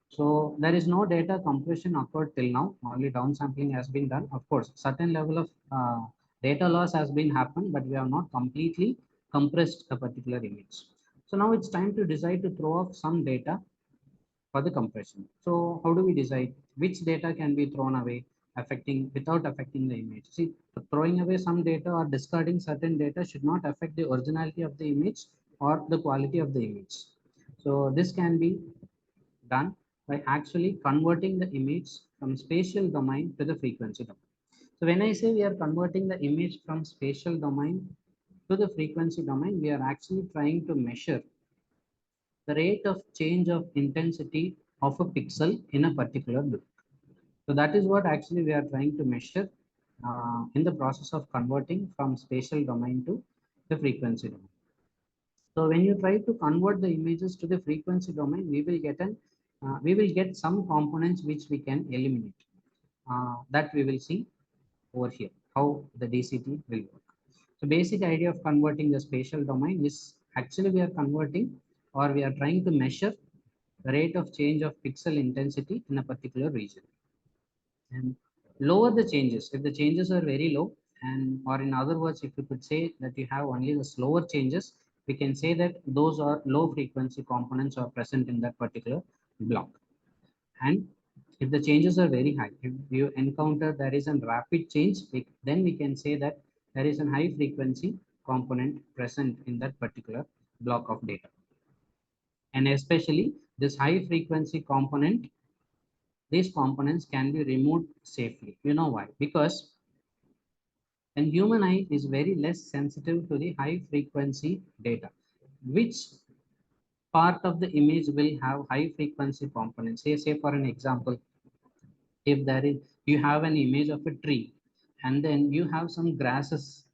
So there is no data compression occurred till now. Only downsampling has been done. Of course, certain level of data loss has been happened, but we have not completely compressed a particular image. So now it's time to decide to throw off some data for the compression. So how do we decide which data can be thrown away without affecting the image? See, throwing away some data or discarding certain data should not affect the originality of the image or the quality of the image. So this can be done by actually converting the image from spatial domain to the frequency domain. So when I say we are converting the image from spatial domain to the frequency domain, we are actually trying to measure the rate of change of intensity of a pixel in a particular block. So that is what actually we are trying to measure in the process of converting from spatial domain to the frequency domain. So when you try to convert the images to the frequency domain, we will get some components which we can eliminate. That we will see over here how the DCT will work. So basic idea of converting the spatial domain is actually we are converting or we are trying to measure the rate of change of pixel intensity in a particular region and lower the changes if the changes are very low, and or in other words, if you could say that you have only the slower changes, we can say that those are low frequency components are present in that particular block. And if the changes are very high, if you encounter there is a rapid change, then we can say that there is a high frequency component present in that particular block of data. And especially this high frequency component, these components can be removed safely. You know why? Because an human eye is very less sensitive to the high frequency data. Which part of the image will have high frequency components? Say for an example, if there is you have an image of a tree and then you have some grasses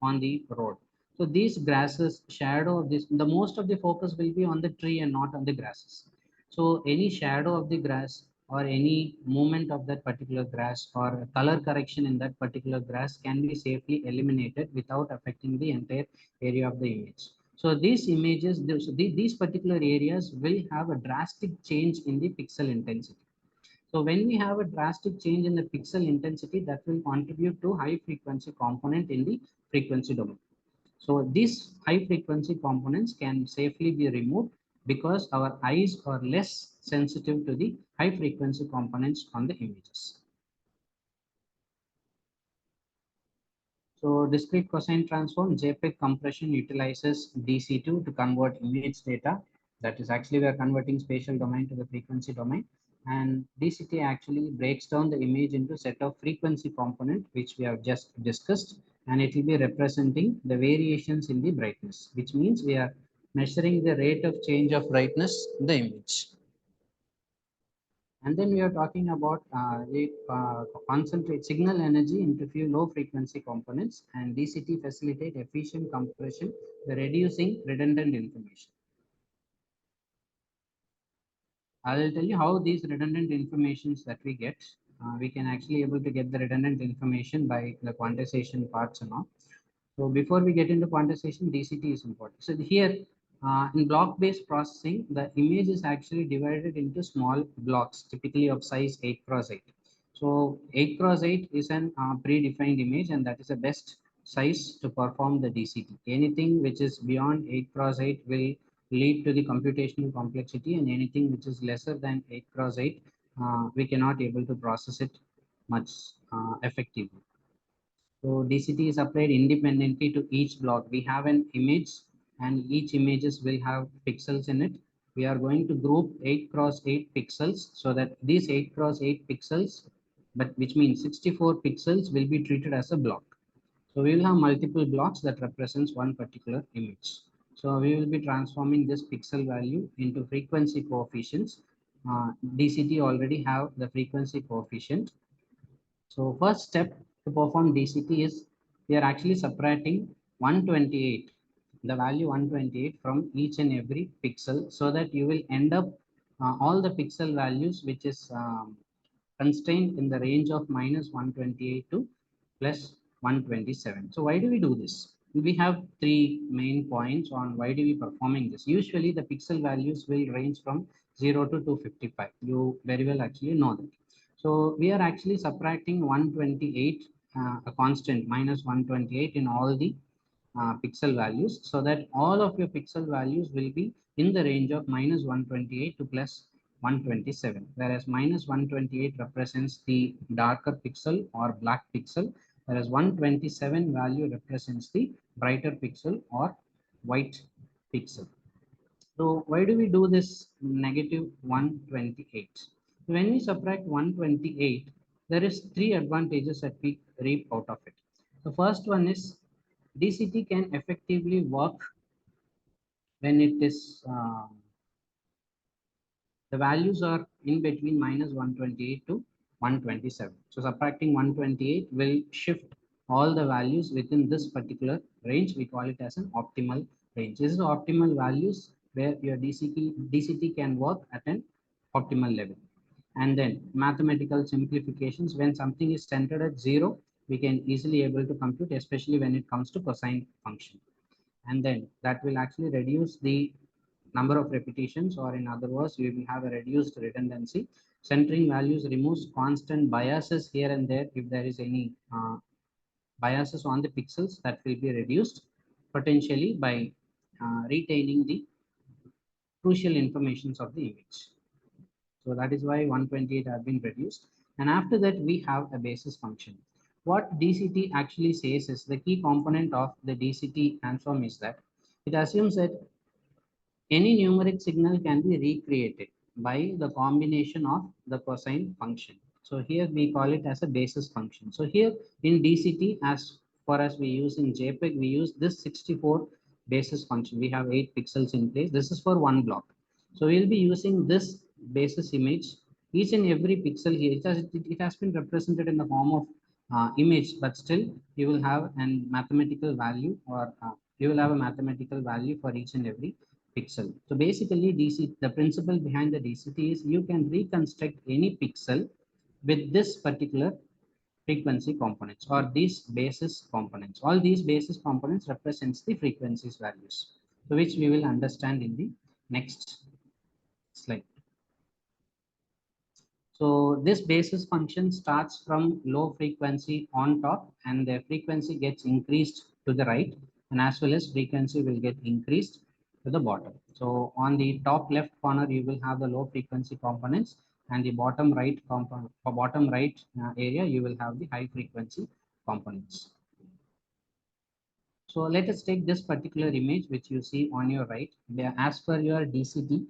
on the road. So these grasses, shadow of this, the most of the focus will be on the tree and not on the grasses. So any shadow of the grass or any movement of that particular grass or color correction in that particular grass can be safely eliminated without affecting the entire area of the image. So these images, these particular areas will have a drastic change in the pixel intensity. So when we have a drastic change in the pixel intensity, that will contribute to high frequency component in the frequency domain. So these high frequency components can safely be removed because our eyes are less sensitive to the high frequency components on the images. So discrete cosine transform JPEG compression utilizes DC2 to convert image data. That is actually we are converting spatial domain to the frequency domain. And DCT actually breaks down the image into set of frequency component, which we have just discussed, and it will be representing the variations in the brightness, which means we are measuring the rate of change of brightness in the image. And then we are talking about concentrate signal energy into few low frequency components, and DCT facilitate efficient compression by reducing redundant information. I will tell you how these redundant informations that we get, we can actually able to get the redundant information by the quantization parts and all. So before we get into quantization, DCT is important. So here in block-based processing, the image is actually divided into small blocks, typically of size 8 cross 8. So 8 cross 8 is an predefined image, and that is the best size to perform the DCT. Anything which is beyond 8 cross 8 will lead to the computational complexity, and anything which is lesser than 8 cross 8, we cannot able to process it much effectively. So DCT is applied independently to each block. We have an image, and each images will have pixels in it. We are going to group 8 cross 8 pixels, so that these 8 cross 8 pixels, but which means 64 pixels, will be treated as a block. So we will have multiple blocks that represents one particular image. So we will be transforming this pixel value into frequency coefficients. DCT already have the frequency coefficient. So first step to perform DCT is we are actually subtracting 128, the value 128 from each and every pixel, so that you will end up all the pixel values which is constrained in the range of minus 128 to plus 127. So why do we do this? We have three main points on why do we performing this. Usually the pixel values will range from 0 to 255. You very well actually know that. So we are actually subtracting 128, a constant minus 128 in all the pixel values, so that all of your pixel values will be in the range of minus 128 to plus 127, whereas minus 128 represents the darker pixel or black pixel, whereas 127 value represents the brighter pixel or white pixel. So why do we do this negative 128? When we subtract 128, there is three advantages that we reap out of it. The first one is DCT can effectively work when it is the values are in between minus 128 to 127. So subtracting 128 will shift all the values within this particular range. We call it as an optimal range. This is optimal values where your DCT can work at an optimal level. And then mathematical simplifications, when something is centered at 0, we can easily able to compute, especially when it comes to cosine function. And then that will actually reduce the number of repetitions, or in other words, we will have a reduced redundancy. Centering values removes constant biases here and there. If there is any biases on the pixels, that will be reduced potentially by retaining the crucial informations of the image. So that is why 128 have been reduced. And after that, we have a basis function. What DCT actually says is the key component of the DCT transform is that it assumes that any numeric signal can be recreated by the combination of the cosine function. So here we call it as a basis function. So here in DCT, as far as we use in JPEG, we use this 64 basis function. We have 8 pixels in place. This is for one block. So we'll be using this basis image. Each and every pixel here, it has been represented in the form of image, but still you will have a mathematical value, or you will have a mathematical value for each and every pixel. So basically the principle behind the DCT is you can reconstruct any pixel with this particular frequency components or these basis components. All these basis components represents the frequencies values, so which we will understand in the next slide. So this basis function starts from low frequency on top, and the frequency gets increased to the right, and as well as frequency will get increased to the bottom. So on the top left corner, you will have the low frequency components, and the bottom right component or bottom right area, you will have the high frequency components. So let us take this particular image which you see on your right. As per your DCT,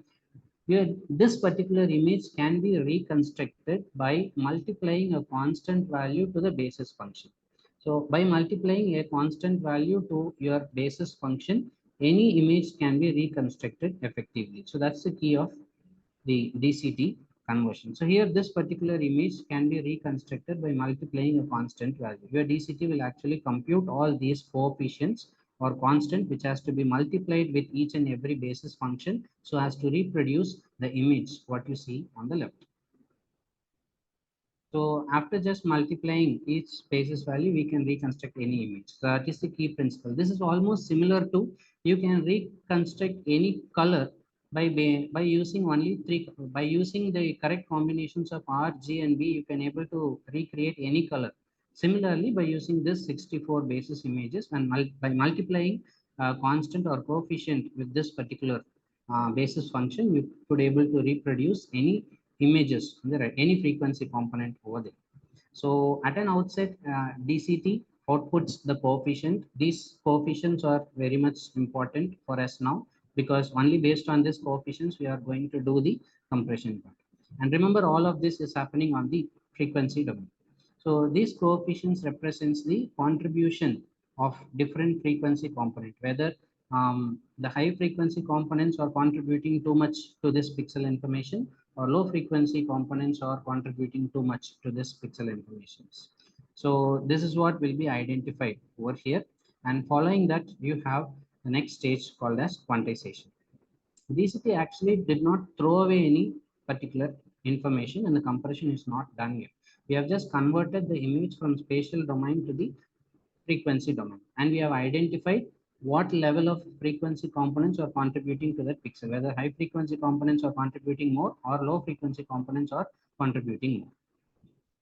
this particular image can be reconstructed by multiplying a constant value to the basis function. So by multiplying a constant value to your basis function, any image can be reconstructed effectively. So that's the key of the DCT. conversion. So here this particular image can be reconstructed by multiplying a constant value. Your DCT will actually compute all these coefficients or constant which has to be multiplied with each and every basis function so as to reproduce the image what you see on the left. So after just multiplying each basis value, we can reconstruct any image. So that is the key principle. This is almost similar to you can reconstruct any color by using only by using the correct combinations of R, G, and B. You can able to recreate any color. Similarly, by using this 64 basis images and by multiplying constant or coefficient with this particular basis function, you could able to reproduce any images in the right, any frequency component over there. So at an outset, DCT outputs the coefficient. These coefficients are very much important for us now because only based on these coefficients we are going to do the compression part. And remember, all of this is happening on the frequency domain. So these coefficients represents the contribution of different frequency component, whether the high frequency components are contributing too much to this pixel information or low frequency components are contributing too much to this pixel information. So this is what will be identified over here. And following that, you have the next stage called as quantization. DCT actually did not throw away any particular information and the compression is not done yet. We have just converted the image from spatial domain to the frequency domain, and we have identified what level of frequency components are contributing to that pixel, whether high frequency components are contributing more or low frequency components are contributing more.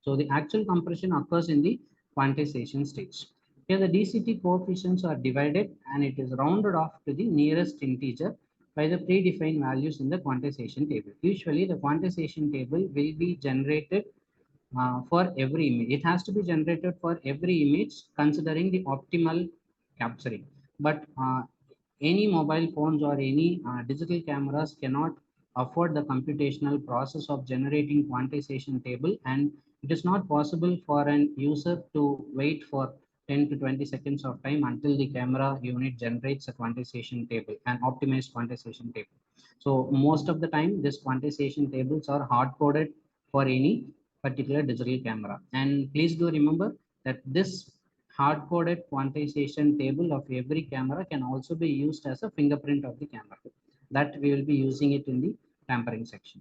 So the actual compression occurs in the quantization stage. Here the DCT coefficients are divided and it is rounded off to the nearest integer by the predefined values in the quantization table. Usually the quantization table will be generated for every image. It has to be generated for every image considering the optimal capturing. But any mobile phones or any digital cameras cannot afford the computational process of generating quantization table, and it is not possible for an user to wait for 10 to 20 seconds of time until the camera unit generates a quantization table, an optimized quantization table. So most of the time, this quantization tables are hard coded for any particular digital camera. And please do remember that this hard-coded quantization table of every camera can also be used as a fingerprint of the camera. That we will be using it in the tampering section.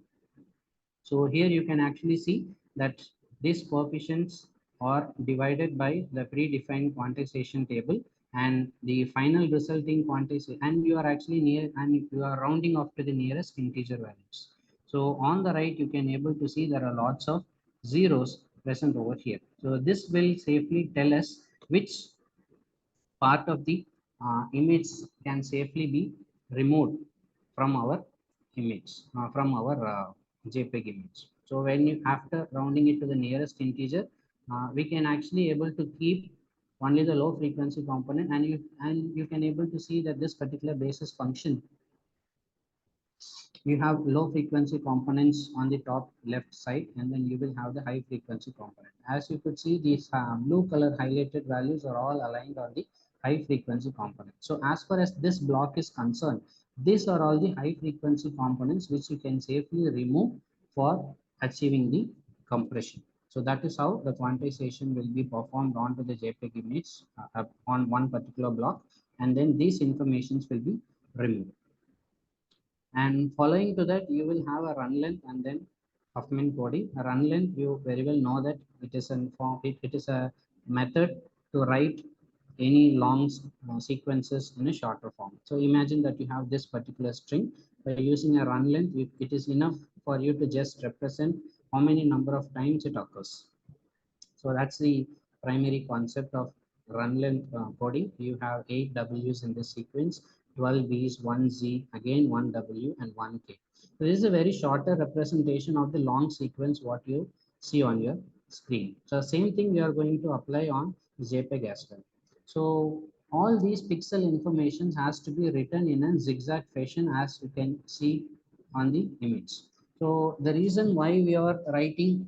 So here you can actually see that these coefficients are divided by the predefined quantization table and the final resulting quantization, and you are actually near and you are rounding off to the nearest integer values. So on the right, you can able to see there are lots of zeros present over here. So this will safely tell us which part of the image can safely be removed from our image, from our JPEG image. So when you after rounding it to the nearest integer, we can actually able to keep only the low frequency component, and you can able to see that this particular basis function, you have low frequency components on the top left side, and then you will have the high frequency component. As you could see, these blue color highlighted values are all aligned on the high frequency component. So as far as this block is concerned, these are all the high frequency components which you can safely remove for achieving the compression. So that is how the quantization will be performed onto the JPEG image on one particular block, and then these informations will be removed. And following to that, you will have a run length and then Huffman coding. A run length, you very well know that it is it is a method to write any long sequences in a shorter form. So imagine that you have this particular string. By using a run length, it is enough for you to just represent how many number of times it occurs. So that's the primary concept of run length coding. You have 8 W's in this sequence, 12 V's, 1 Z, again 1 W and 1 K. So this is a very shorter representation of the long sequence what you see on your screen. So same thing we are going to apply on JPEG as well. So all these pixel information has to be written in a zigzag fashion as you can see on the image. So the reason why we are writing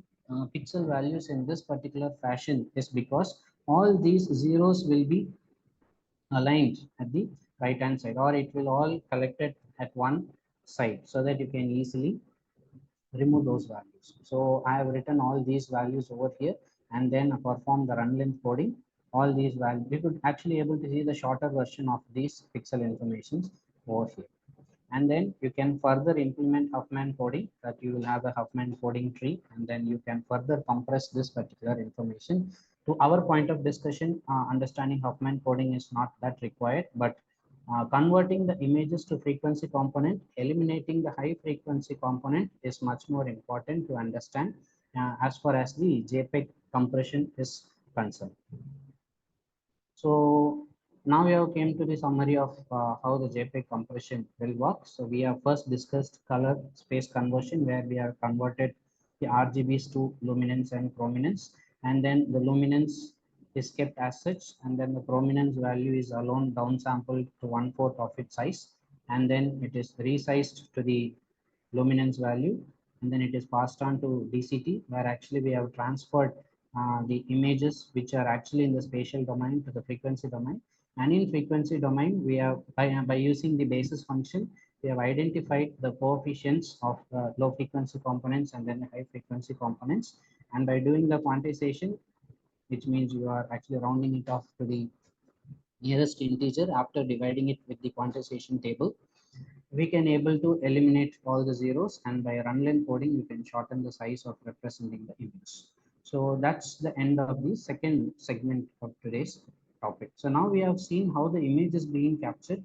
pixel values in this particular fashion is because all these zeros will be aligned at the right hand side, or it will all collected at one side so that you can easily remove those values. So I have written all these values over here and then perform the run length coding. All these values, we could actually able to see the shorter version of these pixel informations over here. And then you can further implement Huffman coding, that you will have a Huffman coding tree, and then you can further compress this particular information. To our point of discussion, understanding Huffman coding is not that required, but converting the images to frequency component, eliminating the high frequency component is much more important to understand as far as the JPEG compression is concerned. So now we have came to the summary of how the JPEG compression will work. So we have first discussed color space conversion, where we have converted the RGBs to luminance and prominence, and then the luminance is kept as such, and then the prominence value is alone downsampled to 1/4 of its size, and then it is resized to the luminance value, and then it is passed on to DCT, where actually we have transferred the images which are actually in the spatial domain to the frequency domain. And in frequency domain, we have by using the basis function, we have identified the coefficients of low frequency components and then the high frequency components. And by doing the quantization, which means you are actually rounding it off to the nearest integer after dividing it with the quantization table, we can able to eliminate all the zeros, and by run length coding you can shorten the size of representing the image. So that's the end of the second segment of today's topic. So now we have seen how the image is being captured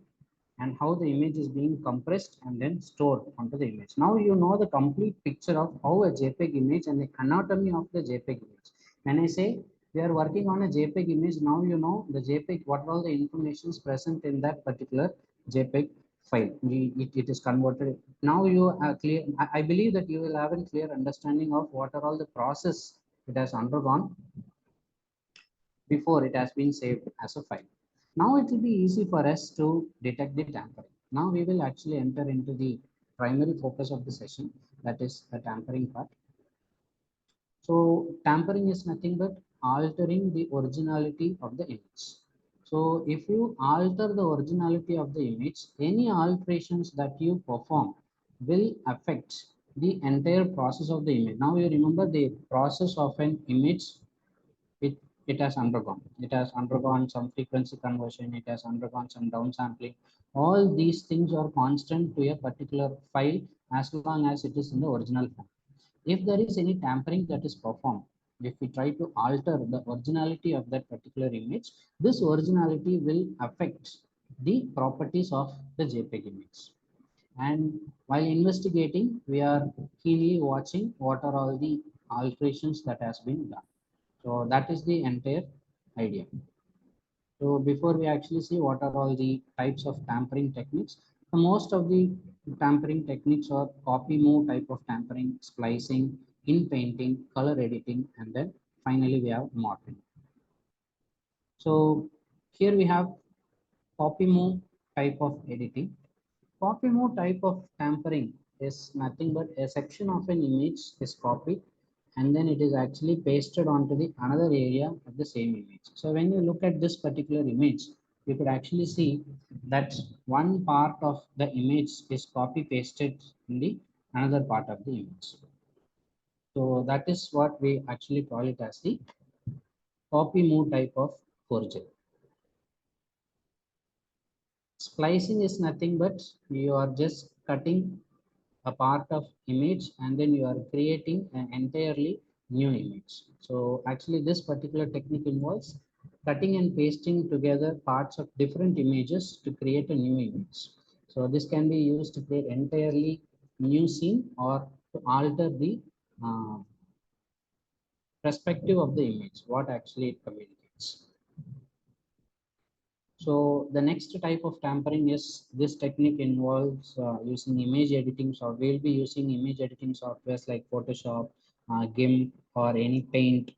and how the image is being compressed and then stored onto the image. Now you know the complete picture of how a JPEG image and the anatomy of the JPEG image. When I say we are working on a JPEG image, now you know the JPEG, what all the information is present in that particular JPEG file. It is converted. Now you are clear. I believe that you will have a clear understanding of what are all the process it has undergone before it has been saved as a file. Now it will be easy for us to detect the tampering. Now we will actually enter into the primary focus of the session, that is the tampering part. So tampering is nothing but altering the originality of the image. So if you alter the originality of the image, any alterations that you perform will affect the entire process of the image. Now you remember the process of an image, it it has undergone. It has undergone some frequency conversion, it has undergone some downsampling. All these things are constant to a particular file as long as it is in the original form. If there is any tampering that is performed, if we try to alter the originality of that particular image, this originality will affect the properties of the JPEG image. And while investigating, we are keenly watching what are all the alterations that has been done. So that is the entire idea. So before we actually see what are all the types of tampering techniques, most of the tampering techniques are copy move type of tampering, splicing, in painting, color editing, and then finally we have morphing. So here we have copy move type of editing. Copy move type of tampering is nothing but a section of an image is copied and then it is actually pasted onto the another area of the same image. So when you look at this particular image, you could actually see that one part of the image is copy pasted in the another part of the image. So that is what we actually call it as the copy move type of forgery. Splicing is nothing but you are just cutting a part of image and then you are creating an entirely new image. So actually this particular technique involves cutting and pasting together parts of different images to create a new image. So this can be used to create entirely new scene or to alter the perspective of the image, what actually it communicates. So the next type of tampering is this technique involves using image editing software. We'll be using image editing softwares like Photoshop, GIMP, or any Paint,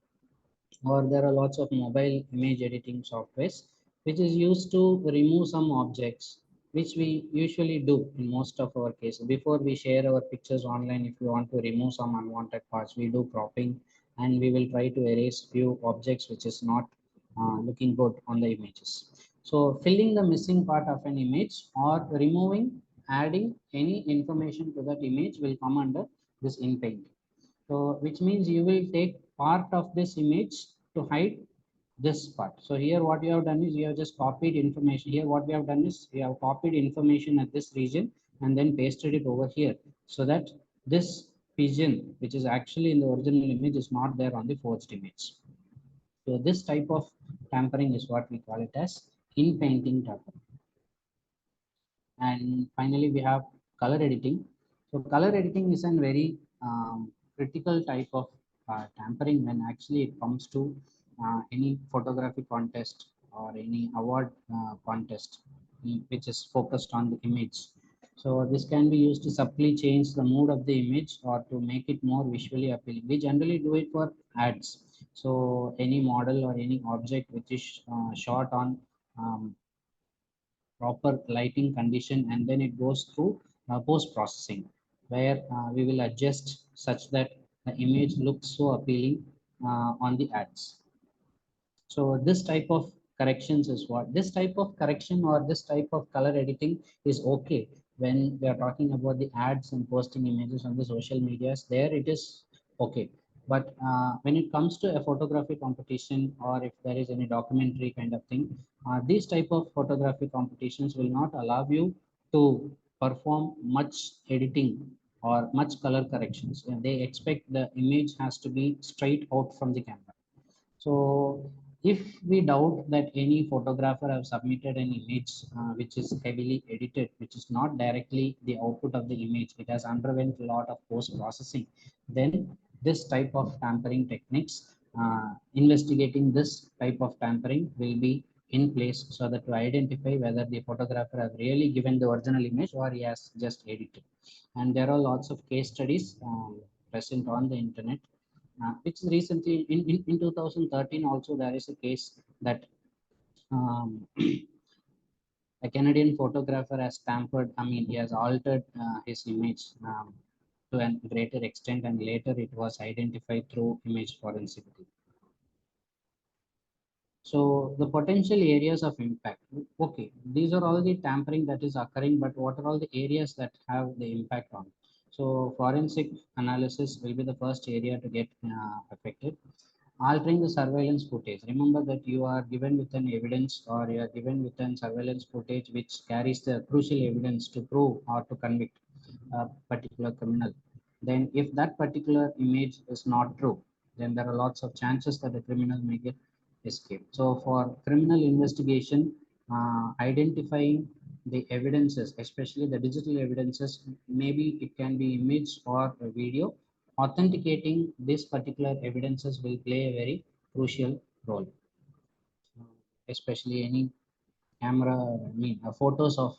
or there are lots of mobile image editing softwares which is used to remove some objects, which we usually do in most of our cases. Before we share our pictures online, if we want to remove some unwanted parts, we do cropping and we will try to erase few objects which is not looking good on the images. So filling the missing part of an image or removing, adding any information to that image will come under this in paint. So which means you will take part of this image to hide this part. So here what you have done is you have just copied information. Here what we have done is we have copied information at this region and then pasted it over here, so that this pigeon, which is actually in the original image, is not there on the forged image. So this type of tampering is what we call it as in painting tampering. And finally, we have color editing. So color editing is a very critical type of tampering when actually it comes to any photography contest or any award contest which is focused on the image. So this can be used to subtly change the mood of the image or to make it more visually appealing. We generally do it for ads. So any model or any object which is shot on proper lighting condition, and then it goes through post processing, where we will adjust such that the image looks so appealing on the ads. So this type of corrections is what this type of correction or this type of color editing is okay when we are talking about the ads and posting images on the social medias. There it is okay. But when it comes to a photography competition, or if there is any documentary kind of thing, these type of photography competitions will not allow you to perform much editing or much color corrections. And they expect the image has to be straight out from the camera. So if we doubt that any photographer have submitted an image which is heavily edited, which is not directly the output of the image, it has underwent a lot of post processing, then this type of tampering techniques, investigating this type of tampering will be in place, so that to identify whether the photographer have really given the original image or he has just edited. And there are lots of case studies present on the internet, which recently in 2013 also there is a case that a Canadian photographer has tampered, I mean, he has altered his image to a greater extent, and later it was identified through image forensic. So the potential areas of impact. Okay, these are all the tampering that is occurring, but what are all the areas that have the impact on? So forensic analysis will be the first area to get affected. Altering the surveillance footage. Remember that you are given with an evidence, or you are given with an surveillance footage which carries the crucial evidence to prove or to convict a particular criminal. Then if that particular image is not true, then there are lots of chances that the criminal may get escape. So for criminal investigation, identifying the evidences, especially the digital evidences, maybe it can be image or a video, authenticating this particular evidences will play a very crucial role, especially any camera, I mean, photos of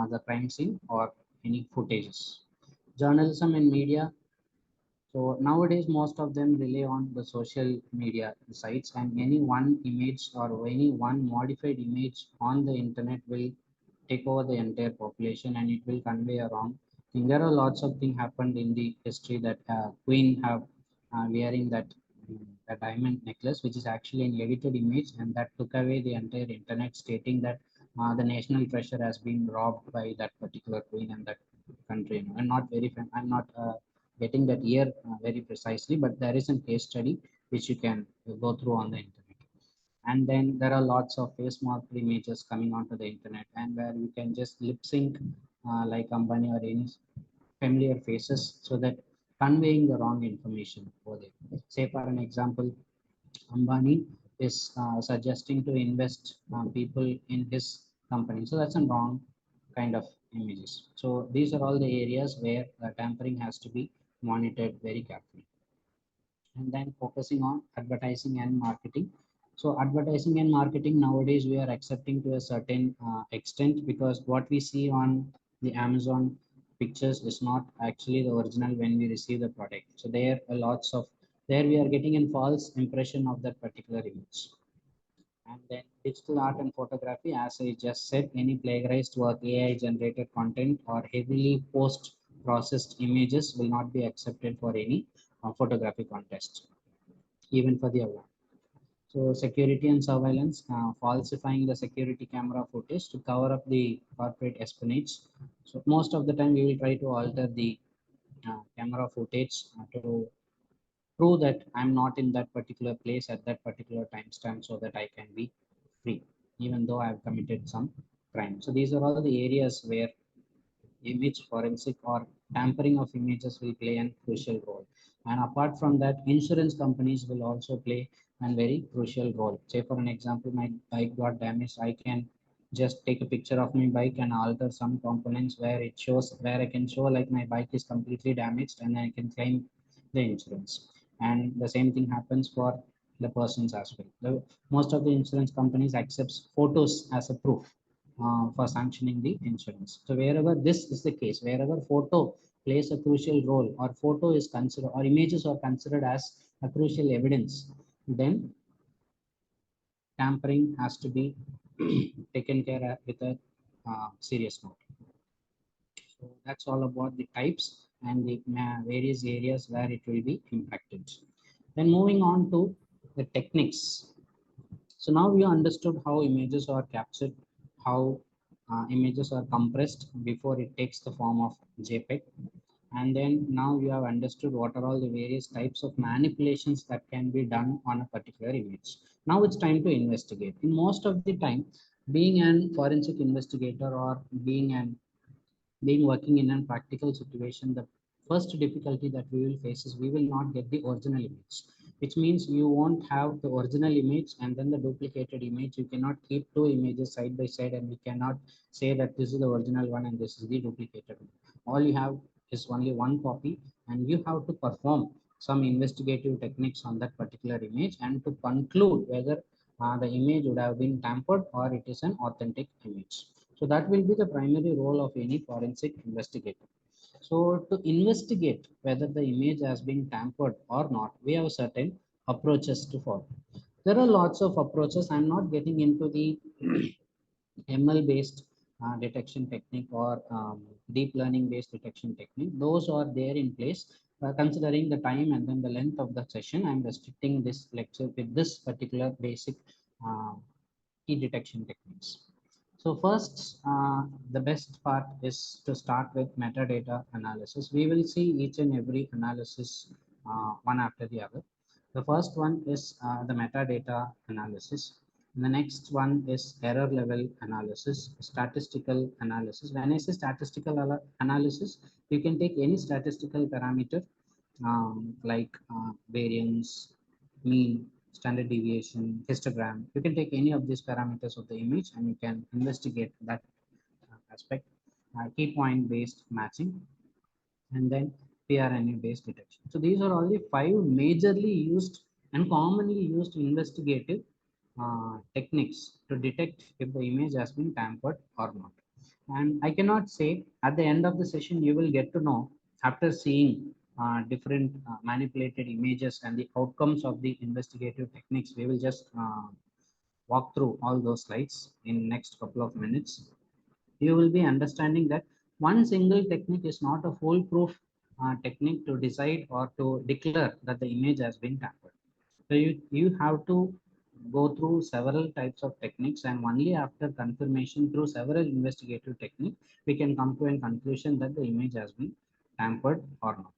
the crime scene or any footages. Journalism and media. So nowadays, most of them rely on the social media sites, and any one image or any one modified image on the internet will take over the entire population, and it will convey a wrong thing. There are lots of things happened in the history that Queen have wearing that diamond necklace, which is actually an edited image, and that took away the entire internet, stating that the national treasure has been robbed by that particular queen and that country. I'm not very, I'm not getting that year very precisely, but there is a case study which you can go through on the internet. And then there are lots of face marked images coming onto the internet, and where you can just lip sync like Ambani or any familiar faces, so that conveying the wrong information over there. Say for an example, Ambani is suggesting to invest people in his company, so that's a wrong kind of images. So these are all the areas where tampering has to be monitored very carefully. And then focusing on advertising and marketing. So advertising and marketing nowadays we are accepting to a certain extent, because what we see on the Amazon pictures is not actually the original when we receive the product. So there are lots of, there we are getting a false impression of that particular image. And then digital art and photography, as I just said, any plagiarized work, AI generated content, or heavily post processed images will not be accepted for any photography contest, even for the award. So security and surveillance, falsifying the security camera footage to cover up the corporate espionage. So most of the time we will try to alter the camera footage to prove that I'm not in that particular place at that particular timestamp so that I can be free, even though I've committed some crime. So these are all the areas where image forensic or tampering of images will play a crucial role. And apart from that, insurance companies will also play a very crucial role. Say for an example, my bike got damaged, I can just take a picture of my bike and alter some components where it shows, where I can show like my bike is completely damaged and I can claim the insurance. And the same thing happens for the persons as well. Most of the insurance companies accepts photos as a proof for sanctioning the insurance. So wherever this is the case, wherever photo plays a crucial role or photo is considered or images are considered as a crucial evidence, then tampering has to be taken care of with a serious note. So that's all about the types and the various areas where it will be impacted. Then moving on to the techniques. So now we understood how images are captured, how images are compressed before it takes the form of JPEG. And then now you have understood what are all the various types of manipulations that can be done on a particular image. Now it's time to investigate. In most of the time, being an forensic investigator or being working in a practical situation, the first difficulty that we will face is we will not get the original image, which means you won't have the original image and then the duplicated image. You cannot keep two images side by side and we cannot say that this is the original one and this is the duplicated one. All you have is only one copy, and you have to perform some investigative techniques on that particular image and to conclude whether the image would have been tampered or it is an authentic image. So that will be the primary role of any forensic investigator. So to investigate whether the image has been tampered or not, we have certain approaches to follow. There are lots of approaches. I'm not getting into the ML based detection technique or deep learning based detection technique. Those are there in place. Considering the time and then the length of the session, I'm restricting this lecture with this particular basic uh, key detection techniques. So first, the best part is to start with metadata analysis. We will see each and every analysis one after the other. The first one is the metadata analysis. The next one is error level analysis, statistical analysis. When I say statistical analysis, you can take any statistical parameter like variance, mean, standard deviation, histogram. You can take any of these parameters of the image and you can investigate that aspect. Key point based matching, and then PRNA based detection. So these are all the five majorly used and commonly used investigative techniques to detect if the image has been tampered or not. And I cannot say at the end of the session you will get to know after seeing different manipulated images and the outcomes of the investigative techniques. We will just walk through all those slides in next couple of minutes. You will be understanding that one single technique is not a foolproof technique to decide or to declare that the image has been tampered. So you have to go through several types of techniques, and only after confirmation through several investigative techniques, we can come to a conclusion that the image has been tampered or not.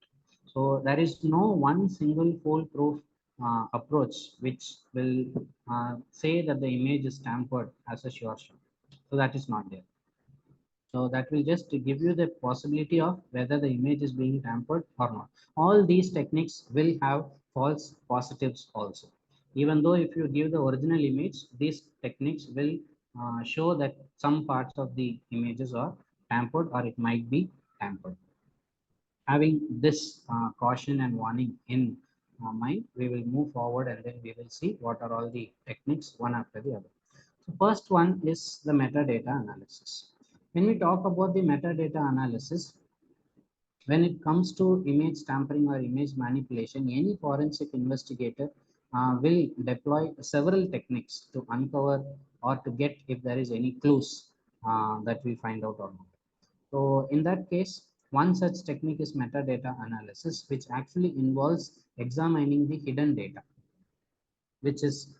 So there is no one single foolproof approach which will say that the image is tampered as a sure shot. So that is not there. So that will just give you the possibility of whether the image is being tampered or not. All these techniques will have false positives also. Even though if you give the original image, these techniques will show that some parts of the images are tampered or it might be tampered. Having this caution and warning in mind, we will move forward and then we will see what are all the techniques one after the other. So first one is the metadata analysis. When we talk about the metadata analysis, when it comes to image tampering or image manipulation, any forensic investigator will deploy several techniques to uncover or to get if there is any clues that we find out or not. So in that case, one such technique is metadata analysis, which actually involves examining the hidden data, which is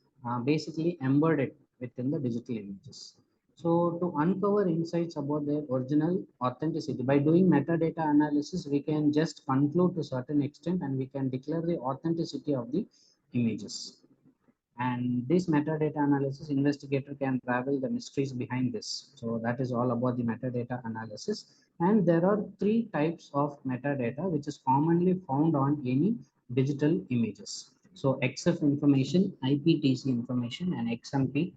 basically embedded within the digital images. So to uncover insights about their original authenticity, by doing metadata analysis, we can just conclude to a certain extent and we can declare the authenticity of the images. And this metadata analysis, investigator can travel the mysteries behind this. So that is all about the metadata analysis. And there are three types of metadata which is commonly found on any digital images. So XF information, IPTC information, and XMP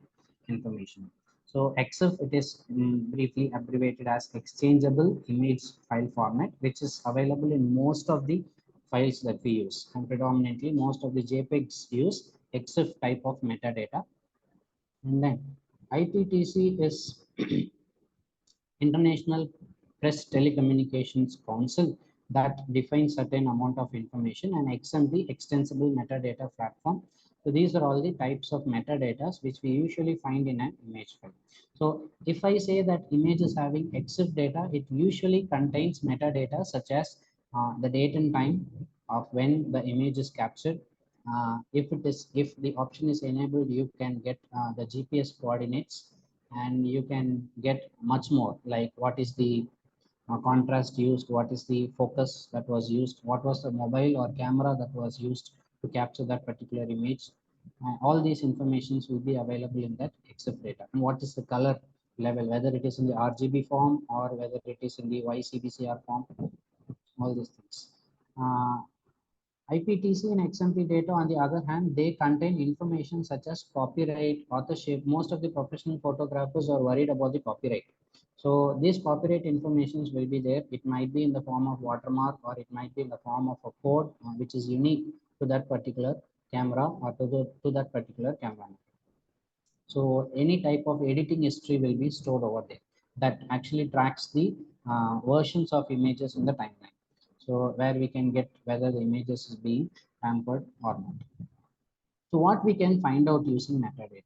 information. So XF, it is briefly abbreviated as exchangeable image file format, which is available in most of the files that we use, and predominantly most of the JPEGs use XF type of metadata. And then IPTC is International Press Telecommunications Council that defines certain amount of information, and XMP, Extensible Metadata Platform. So these are all the types of metadata which we usually find in an image file. So if I say that image is having EXIF data, it usually contains metadata such as the date and time of when the image is captured. If the option is enabled, you can get the GPS coordinates, and you can get much more, like what is the contrast used, what is the focus that was used, what was the mobile or camera that was used to capture that particular image. All these informations will be available in that EXIF data, and what is the color level, whether it is in the RGB form or whether it is in the YCBCR form, all these things. IPTC and XMP data, on the other hand, they contain information such as copyright, authorship. Most of the professional photographers are worried about the copyright. So these copyright informations will be there. It might be in the form of watermark, or it might be in the form of a code which is unique to that particular camera or to that particular camera. So any type of editing history will be stored over there that actually tracks the versions of images in the timeline. So where we can get whether the images is being tampered or not. So what we can find out using metadata.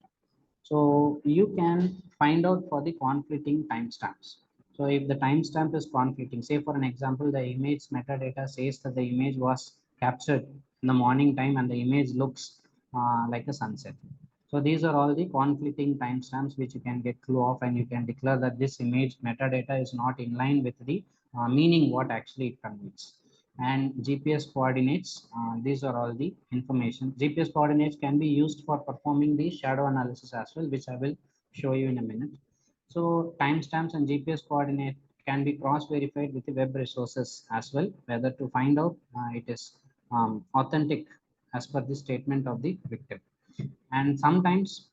So you can find out for the conflicting timestamps. So if the timestamp is conflicting, say for an example, the image metadata says that the image was captured in the morning time and the image looks like a sunset. So these are all the conflicting timestamps which you can get clue of, and you can declare that this image metadata is not in line with the meaning what actually it conveys. And GPS coordinates, these are all the information. GPS coordinates can be used for performing the shadow analysis as well, which I will show you in a minute. So timestamps and GPS coordinate can be cross-verified with the web resources as well, whether to find out it is authentic as per the statement of the victim. And sometimes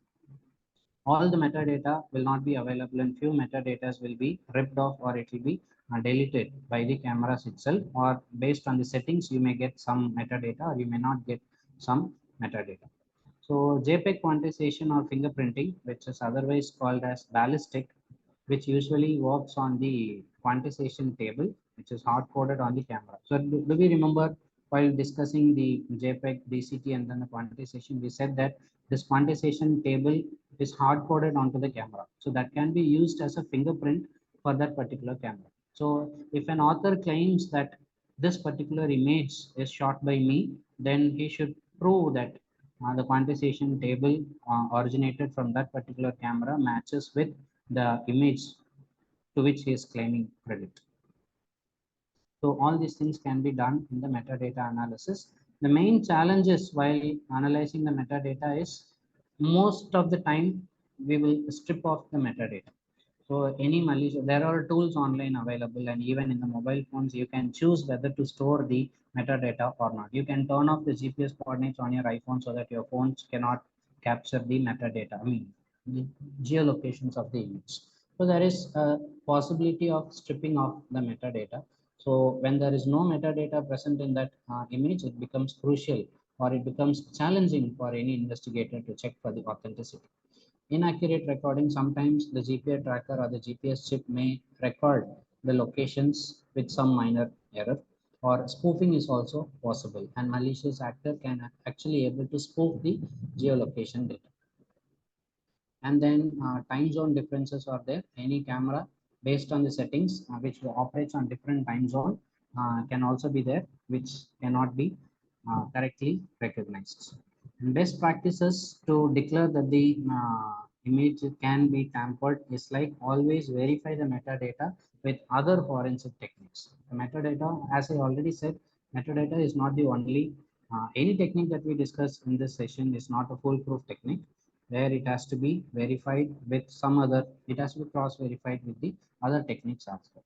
all the metadata will not be available, and few metadata will be ripped off, or it will be deleted by the cameras itself, or based on the settings you may get some metadata or you may not get some metadata. So JPEG quantization or fingerprinting, which is otherwise called as ballistic, which usually works on the quantization table, which is hard coded on the camera. So do we remember while discussing the JPEG, DCT, and then the quantization, we said that this quantization table is hard coded onto the camera. So that can be used as a fingerprint for that particular camera. So if an author claims that this particular image is shot by me, then he should prove that the quantization table originated from that particular camera matches with the image to which he is claiming credit. So all these things can be done in the metadata analysis. The main challenges while analyzing the metadata is most of the time we will strip off the metadata. So any malicious, there are tools online available, and even in the mobile phones, you can choose whether to store the metadata or not. You can turn off the GPS coordinates on your iPhone so that your phones cannot capture the metadata, I mean, the geolocations of the image. So there is a possibility of stripping off the metadata. So when there is no metadata present in that image, it becomes crucial, or it becomes challenging for any investigator to check for the authenticity. Inaccurate recording, sometimes the GPS tracker or the GPS chip may record the locations with some minor error, or spoofing is also possible, and malicious actor can actually able to spoof the geolocation data. And then time zone differences are there. Any camera based on the settings which operates on different time zone can also be there, which cannot be correctly recognized. And best practices to declare that the image can be tampered is like always verify the metadata with other forensic techniques. The metadata, as I already said, metadata is not the only, any technique that we discuss in this session is not a foolproof technique where it has to be verified with some other, it has to be cross verified with the other techniques as well.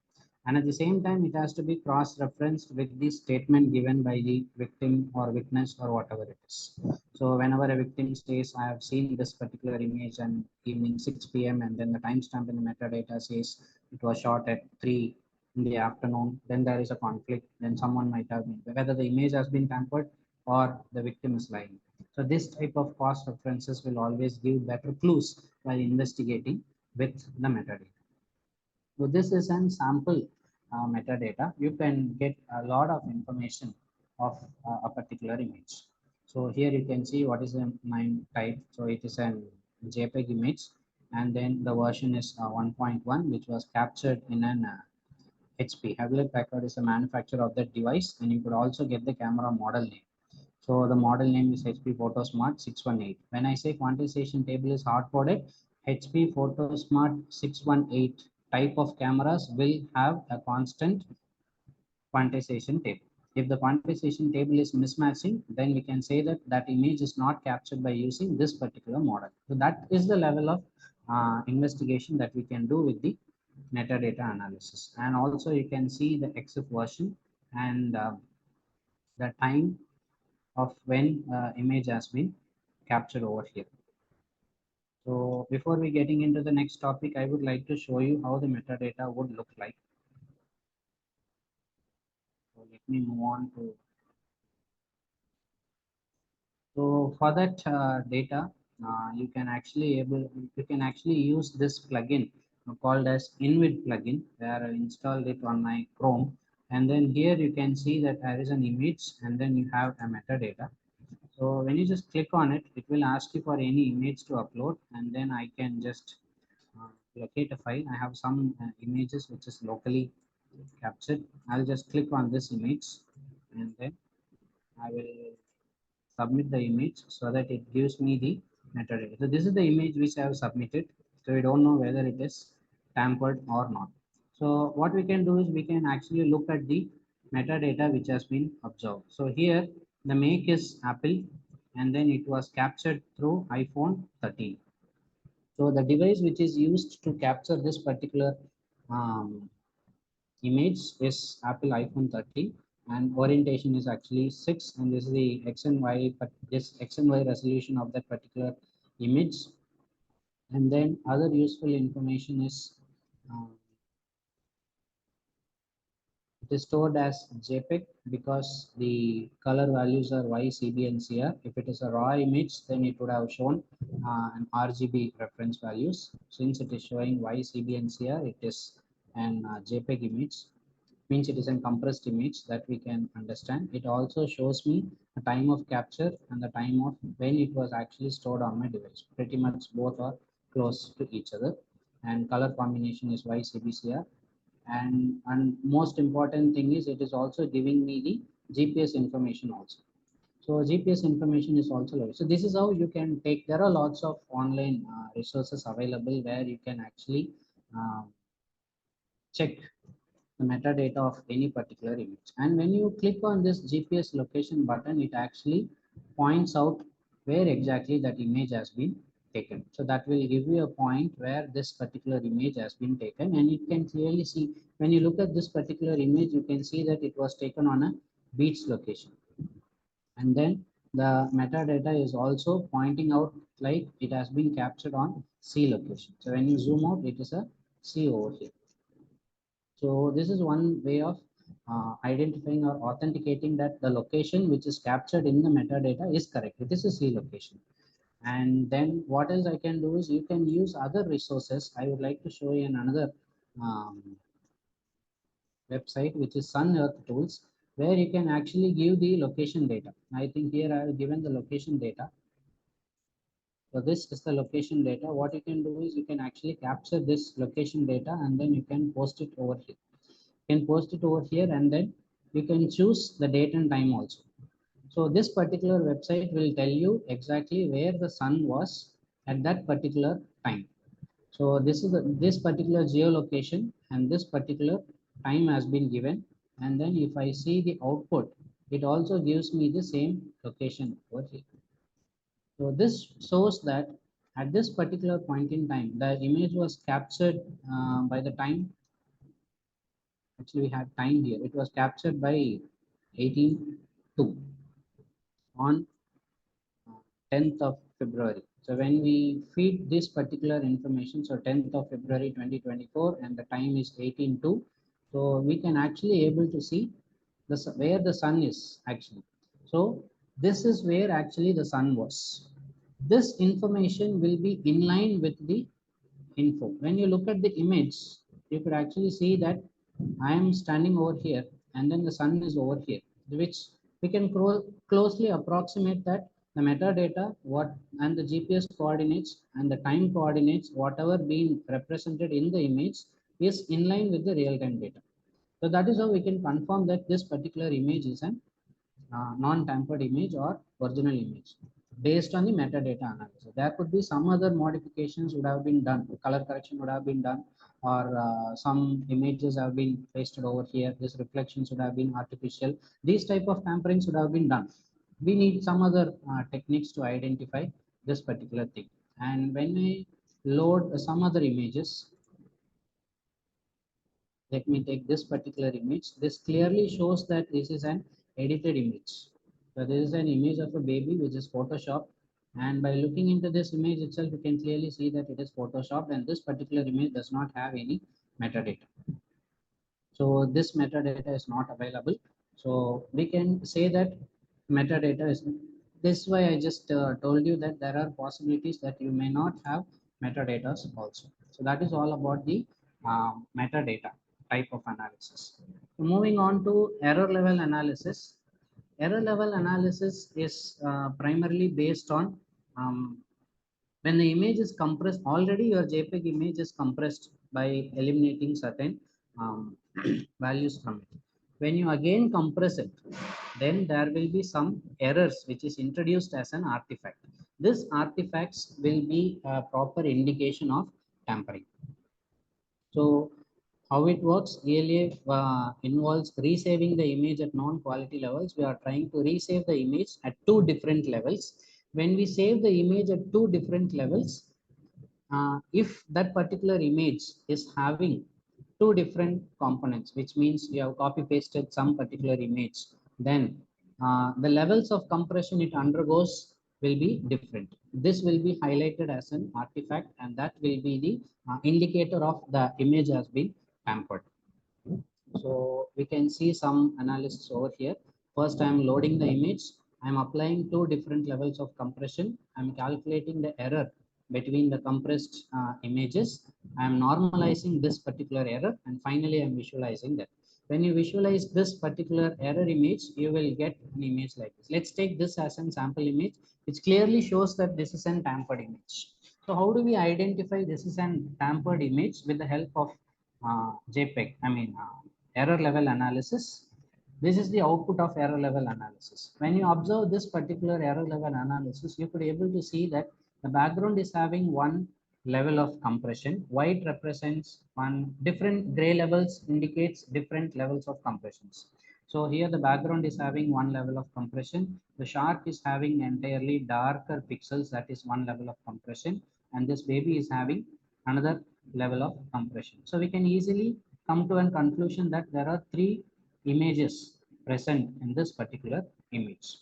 And at the same time, it has to be cross-referenced with the statement given by the victim or witness or whatever it is. So whenever a victim says, I have seen this particular image on evening 6 p.m. and then the timestamp in the metadata says it was shot at 3 in the afternoon, then there is a conflict. Then someone might have, whether the image has been tampered or the victim is lying. So this type of cross references will always give better clues while investigating with the metadata. So this is an sample metadata. You can get a lot of information of a particular image. So here you can see what is the MIME type. So it is an JPEG image, and then the version is 1.1, which was captured in an HP. Hewlett Packard is the manufacturer of that device, and you could also get the camera model name. So the model name is HP PhotoSmart 618. When I say quantization table is hard coded, HP PhotoSmart 618 type of cameras will have a constant quantization table. If the quantization table is mismatching, then we can say that that image is not captured by using this particular model. So that is the level of investigation that we can do with the metadata analysis. And also you can see the EXIF version and the time of when image has been captured over here. So before we getting into the next topic, I would like to show you how the metadata would look like. So let me move on to. So for that data, you can actually use this plugin called as InVid plugin, where I installed it on my Chrome. And then here you can see that there is an image, and then you have a metadata. So when you just click on it, it will ask you for any image to upload, and then I can just locate a file. I have some images which is locally captured. I'll just click on this image, and then I will submit the image so that it gives me the metadata. So this is the image which I have submitted. So we don't know whether it is tampered or not. So what we can do is we can actually look at the metadata which has been observed. So here the make is Apple, and then it was captured through iPhone 13. So the device which is used to capture this particular um, image is Apple iPhone 13, and orientation is actually 6, and this is the X and Y, but this X and Y resolution of that particular image. And then other useful information is it is stored as JPEG because the color values are Y, CB, and CR. If it is a raw image, then it would have shown an RGB reference values. Since it is showing Y, CB, and CR, it is an JPEG image. Means it is a compressed image that we can understand. It also shows me the time of capture and the time of when it was actually stored on my device. Pretty much both are close to each other, and color combination is YCBCR. And most important thing is it is also giving me the GPS information also. So GPS information is also low. So this is how you can take. There are lots of online resources available where you can actually uh, check the metadata of any particular image. And when you click on this GPS location button, it actually points out where exactly that image has been taken. So that will give you a point where this particular image has been taken, and you can clearly see when you look at this particular image, you can see that it was taken on a beach location. And then the metadata is also pointing out like it has been captured on sea location. So when you zoom out, it is a sea over here. So this is one way of identifying or authenticating that the location which is captured in the metadata is correct. It is a C location. And then what else I can do is you can use other resources. I would like to show you in another um, website, which is Sun Earth Tools, where you can actually give the location data. I think here I have given the location data. So this is the location data. What you can do is you can actually capture this location data, and then you can post it over here. You can post it over here, and then you can choose the date and time also. So this particular website will tell you exactly where the sun was at that particular time. So this is this particular geolocation and this particular time has been given. And then if I see the output, it also gives me the same location over here. So this shows that at this particular point in time, the image was captured by the time. Actually, we had time here. It was captured by 18.2 on 10th of February. So when we feed this particular information, so 10th of February 2024, and the time is 18.2, so we can actually able to see where the sun is actually. So this is where actually the sun was. This information will be in line with the info. When you look at the image, you could actually see that I am standing over here and then the sun is over here, which we can closely approximate that the metadata what and the GPS coordinates and the time coordinates, whatever being represented in the image, is in line with the real-time data. So that is how we can confirm that this particular image is an non-tampered image or original image based on the metadata analysis. There could be some other modifications would have been done, color correction would have been done, or some images have been pasted over here. This reflections would have been artificial. These type of tamperings would have been done. We need some other techniques to identify this particular thing. And when we load some other images, let me take this particular image. This clearly shows that this is an edited image. So this is an image of a baby which is photoshopped, and by looking into this image itself you can clearly see that it is photoshopped, and this particular image does not have any metadata. So this metadata is not available. So we can say that metadata is this is why I just told you that there are possibilities that you may not have metadata also. So that is all about the metadata type of analysis. Moving on to error level analysis. Error level analysis is primarily based on when the image is compressed. Already your JPEG image is compressed by eliminating certain values from it. When you again compress it, then there will be some errors which is introduced as an artifact. This artifacts will be a proper indication of tampering. So how it works really involves resaving the image at non-quality levels. We are trying to resave the image at two different levels. When we save the image at two different levels, if that particular image is having two different components, which means you have copy pasted some particular image, then the levels of compression it undergoes will be different. This will be highlighted as an artifact, and that will be the indicator of the image has been tampered. So we can see some analysis over here. First, I am loading the image. I am applying two different levels of compression. I am calculating the error between the compressed images. I am normalizing this particular error, and finally I am visualizing that. When you visualize this particular error image, you will get an image like this. Let's take this as an sample image, which clearly shows that this is an tampered image. So how do we identify this is an tampered image? With the help of JPEG, error level analysis. This is the output of error level analysis. When you observe this particular error level analysis, you could able to see that the background is having one level of compression. White represents one, different gray levels indicates different levels of compressions. So here the background is having one level of compression. The shark is having entirely darker pixels, that is one level of compression, and this baby is having another level of compression. So we can easily come to a conclusion that there are three images present in this particular image.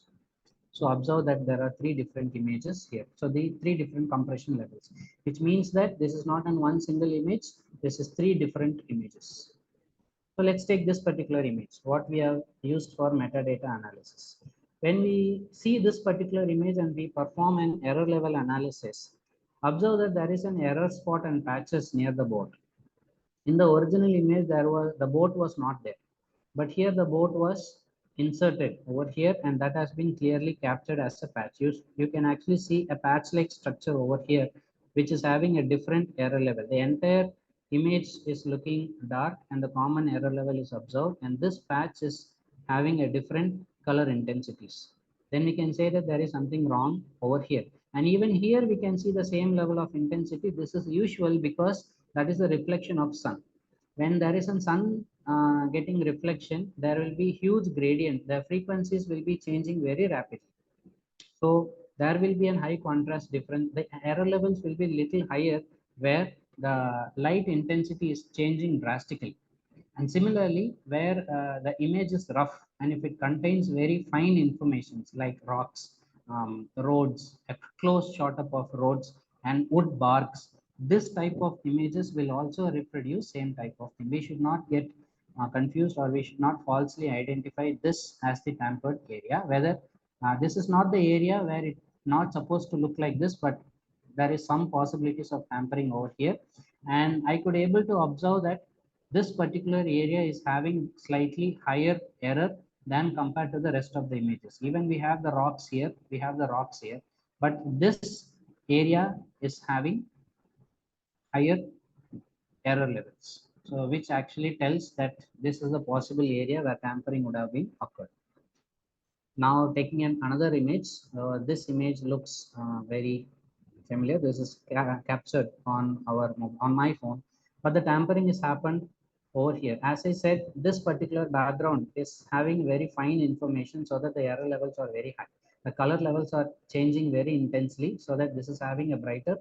So observe that there are three different images here. So the three different compression levels, which means that this is not in one single image. This is three different images. So let's take this particular image, what we have used for metadata analysis. When we see this particular image and we perform an error level analysis, observe that there is an error spot and patches near the boat. In the original image, the boat was not there, but here the boat was inserted over here, and that has been clearly captured as a patch. You can actually see a patch-like structure over here, which is having a different error level. The entire image is looking dark, and the common error level is observed, and this patch is having a different color intensities. Then we can say that there is something wrong over here. And even here we can see the same level of intensity. This is usual because that is a reflection of sun. When there is a sun getting reflection, there will be huge gradient. The frequencies will be changing very rapidly. So there will be a high contrast difference. The error levels will be little higher where the light intensity is changing drastically. And similarly, where the image is rough and if it contains very fine informations like rocks, roads, a close shot up of roads and wood barks, this type of images will also reproduce same type of thing. We should not get confused, or we should not falsely identify this as the tampered area, whether this is not the area where it not supposed to look like this, but there is some possibilities of tampering over here. And I could able to observe that this particular area is having slightly higher error than compared to the rest of the images. Even we have the rocks here, but this area is having higher error levels. So which actually tells that this is a possible area where tampering would have been occurred. Now taking another image, this image looks very familiar. This is captured on my phone, but the tampering is happened over here. As I said, this particular background is having very fine information so that the error levels are very high. The color levels are changing very intensely so that this is having a brighter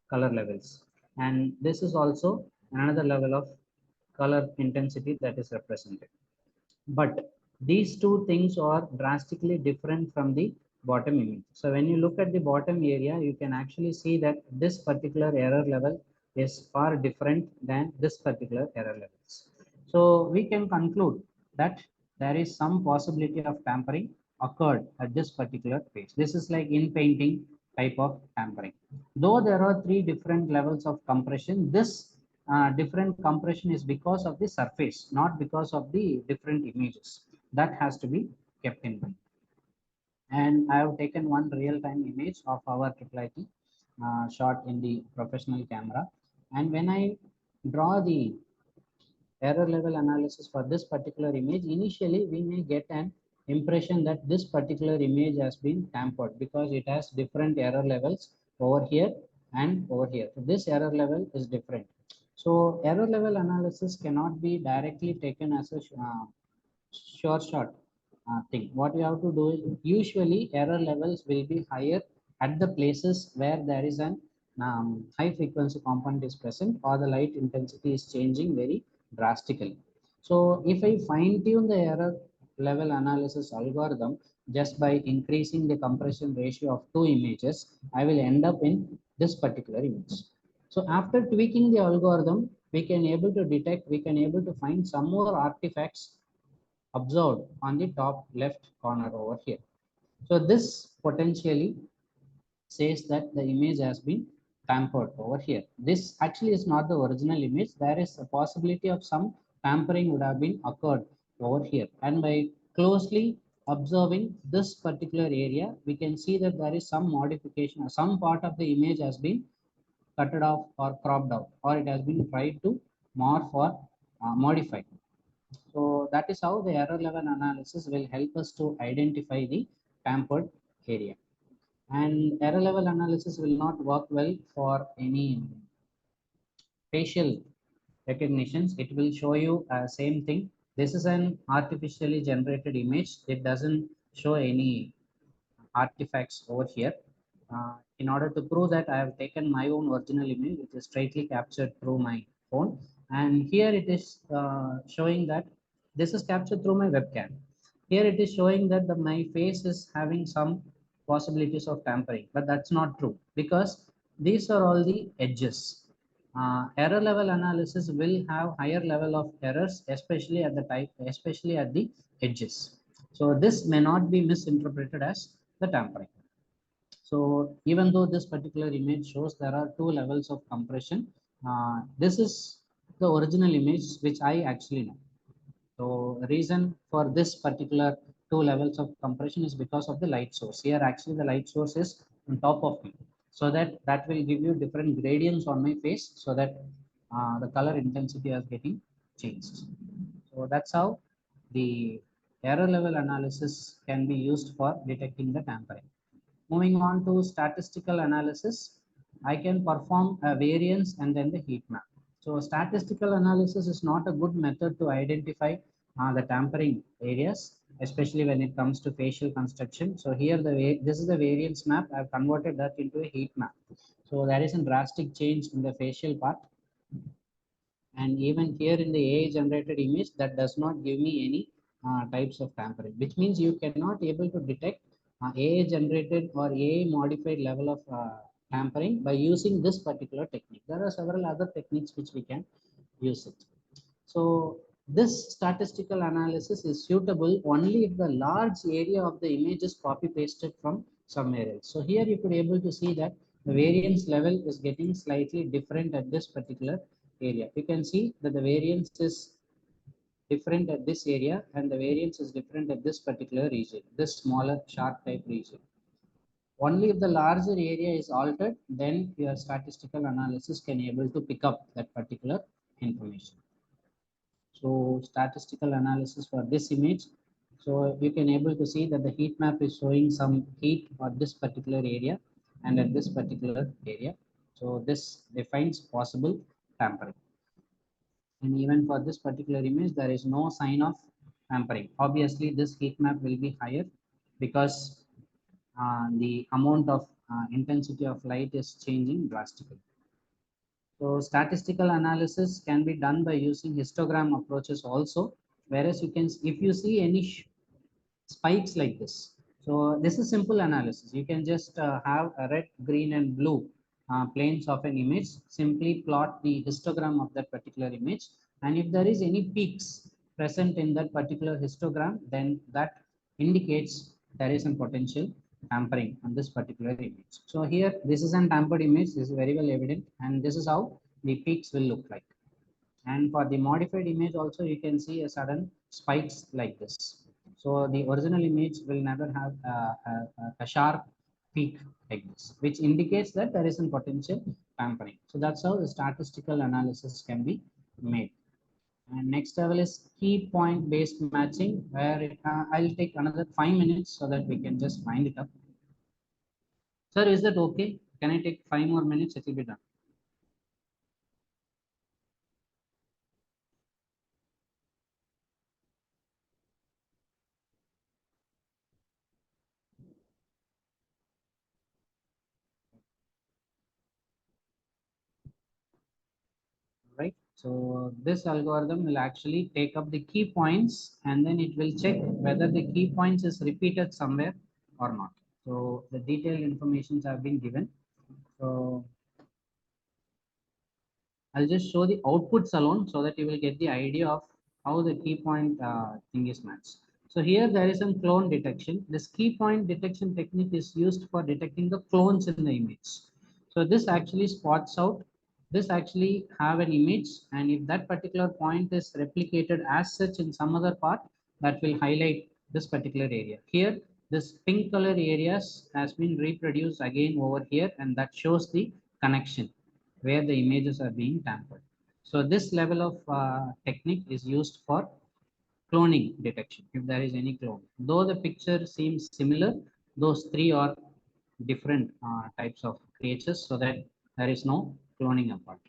color levels. And this is also another level of color intensity that is represented. But these two things are drastically different from the bottom image. So when you look at the bottom area, you can actually see that this particular error level is far different than this particular error levels. So we can conclude that there is some possibility of tampering occurred at this particular page. This is like in painting type of tampering. Though there are three different levels of compression, this different compression is because of the surface, not because of the different images. That has to be kept in mind. And I have taken one real-time image of our IIIT shot in the professional camera. And when I draw the error level analysis for this particular image, initially we may get an impression that this particular image has been tampered because it has different error levels over here and over here. So this error level is different. So error level analysis cannot be directly taken as a sure shot thing. What we have to do is usually error levels will be higher at the places where there is an high frequency component is present or the light intensity is changing very drastically. So if I fine tune the error level analysis algorithm just by increasing the compression ratio of two images, I will end up in this particular image. So after tweaking the algorithm, we can able to find some more artifacts observed on the top left corner over here. So this potentially says that the image has been tampered over here. This actually is not the original image. There is a possibility of some tampering would have been occurred over here. And by closely observing this particular area, we can see that there is some modification or some part of the image has been cut off or cropped out, or it has been tried to morph or modify. So that is how the error level analysis will help us to identify the tampered area. And error level analysis will not work well for any facial recognitions. It will show you same thing. This is an artificially generated image. It doesn't show any artifacts over here. In order to prove that, I have taken my own original image, which is straightly captured through my phone. And here it is showing that this is captured through my webcam. Here it is showing that my face is having some possibilities of tampering, but that's not true because these are all the edges. Error level analysis will have higher level of errors, especially at the edges. So this may not be misinterpreted as the tampering. So even though this particular image shows there are two levels of compression, this is the original image which I actually know. So the reason for this particular two levels of compression is because of the light source. Here actually the light source is on top of me. So that will give you different gradients on my face so that the color intensity is getting changed. So that's how the error level analysis can be used for detecting the tampering. Moving on to statistical analysis, I can perform a variance and then the heat map. So statistical analysis is not a good method to identify the tampering areas, especially when it comes to facial construction. So here this is the variance map. I've converted that into a heat map. So there is a drastic change in the facial part. And even here in the AI generated image, that does not give me any types of tampering, which means you cannot able to detect AI generated or AI modified level of tampering by using this particular technique. There are several other techniques which we can use it. So this statistical analysis is suitable only if the large area of the image is copy pasted from somewhere else. So here you could able to see that the variance level is getting slightly different at this particular area. You can see that the variance is different at this area and the variance is different at this particular region, this smaller sharp type region. Only if the larger area is altered, then your statistical analysis can able to pick up that particular information. So statistical analysis for this image. So you can able to see that the heat map is showing some heat for this particular area and at this particular area. So this defines possible tampering. And even for this particular image, there is no sign of tampering. Obviously, this heat map will be higher because the amount of intensity of light is changing drastically. So statistical analysis can be done by using histogram approaches also, whereas you can, if you see any spikes like this. So this is simple analysis. You can just have a red, green and blue planes of an image, simply plot the histogram of that particular image. And if there is any peaks present in that particular histogram, then that indicates there is some potential tampering on this particular image. So here, this is an tampered image. This is very well evident. And this is how the peaks will look like. And for the modified image also, you can see a sudden spikes like this. So the original image will never have a sharp peak like this, which indicates that there is a potential tampering. So that's how the statistical analysis can be made. And next level is key point based matching, where I'll take another 5 minutes so that we can just find it up. Sir, is that okay? Can I take 5 more minutes? It will be done. Right? So this algorithm will actually take up the key points and then it will check whether the key points is repeated somewhere or not. So the detailed informations have been given. So I'll just show the outputs alone so that you will get the idea of how the key point thing is matched. So here there is some clone detection. This key point detection technique is used for detecting the clones in the image. So this actually spots out, this actually have an image, and if that particular point is replicated as such in some other part, that will highlight this particular area. Here, this pink color areas has been reproduced again over here, and that shows the connection where the images are being tampered. So this level of technique is used for cloning detection, if there is any clone. Though the picture seems similar, those three are different types of creatures, so that there is no cloning apart.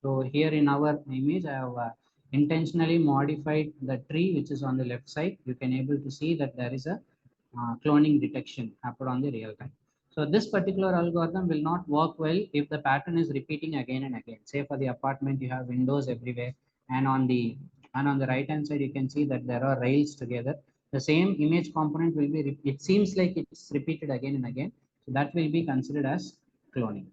So here in our image, I have intentionally modified the tree which is on the left side. You can able to see that there is a cloning detection happened on the real time. So this particular algorithm will not work well if the pattern is repeating again and again. Say for the apartment, you have windows everywhere, and on the right hand side, you can see that there are rails together. The same image component will be, it seems like it's repeated again and again. So that will be considered as cloning.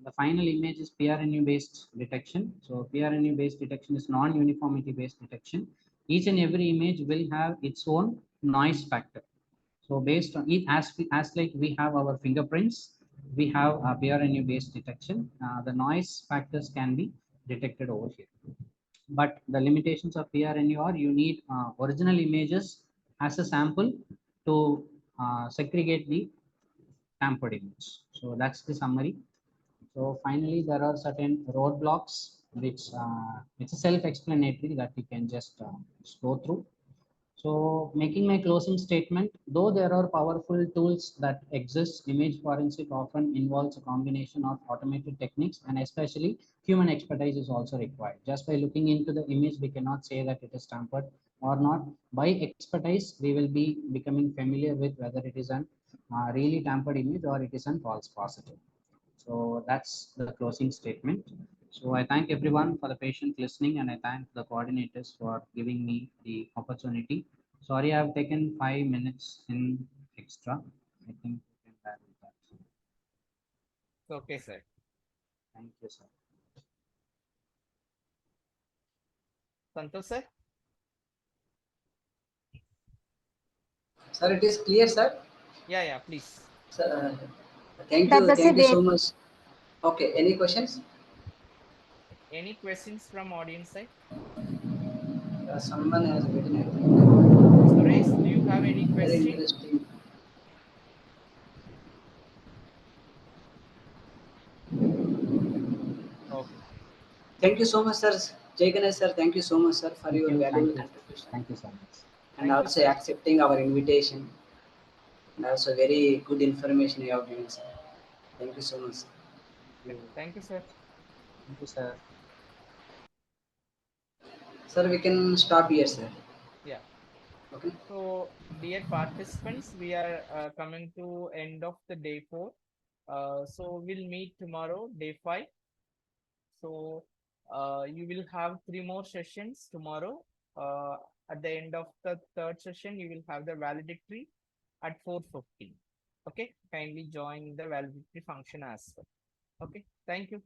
The final image is PRNU based detection. So PRNU based detection is non-uniformity based detection. Each and every image will have its own noise factor. So based on it, as like we have our fingerprints, we have a PRNU based detection. The noise factors can be detected over here. But the limitations of PRNU are you need original images as a sample to segregate the tampered image. So that's the summary. So finally, there are certain roadblocks which it's self-explanatory that we can just go through. So making my closing statement, though there are powerful tools that exist, image forensic often involves a combination of automated techniques and especially human expertise is also required. Just by looking into the image, we cannot say that it is tampered or not. By expertise, we will be becoming familiar with whether it is an really tampered image or it is a false positive. So that's the closing statement. So I thank everyone for the patient listening and I thank the coordinators for giving me the opportunity. Sorry, I've taken 5 minutes in extra. I think you can bear with that. Okay, sir. Thank you, sir. Santosh, sir. Sir, it is clear, sir. Yeah, please. Sir, That was a thank you so great. much. Okay, any questions? Any questions from audience side? Someone has written, I think. Suresh, do you have any Very question? interesting. Okay. Thank you so much, sir. Jai Ganesh, sir. Thank you so much, sir, for Thank your you. valuable Thank you. contribution Thank you so much. and Thank you, also sir. accepting our invitation and also very good information you have given, sir. Thank you so much, sir. Thank you, sir. Thank you, sir. Sir, we can stop here, sir. Yeah. Okay. So, dear participants, we are coming to end of the day 4. So we'll meet tomorrow, day 5. So you will have 3 more sessions tomorrow. At the end of the third session, you will have the valedictory at 4:50. Okay, kindly join the valedictory function as well. Okay, thank you.